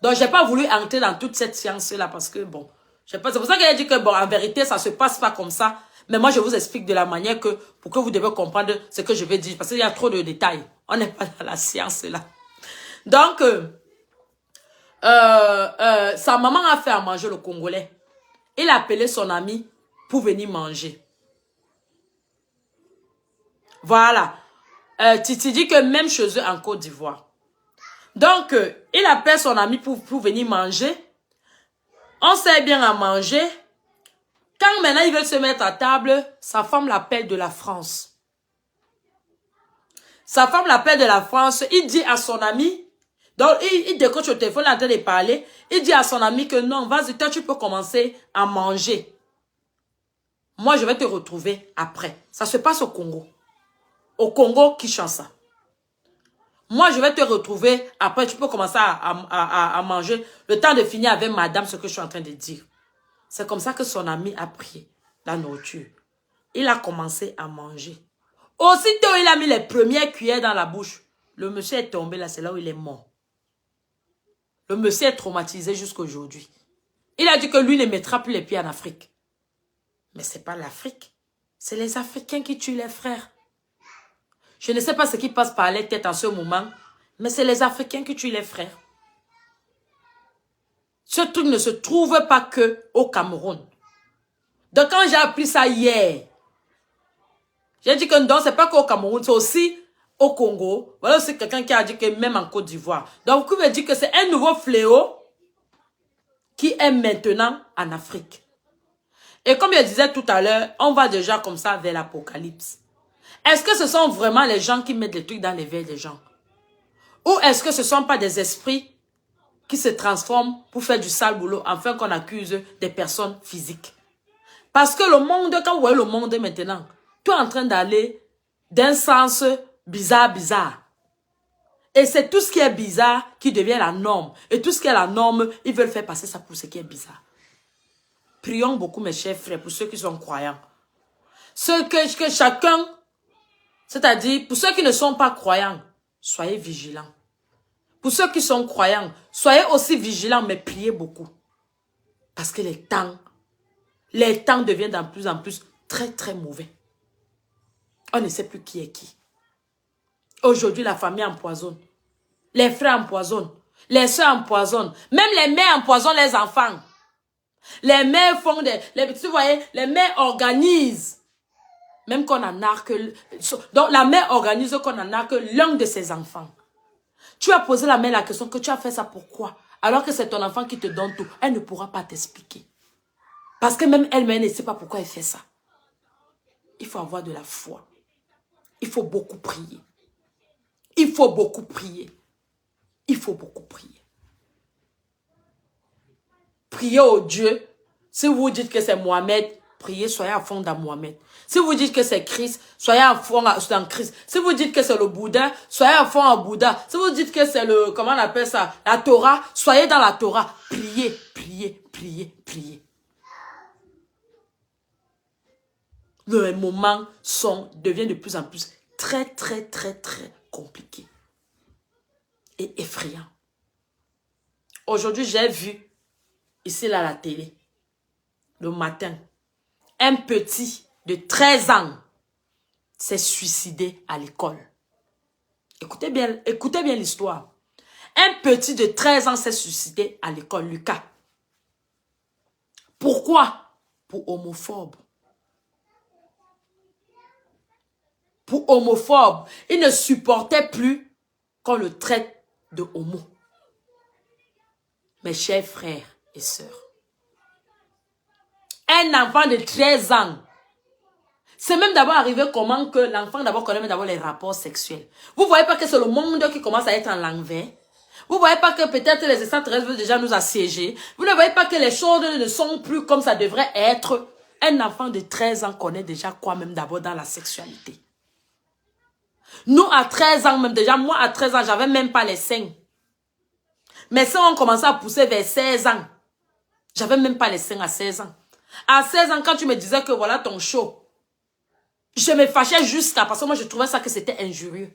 Donc, j'ai pas voulu entrer dans toute cette science-là parce que, bon, c'est pour ça que j'ai dit que, bon, en vérité, ça se passe pas comme ça. Mais moi, je vous explique de la manière que, pour que vous devez comprendre ce que je vais dire. Parce qu'il y a trop de détails. On n'est pas dans la science, là. Donc, sa maman a fait à manger le Congolais. Il a appelé son ami pour venir manger. Voilà. Titi dit que même chez eux en Côte d'Ivoire. Donc, il appelle son ami pour venir manger. On sait bien à manger. Quand maintenant ils veulent se mettre à table, sa femme l'appelle de la France. Sa femme l'appelle de la France. Il dit à son ami, donc il décroche au téléphone, il est en train de parler. Il dit à son ami que non, vas-y, toi tu peux commencer à manger. Moi je vais te retrouver après. Ça se passe au Congo. Au Congo, Kinshasa. Moi je vais te retrouver après, tu peux commencer à manger. Le temps de finir avec madame ce que je suis en train de dire. C'est comme ça que son ami a pris la nourriture. Il a commencé à manger. Aussitôt, il a mis les premières cuillères dans la bouche. Le monsieur est tombé là, c'est là où il est mort. Le monsieur est traumatisé jusqu'à aujourd'hui. Il a dit que lui ne mettra plus les pieds en Afrique. Mais ce n'est pas l'Afrique. C'est les Africains qui tuent les frères. Je ne sais pas ce qui passe par les têtes en ce moment, mais c'est les Africains qui tuent les frères. Ce truc ne se trouve pas que au Cameroun. Donc quand j'ai appris ça hier, j'ai dit que non, c'est pas qu'au Cameroun, c'est aussi au Congo. Voilà aussi quelqu'un qui a dit que même en Côte d'Ivoire. Donc vous pouvez dire que c'est un nouveau fléau qui est maintenant en Afrique. Et comme je disais tout à l'heure, on va déjà comme ça vers l'Apocalypse. Est-ce que ce sont vraiment les gens qui mettent des trucs dans les veilles des gens? Ou est-ce que ce ne sont pas des esprits qui se transforment pour faire du sale boulot afin qu'on accuse des personnes physiques? Parce que le monde, quand vous voyez le monde maintenant, tout est en train d'aller d'un sens bizarre. Et c'est tout ce qui est bizarre qui devient la norme. Et tout ce qui est la norme, ils veulent faire passer ça pour ce qui est bizarre. Prions beaucoup, mes chers frères, pour ceux qui sont croyants. Ce que chacun, c'est-à-dire pour ceux qui ne sont pas croyants, soyez vigilants. Pour ceux qui sont croyants, soyez aussi vigilants, mais priez beaucoup. Parce que les temps deviennent de plus en plus très, très mauvais. On ne sait plus qui est qui. Aujourd'hui, la famille empoisonne. Les frères empoisonnent. Les soeurs empoisonnent. Même les mères empoisonnent les enfants. Les mères font vous voyez, les mères organisent. Même qu'on en a que... Donc, la mère organise qu'on en a que l'un de ses enfants. Tu as posé la mère la question que tu as fait ça pourquoi? Alors que c'est ton enfant qui te donne tout. Elle ne pourra pas t'expliquer. Parce que même elle-même ne sait pas pourquoi elle fait ça. Il faut avoir de la foi. Il faut beaucoup prier. Il faut beaucoup prier. Il faut beaucoup prier. Priez au Dieu. Si vous dites que c'est Mohamed, priez, soyez à fond dans Mohamed. Si vous dites que c'est Christ, soyez à fond dans Christ. Si vous dites que c'est le Bouddha, soyez à fond en Bouddha. Si vous dites que c'est le, comment on appelle ça, la Torah, soyez dans la Torah. Priez, priez, priez, priez. Les moments deviennent de plus en plus très, très, très, très compliqués et effrayants. Aujourd'hui, j'ai vu, ici là, à la télé, le matin, un petit de 13 ans s'est suicidé à l'école. Écoutez bien l'histoire. Un petit de 13 ans s'est suicidé à l'école, Lucas. Pourquoi? Pour homophobe. Pour homophobe. Il ne supportait plus qu'on le traite de homo. Mes chers frères et sœurs, un enfant de 13 ans, c'est même d'abord arrivé comment que l'enfant d'abord connaît d'abord les rapports sexuels. Vous voyez pas que c'est le monde qui commence à être en l'envers? Vous voyez pas que peut-être les extraterrestres veulent déjà nous assiéger? Vous ne voyez pas que les choses ne sont plus comme ça devrait être? Un enfant de 13 ans connaît déjà quoi même d'abord dans la sexualité? Nous à 13 ans même déjà, moi à 13 ans, j'avais même pas les seins. Mes seins ont commencé à pousser vers 16 ans. J'avais même pas les seins à 16 ans. À 16 ans, quand tu me disais que voilà ton show, je me fâchais jusqu'à parce que moi je trouvais ça que c'était injurieux.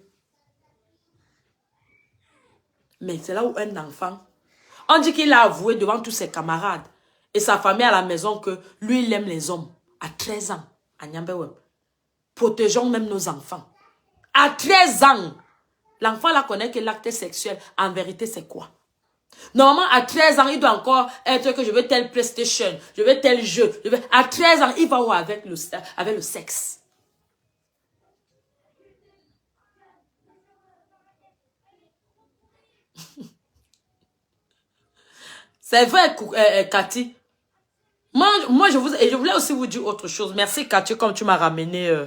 Mais c'est là où un enfant, on dit qu'il a avoué devant tous ses camarades et sa famille à la maison que lui il aime les hommes. À 13 ans, à Nyambeweb. Protégeons même nos enfants. À 13 ans, l'enfant là connaît que l'acte sexuel, en vérité c'est quoi? Normalement, à 13 ans, il doit encore être que je veux tel PlayStation, je veux tel jeu. À 13 ans, il va où avec le sexe? C'est vrai, Cathy. Moi je voulais aussi vous dire autre chose. Merci, Cathy, comme tu m'as ramené.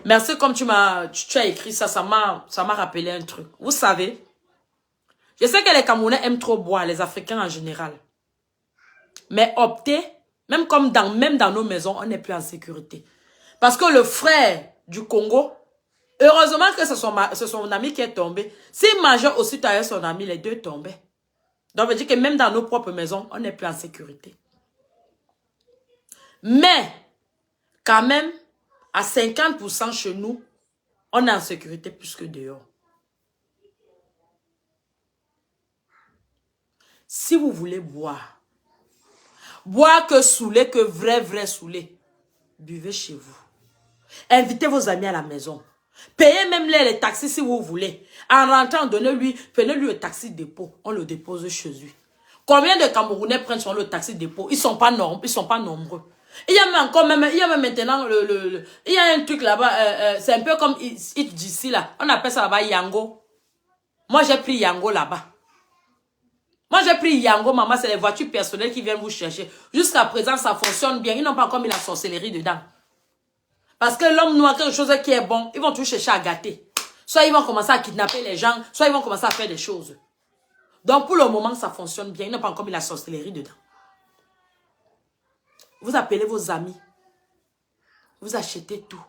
Merci, comme tu as écrit ça. Ça m'a rappelé un truc. Vous savez, je sais que les Camerounais aiment trop boire, les Africains en général. Mais optez, même dans nos maisons, on n'est plus en sécurité. Parce que le frère du Congo, heureusement que c'est son ami qui est tombé. S'il mangeait aussi avec son ami, les deux tombaient. Donc, ça veut dire que même dans nos propres maisons, on n'est plus en sécurité. Mais, quand même, à 50% chez nous, on est en sécurité plus que dehors. Si vous voulez boire que saoulé, que vrai saoulé, buvez chez vous. Invitez vos amis à la maison. Payez même les taxis si vous voulez. En rentrant, prenez-lui le taxi dépôt. On le dépose chez lui. Combien de Camerounais prennent sur le taxi dépôt? Ils sont pas nombreux. Il y a même maintenant, il y a un truc là-bas, c'est un peu comme d'ici là. On appelle ça là-bas Yango. Moi, j'ai pris Yango là-bas. Moi, j'ai pris Yango, maman, c'est les voitures personnelles qui viennent vous chercher. Jusqu'à présent, ça fonctionne bien. Ils n'ont pas encore mis la sorcellerie dedans. Parce que l'homme noir, quelque chose qui est bon, ils vont tout chercher à gâter. Soit ils vont commencer à kidnapper les gens, soit ils vont commencer à faire des choses. Donc, pour le moment, ça fonctionne bien. Ils n'ont pas encore mis la sorcellerie dedans. Vous appelez vos amis. Vous achetez tout.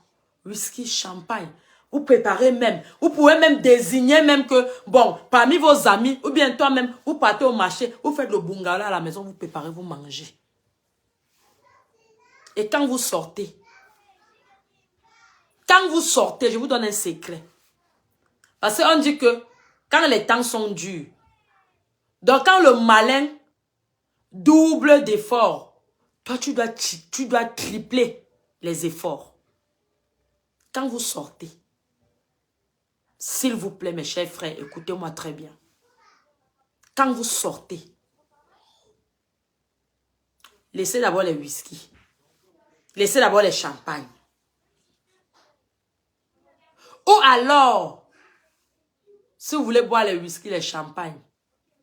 Whisky, champagne. Vous préparez même. Vous pouvez même désigner même que, bon, parmi vos amis, ou bien toi-même, vous partez au marché, vous faites le bungalow à la maison, vous préparez, vous mangez. Et quand vous sortez, je vous donne un secret. Parce qu'on dit que quand les temps sont durs, donc quand le malin double d'efforts, toi tu dois tripler les efforts. Quand vous sortez, s'il vous plaît mes chers frères, écoutez-moi très bien. Quand vous sortez, laissez d'abord les whisky. Laissez d'abord les champagnes. Ou alors, si vous voulez boire les whisky, les champagnes,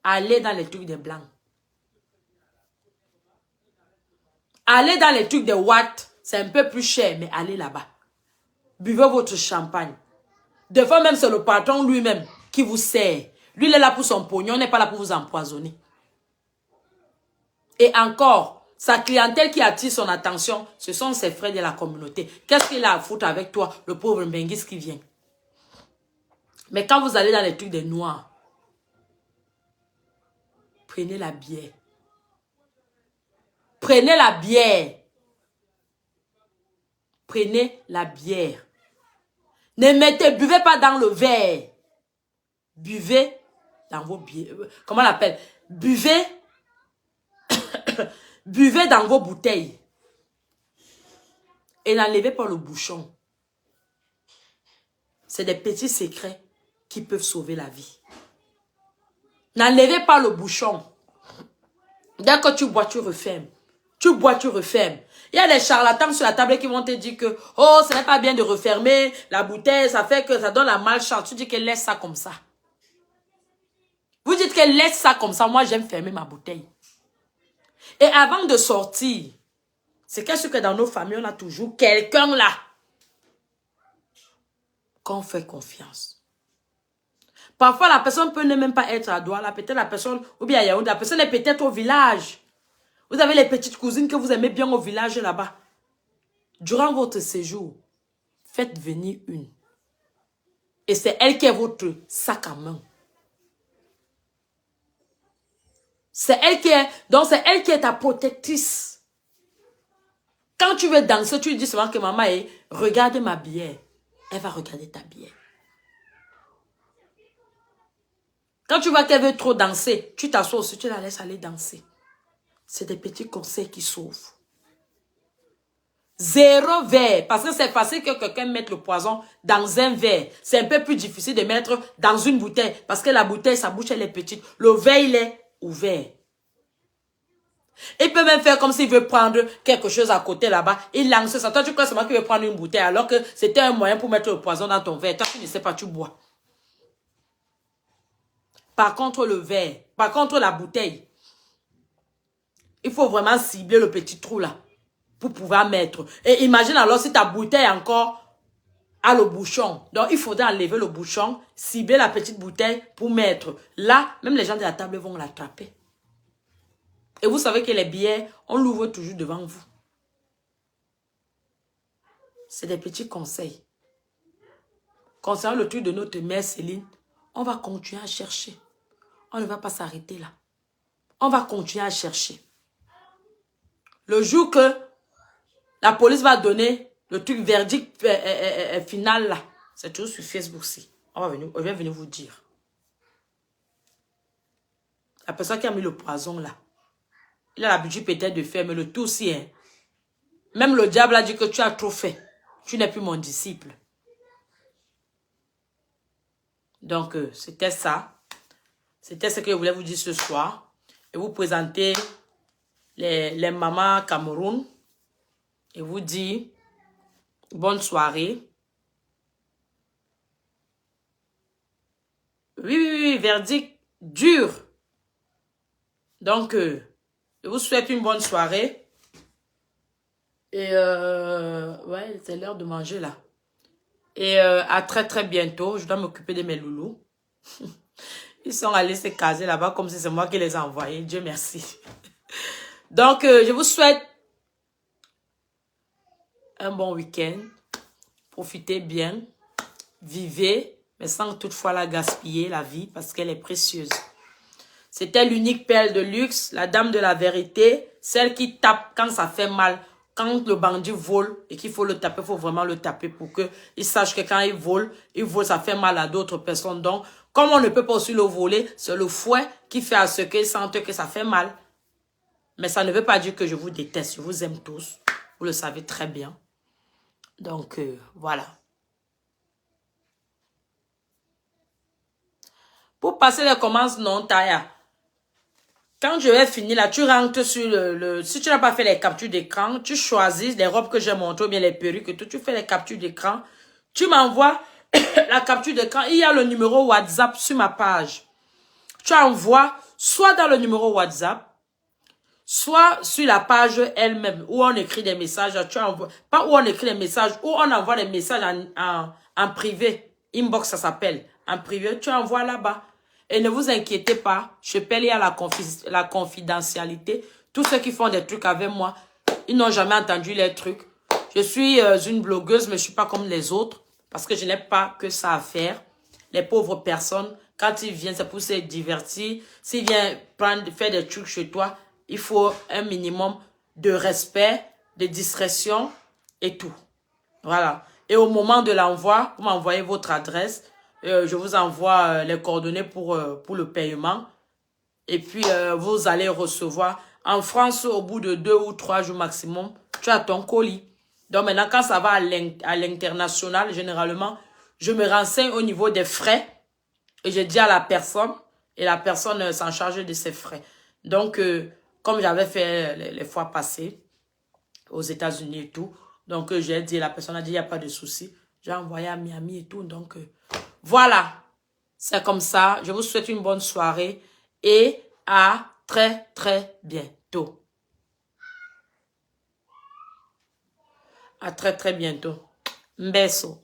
allez dans les trucs des blancs. Allez dans les trucs des watts, c'est un peu plus cher, mais allez là-bas. Buvez votre champagne. Des fois même, c'est le patron lui-même qui vous sert. Lui, il est là pour son pognon, il n'est pas là pour vous empoisonner. Et encore, Sa clientèle qui attire son attention, ce sont ses frères de la communauté. Qu'est-ce qu'il a à foutre avec toi, le pauvre Mbenguis qui vient? Mais quand vous allez dans les trucs des noirs, prenez la bière. Prenez la bière. Prenez la bière. Buvez pas dans le verre. Buvez dans vos bières. Comment on l'appelle? Buvez. Buvez dans vos bouteilles. Et n'enlevez pas le bouchon. C'est des petits secrets qui peuvent sauver la vie. N'enlevez pas le bouchon. Dès que tu bois, tu refermes. Tu bois, tu refermes. Il y a des charlatans sur la table qui vont te dire que oh, ce n'est pas bien de refermer la bouteille, ça fait que ça donne la malchance. Tu dis qu'elle laisse ça comme ça. Vous dites qu'elle laisse ça comme ça. Moi, j'aime fermer ma bouteille. Et avant de sortir, c'est qu'est-ce que dans nos familles, on a toujours quelqu'un là qu'on fait confiance. Parfois, la personne peut ne même pas être à Douala. Peut-être la personne, ou bien à Yaoundé, la personne est peut-être au village. Vous avez les petites cousines que vous aimez bien au village là-bas. Durant votre séjour, faites venir une. Et c'est elle qui est votre sac à main. C'est elle qui est, donc c'est elle qui est ta protectrice. Quand tu veux danser, tu lui dis seulement que maman est, regarde ma bière. Elle va regarder ta bière. Quand tu vois qu'elle veut trop danser, tu t'assois aussi, tu la laisses aller danser. C'est des petits conseils qui sauvent. 0 verre. Parce que c'est facile que quelqu'un mette le poison dans un verre. C'est un peu plus difficile de mettre dans une bouteille. Parce que la bouteille, sa bouche, elle est petite. Le verre, il est ouvert. Il peut même faire comme s'il veut prendre quelque chose à côté là-bas. Il lance ça. Toi, tu crois seulement qu'il veut prendre une bouteille alors que c'était un moyen pour mettre le poison dans ton verre. Toi, tu ne sais pas, tu bois. Par contre, le verre, par contre, la bouteille, il faut vraiment cibler le petit trou là pour pouvoir mettre. Et imagine alors si ta bouteille encore a le bouchon. Donc, il faudrait enlever le bouchon, cibler la petite bouteille pour mettre. Là, même les gens de la table vont l'attraper. Et vous savez que les billets, on l'ouvre toujours devant vous. C'est des petits conseils. Concernant le truc de notre mère Céline, on va continuer à chercher. On ne va pas s'arrêter là. On va continuer à chercher. Le jour que la police va donner le truc verdict final là, c'est toujours sur Facebook aussi. Je vais venir vous dire. La personne qui a mis le poison là, il a l'habitude peut-être de faire, mais le tout aussi, hein. Même le diable a dit que tu as trop fait. Tu n'es plus mon disciple. Donc, c'était ça. C'était ce que je voulais vous dire ce soir. Et vous présenter les mamans Cameroun. Et vous dire bonne soirée. Oui, verdict dur. Donc, je vous souhaite une bonne soirée. Et ouais, c'est l'heure de manger là. Et à très bientôt. Je dois m'occuper de mes loulous. Ils sont allés se caser là-bas comme si c'est moi qui les ai envoyés. Dieu merci. Donc, je vous souhaite un bon week-end. Profitez bien. Vivez, mais sans toutefois la gaspiller, la vie, parce qu'elle est précieuse. C'était l'unique perle de luxe, la dame de la vérité, celle qui tape quand ça fait mal. Quand le bandit vole et qu'il faut le taper, il faut vraiment le taper pour qu'il sache que quand il vole, ça fait mal à d'autres personnes. Donc, comme on ne peut pas aussi le voler, c'est le fouet qui fait à ce qu'ils sentent que ça fait mal. Mais ça ne veut pas dire que je vous déteste, je vous aime tous. Vous le savez très bien. Donc, voilà. Pour passer les commandes non, Taya. Quand je vais finir là, tu rentres sur si tu n'as pas fait les captures d'écran, tu choisis les robes que j'ai montrées ou bien les perruques et tout. Tu fais les captures d'écran. Tu m'envoies la capture d'écran. Il y a le numéro WhatsApp sur ma page. Tu envoies soit dans le numéro WhatsApp, soit sur la page elle-même où on écrit des messages. Tu envoies, pas où on écrit des messages, où on envoie des messages en privé. Inbox, ça s'appelle. En privé, tu envoies là-bas. Et ne vous inquiétez pas, je paye à la confidentialité. Tous ceux qui font des trucs avec moi, ils n'ont jamais entendu les trucs. Je suis une blogueuse, mais je ne suis pas comme les autres. Parce que je n'ai pas que ça à faire. Les pauvres personnes, quand ils viennent, c'est pour se divertir. S'ils viennent faire des trucs chez toi, il faut un minimum de respect, de discrétion et tout. Voilà. Et au moment de l'envoi, vous m'envoyez votre adresse. Je vous envoie les coordonnées pour le paiement. Et puis, vous allez recevoir. En France, au bout de 2 ou 3 jours maximum, tu as ton colis. Donc maintenant, quand ça va à l'international, généralement, je me renseigne au niveau des frais. Et je dis à la personne. Et la personne s'en charge de ses frais. Donc, comme j'avais fait les fois passées, aux États-Unis et tout. Donc, j'ai dit, la personne a dit, il n'y a pas de souci. J'ai envoyé à Miami et tout. Donc, voilà. C'est comme ça. Je vous souhaite une bonne soirée. Et à très, très bientôt. À très, très bientôt. Mbeso.